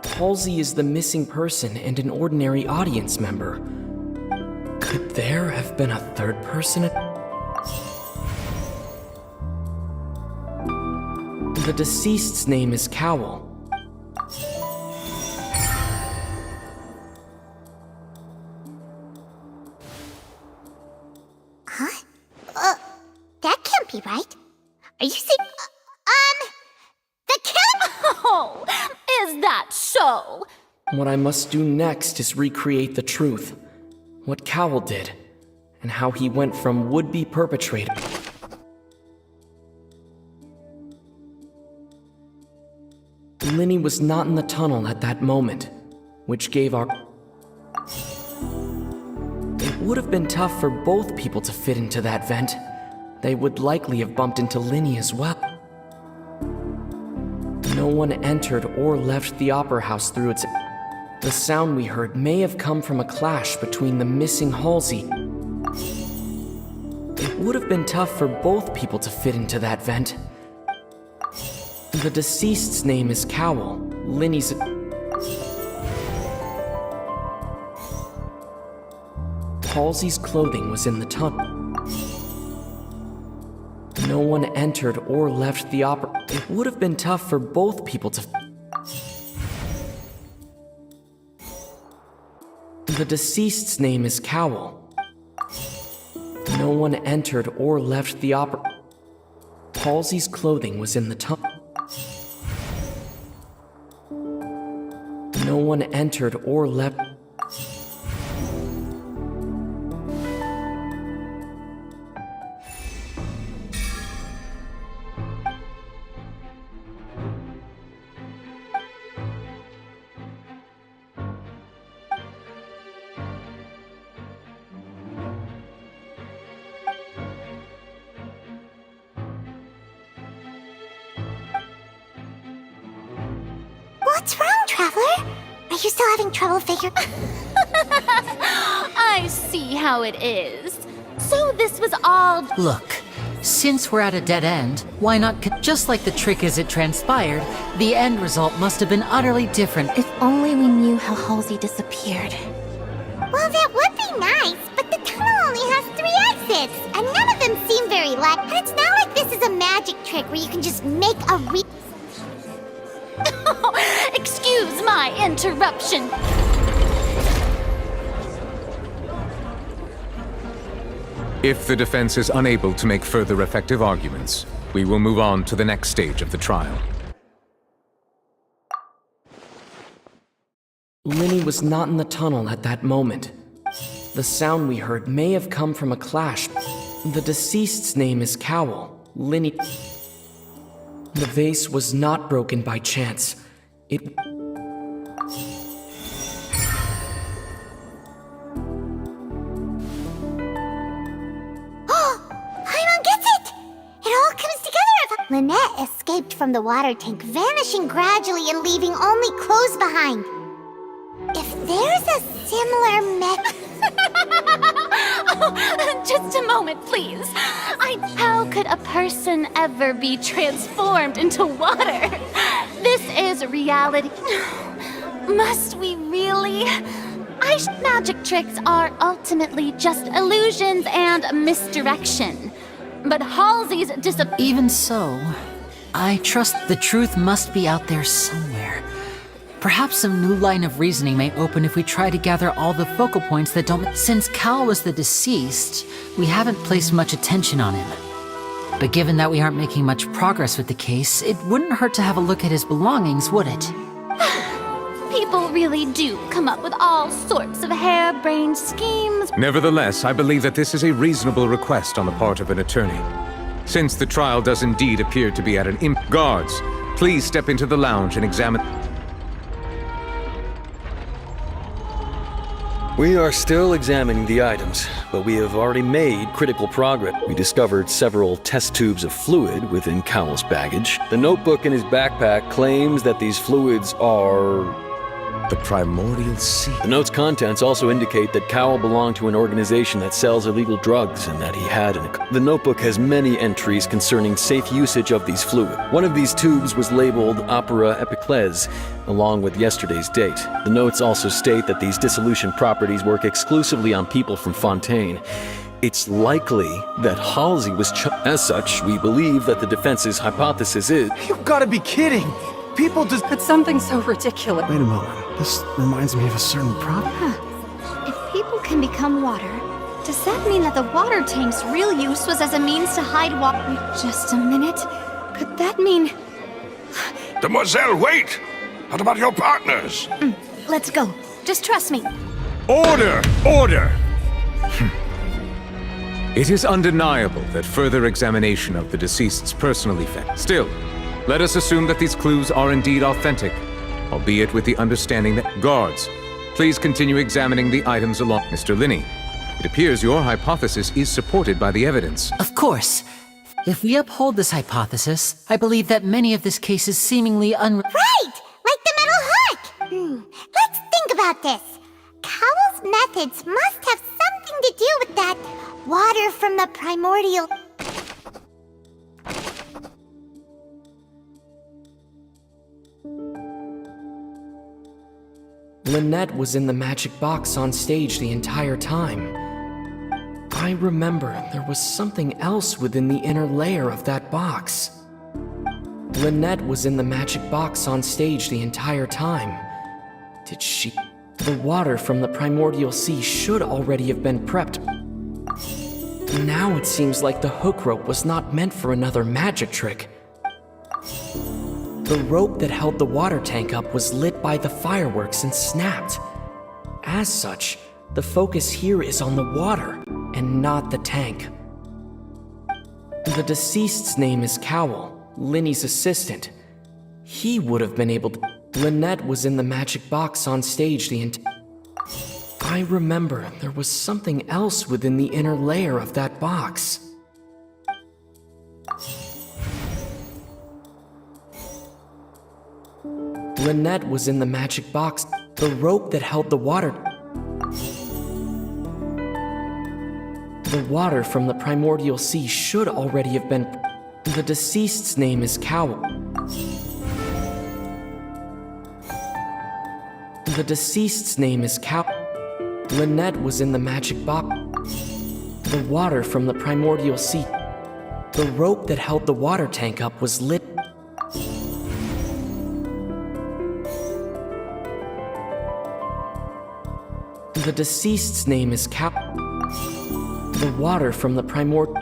Halsey is the missing person and an ordinary audience member. Could there have been a third person? The deceased's name is Cowell. That can't be right. Are you saying... the killer... Oh, is that so? What I must do next is recreate the truth. What Cowell did, and how he went from would-be perpetrator... Linny was not in the tunnel at that moment, which gave our... It would have been tough for both people to fit into that vent. They would likely have bumped into Linny as well. No one entered or left the opera house through its... The sound we heard may have come from a clash between the missing Halsey. It would have been tough for both people to fit into that vent. The deceased's name is Cowell, Linny's... Halsey's clothing was in the tunnel. No one entered or left the opera... It would have been tough for both people to... The deceased's name is Cowell. No one entered or left the opera... Halsey's clothing was in the tunnel. No one entered or left... What's wrong, Traveler? Are you still having trouble figuring... I see how it is. So this was all... Look, since we're at a dead end, why not just like the trick as it transpired, the end result must have been utterly different. If only we knew how Halsey disappeared. Well, that would be nice, but the tunnel only has 3 exits, and none of them seem very light. And it's not like this is a magic trick where you can just make a Excuse my interruption. If the defense is unable to make further effective arguments, we will move on to the next stage of the trial. Linny was not in the tunnel at that moment. The sound we heard may have come from a clash. The deceased's name is Cowell, Linny... The vase was not broken by chance. It... Paimon gets it! It all comes together. Lynette escaped from the water tank, vanishing gradually and leaving only clothes behind. If there's a similar method... Oh, just a moment, please. How could a person ever be transformed into water? This is reality. Must we really? Magic tricks are ultimately just illusions and misdirection. But Halsey's Even so, I trust the truth must be out there somewhere. Perhaps some new line of reasoning may open if we try to gather all the focal points that don't... Since Cal was the deceased, we haven't placed much attention on him. But given that we aren't making much progress with the case, it wouldn't hurt to have a look at his belongings, would it? People really do come up with all sorts of harebrained schemes. Nevertheless, I believe that this is a reasonable request on the part of an attorney. Since the trial does indeed appear to be at an Guards, please step into the lounge and examine... We are still examining the items, but we have already made critical progress. We discovered several test tubes of fluid within Cowell's baggage. The notebook in his backpack claims that these fluids are The primordial sea. The note's contents also indicate that Cowell belonged to an organization that sells illegal drugs and that he had The notebook has many entries concerning safe usage of these fluids. One of these tubes was labeled Opera Epiclese, along with yesterday's date. The notes also state that these dissolution properties work exclusively on people from Fontaine. It's likely that Halsey was As such, we believe that the defense's hypothesis is... You've got to be kidding! People just... It's something so ridiculous. Wait a moment. This reminds me of a certain problem. If people can become water, does that mean that the water tank's real use was as a means to hide water? Just a minute. Could that mean... Demoiselle, wait! What about your partners? Let's go. Just trust me. Order! Order! It is undeniable that further examination of the deceased's personal effects. Still, let us assume that these clues are indeed authentic, albeit with the understanding that... Guards, please continue examining the items along. Mr. Linney, it appears your hypothesis is supported by the evidence. Of course. If we uphold this hypothesis, I believe that many of this case is seemingly Right! Like the metal hook! Let's think about this. Cowell's methods must have something to do with that water from the primordial... Lynette was in the magic box on stage the entire time. I remember there was something else within the inner layer of that box. Lynette was in the magic box on stage the entire time. Did she... The water from the primordial sea should already have been prepped. Now it seems like the hook rope was not meant for another magic trick. The rope that held the water tank up was lit by the fireworks and snapped. As such, the focus here is on the water and not the tank. The deceased's name is Cowell, Linny's assistant. He would have been able to... Lynette was in the magic box on stage the entire... I remember there was something else within the inner layer of that box. Lynette was in the magic box. The rope that held the water... The water from the primordial sea should already have been... The deceased's name is Cowell. The deceased's name is Cowell. Lynette was in the magic box. The water from the primordial sea. The rope that held the water tank up was lit. The deceased's name is Cowell. The water from the primordial...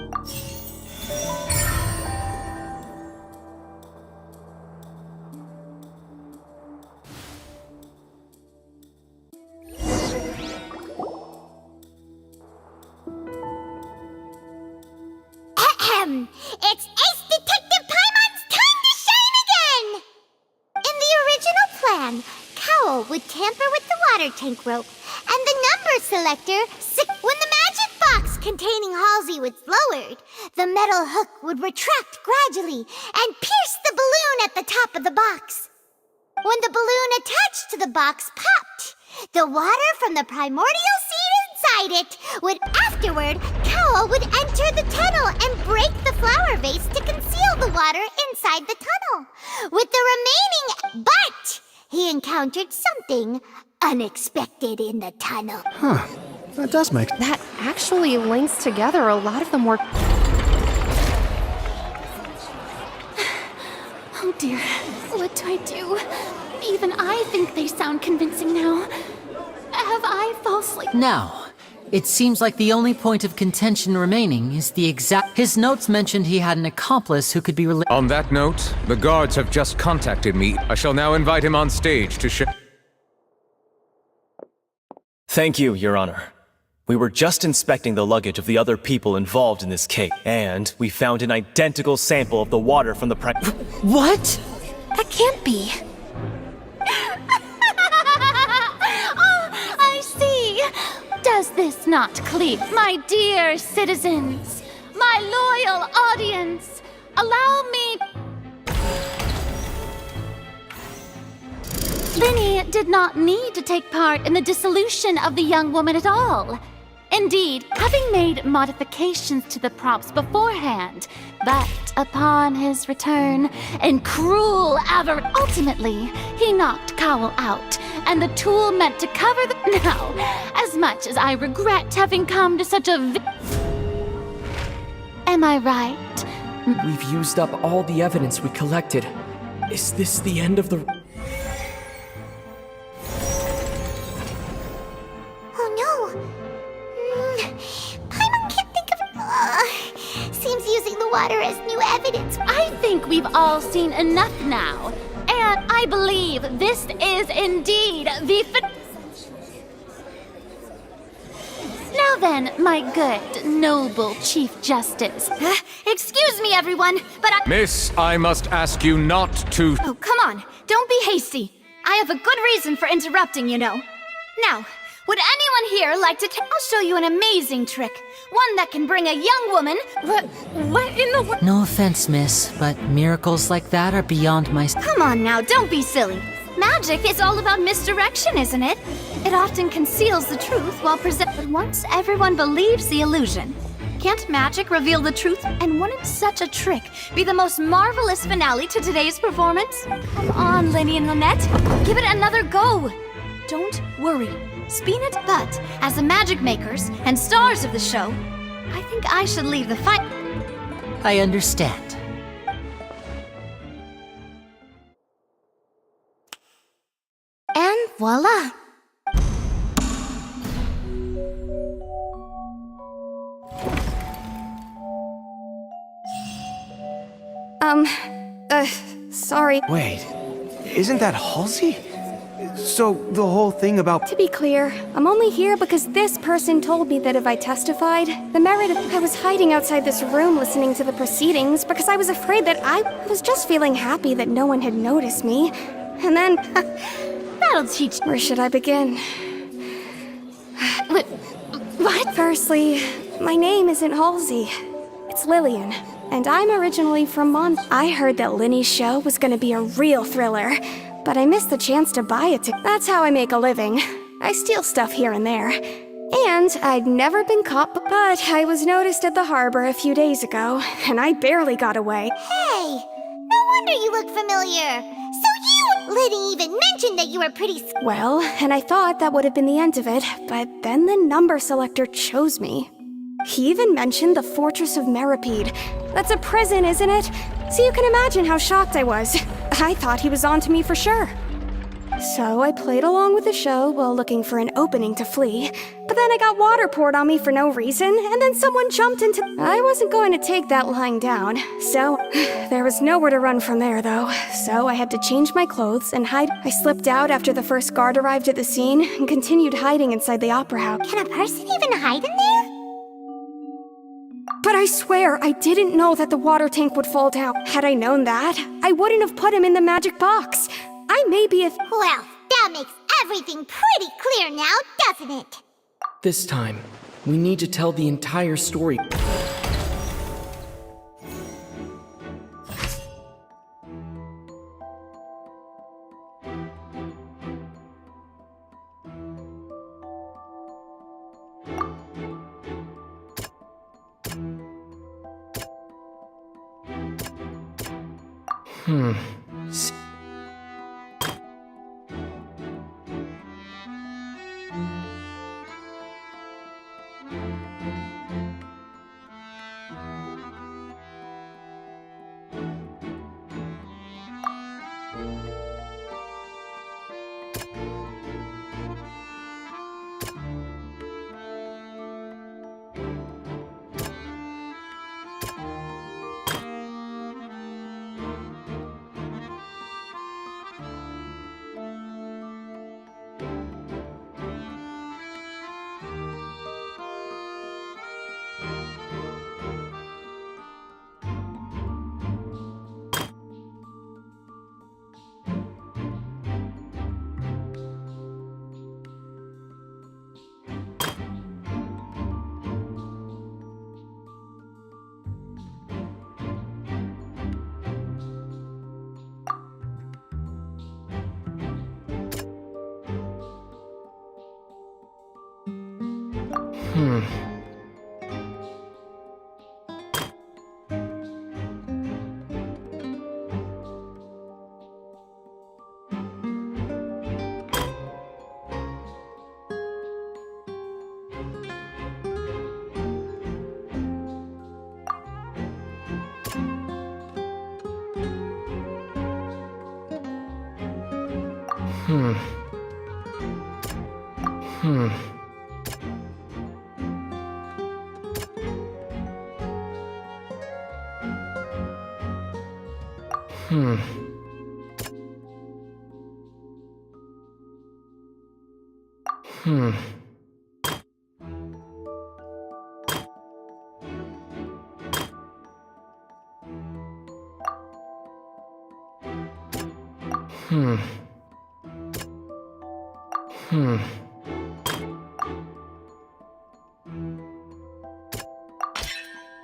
It's Ace Detective Paimon's time to shine again! In the original plan, Cowell would tamper with the water tank rope, and the number selector... When the magic box containing Halsey was lowered, the metal hook would retract gradually and pierce the balloon at the top of the box. When the balloon attached to the box popped, the water from the primordial seed inside it would... Afterward, Cowell would enter the tunnel and break the flower vase to conceal the water inside the tunnel. With the remaining... But he encountered something unexpected in the tunnel. Huh. That does make... That actually links together a lot of the more... Oh dear, what do I do? Even I think they sound convincing now. Have I falsely... Now, it seems like the only point of contention remaining is the exact... His notes mentioned he had an accomplice who could be related... On that note, the guards have just contacted me. I shall now invite him on stage to share... Thank you, Your Honor. We were just inspecting the luggage of the other people involved in this case, and we found an identical sample of the water from the What? That can't be. Oh, I see. Does this not clear? My dear citizens, my loyal audience, allow me... Linny did not need to take part in the dissolution of the young woman at all. Indeed, having made modifications to the props beforehand, but upon his return, in cruel avarice, ultimately, he knocked Cowell out, and the tool meant to cover the... Now, as much as I regret having come to such a... Am I right? We've used up all the evidence we collected. Is this the end of the... Oh no! Paimon can't think of... seems using the water as new evidence. I think we've all seen enough now. And I believe this is indeed the... Now then, my good, noble Chief Justice. Excuse me, everyone, but I... Miss, I must ask you not to... Oh, come on. Don't be hasty. I have a good reason for interrupting, you know. Now, would anyone here like to... I'll show you an amazing trick. One that can bring a young woman... What in the world? No offense, miss, but miracles like that are beyond my... Come on now, don't be silly. Magic is all about misdirection, isn't it? It often conceals the truth while But once everyone believes the illusion, can't magic reveal the truth? And wouldn't such a trick be the most marvelous finale to today's performance? Come on, Linny and Lynette. Give it another go. Don't worry. Speenit, but as the magic makers and stars of the show, I think I should leave the fight. I understand. And voila! Sorry. Wait, isn't that Halsey? So, the whole thing about... To be clear, I'm only here because this person told me that if I testified, the merit of... I was hiding outside this room listening to the proceedings because I was afraid that I was just feeling happy that no one had noticed me. And then... That'll teach... Where should I begin? What? Firstly, my name isn't Halsey. It's Lillian. And I'm originally from I heard that Linny's show was gonna be a real thriller, but I missed the chance to buy it. That's how I make a living. I steal stuff here and there. And I'd never been caught, but I was noticed at the harbor a few days ago, and I barely got away. Hey, no wonder you look familiar. Liddy even mentioned that you were pretty... Well, and I thought that would have been the end of it, but then the number selector chose me. He even mentioned the Fortress of Meripede. That's a prison, isn't it? So you can imagine how shocked I was. I thought he was on to me for sure. So I played along with the show while looking for an opening to flee. But then I got water poured on me for no reason, and then someone jumped into... I wasn't going to take that lying down. So there was nowhere to run from there, though. So I had to change my clothes and hide. I slipped out after the first guard arrived at the scene and continued hiding inside the opera house. Can a person even hide in there? But I swear, I didn't know that the water tank would fall down. Had I known that, I wouldn't have put him in the magic box. I may be if... Well, that makes everything pretty clear now, doesn't it? This time, we need to tell the entire story.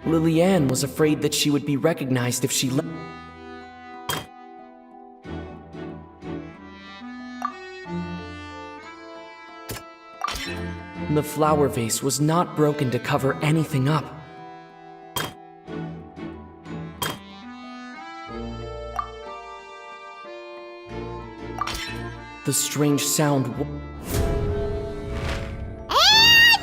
Lillian was afraid that she would be recognized if she left. The flower vase was not broken to cover anything up. The strange sound. And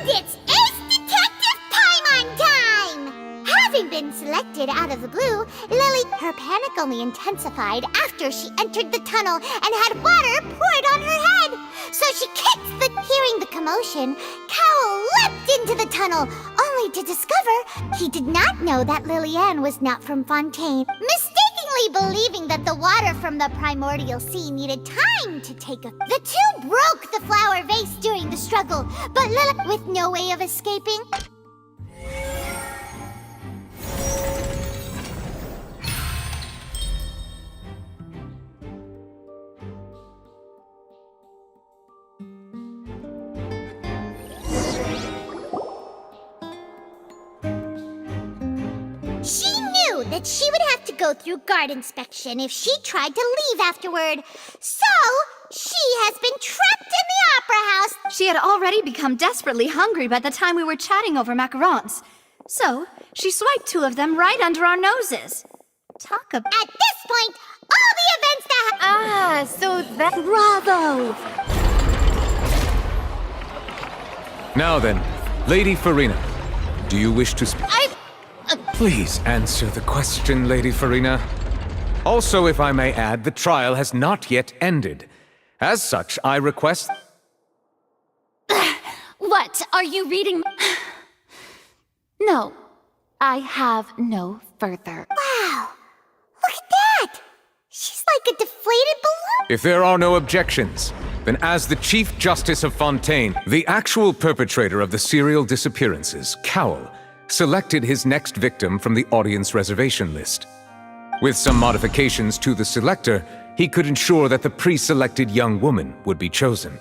it's Ace Detective Paimon time! Having been selected out of the blue, Lily, her panic only intensified after she entered the tunnel and had water poured on her head. So she kicked the... Hearing the commotion, Cowell leapt into the tunnel, only to discover he did not know that Lillian was not from Fontaine. Mistakenly believing that the water from the primordial sea needed time to take a... The two broke the flower vase during the struggle, but Lily, with no way of escaping... She knew that she would have to go through guard inspection if she tried to leave afterward. So, she has been trapped in the opera house. She had already become desperately hungry by the time we were chatting over macarons. So, she swiped 2 of them right under our noses. Talk about... At this point, all the events that... So that... Bravo! Now then, Lady Farina, do you wish to speak? Please answer the question, Lady Farina. Also, if I may add, the trial has not yet ended. As such, I request... What? Are you reading? No, I have no further. Wow! Look at that! She's like a deflated balloon! If there are no objections, then as the Chief Justice of Fontaine, the actual perpetrator of the serial disappearances, Cowell, selected his next victim from the audience reservation list. With some modifications to the selector, he could ensure that the pre-selected young woman would be chosen.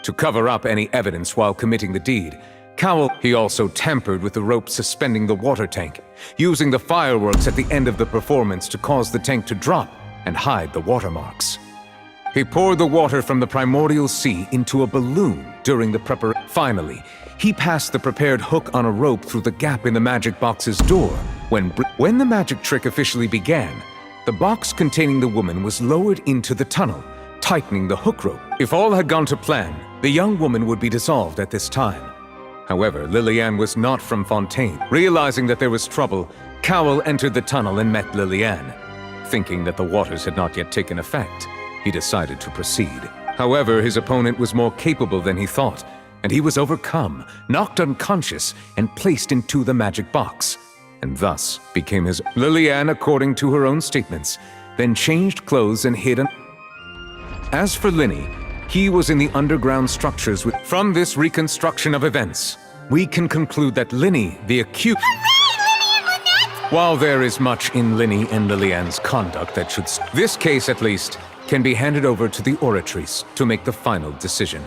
To cover up any evidence while committing the deed, Cowell, he also tampered with the rope suspending the water tank, using the fireworks at the end of the performance to cause the tank to drop and hide the watermarks. He poured the water from the primordial sea into a balloon during the preparation. Finally, he passed the prepared hook on a rope through the gap in the magic box's door. When the magic trick officially began, the box containing the woman was lowered into the tunnel, tightening the hook rope. If all had gone to plan, the young woman would be dissolved at this time. However, Lillian was not from Fontaine. Realizing that there was trouble, Cowell entered the tunnel and met Lillian. Thinking that the waters had not yet taken effect, he decided to proceed. However, his opponent was more capable than he thought, and he was overcome, knocked unconscious, and placed into the magic box, and thus became his... Lillian, according to her own statements, then changed clothes and hid an... As for Linny, he was in the underground structures with... From this reconstruction of events, we can conclude that Linny, the accused... While there is much in Linny and Lillian's conduct that should... This case, at least, can be handed over to the oratories to make the final decision.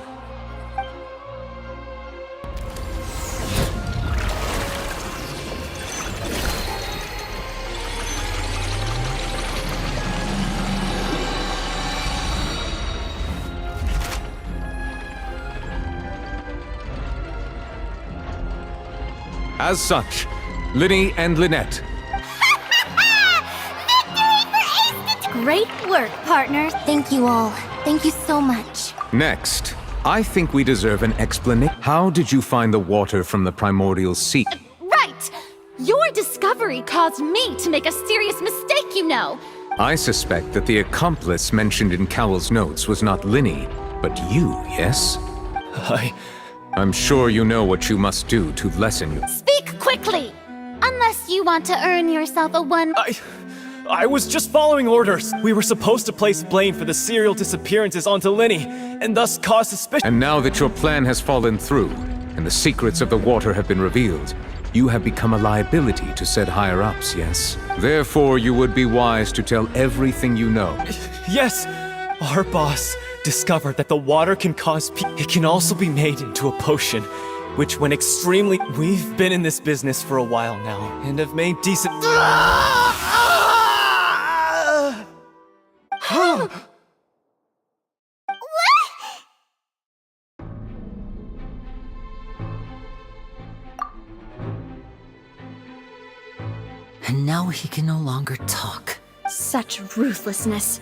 As such, Linny and Lynette. Great work, partners. Thank you all. Thank you so much. Next, I think we deserve an explanation. How did you find the water from the primordial sea? Right! Your discovery caused me to make a serious mistake, you know. I suspect that the accomplice mentioned in Cowell's notes was not Linny, but you, yes? I'm sure you know what you must do to lessen your... Speak quickly! Unless you want to earn yourself a one... I was just following orders. We were supposed to place blame for the serial disappearances onto Linny, and thus cause suspicion. And now that your plan has fallen through, and the secrets of the water have been revealed, you have become a liability to said higher-ups, yes? Therefore, you would be wise to tell everything you know. Yes! Our boss discovered that the water can cause it can also be made into a potion, which when extremely... We've been in this business for a while now, and have made decent... And now he can no longer talk. Such ruthlessness.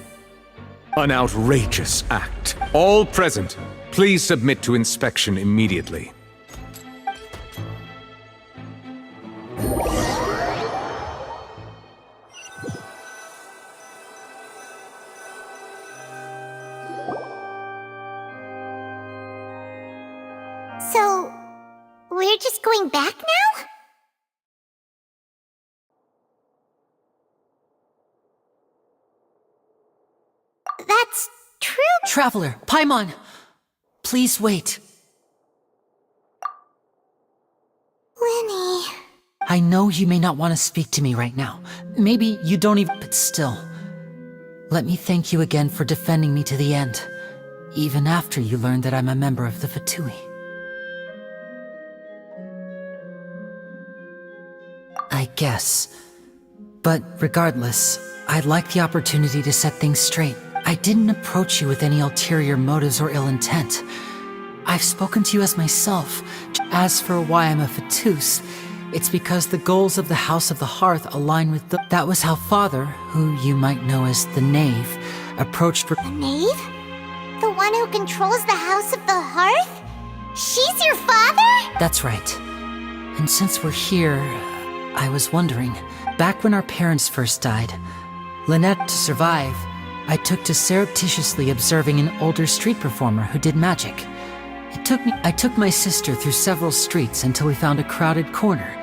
An outrageous act. All present, please submit to inspection immediately. So, we're just going back now? That's true. Traveler, Paimon! Please wait. Linny. I know you may not want to speak to me right now. Maybe you don't even... But still. Let me thank you again for defending me to the end. Even after you learned that I'm a member of the Fatui. I guess. But regardless, I'd like the opportunity to set things straight. I didn't approach you with any ulterior motives or ill intent. I've spoken to you as myself. As for why I'm a Fatus, it's because the goals of the House of the Hearth align with the... That was how Father, who you might know as the Knave, approached... The Knave? The one who controls the House of the Hearth? She's your father? That's right. And since we're here, I was wondering, back when our parents first died, Lynette, to survive, I took to surreptitiously observing an older street performer who did magic. I took my sister through several streets until we found a crowded corner,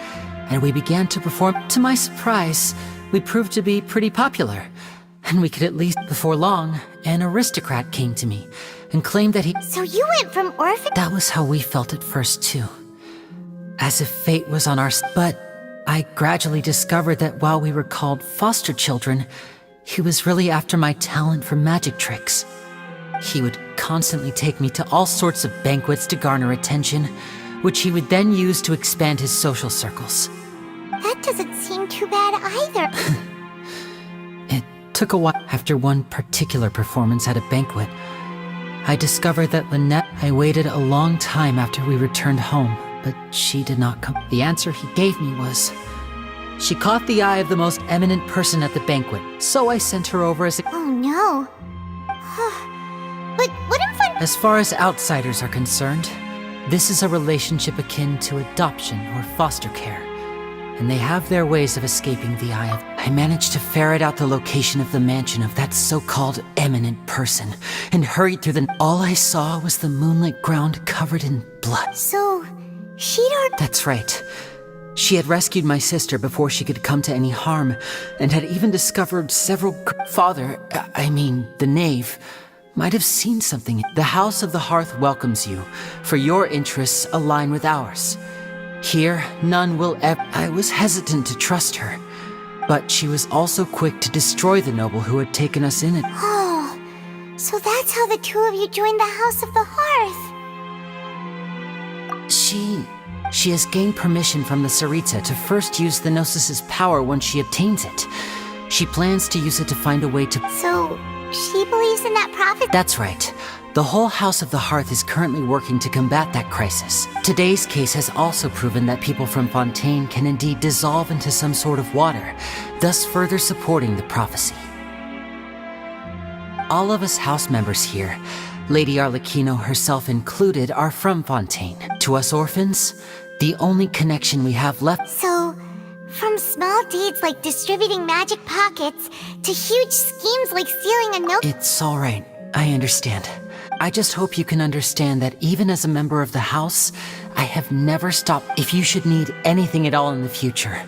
and we began to perform. To my surprise, we proved to be pretty popular, and we could at least, before long, an aristocrat came to me and claimed that he... So you went from orphan... That was how we felt at first, too. As if fate was on our side. But I gradually discovered that while we were called foster children, he was really after my talent for magic tricks. He would constantly take me to all sorts of banquets to garner attention, which he would then use to expand his social circles. That doesn't seem too bad either. It took a while. After one particular performance at a banquet, I discovered that Lynette... I waited a long time after we returned home, but she did not come. The answer he gave me was... She caught the eye of the most eminent person at the banquet, so I sent her over as a... Oh no. But what if As far as outsiders are concerned, this is a relationship akin to adoption or foster care, and they have their ways of escaping the eye of... I managed to ferret out the location of the mansion of that so-called eminent person, and hurried through the... All I saw was the moonlit ground covered in blood. So, she'd already... That's right. She had rescued my sister before she could come to any harm, and had even discovered several... Father, I mean, the Knave, might have seen something. The House of the Hearth welcomes you, for your interests align with ours. Here, none will ever... I was hesitant to trust her, but she was also quick to destroy the noble who had taken us in it. Oh, so that's how the two of you joined the House of the Hearth. She has gained permission from the Tsaritsa to first use the Gnosis's power once she obtains it. She plans to use it to find a way to... So, she believes in that prophet? That's right. The whole House of the Hearth is currently working to combat that crisis. Today's case has also proven that people from Fontaine can indeed dissolve into some sort of water, thus further supporting the prophecy. All of us house members here, Lady Arlecchino herself included, are from Fontaine. To us orphans, the only connection we have left— So, from small deeds like distributing magic pockets to huge schemes like stealing a note— It's all right. I understand. I just hope you can understand that even as a member of the house, I have never stopped if you should need anything at all in the future.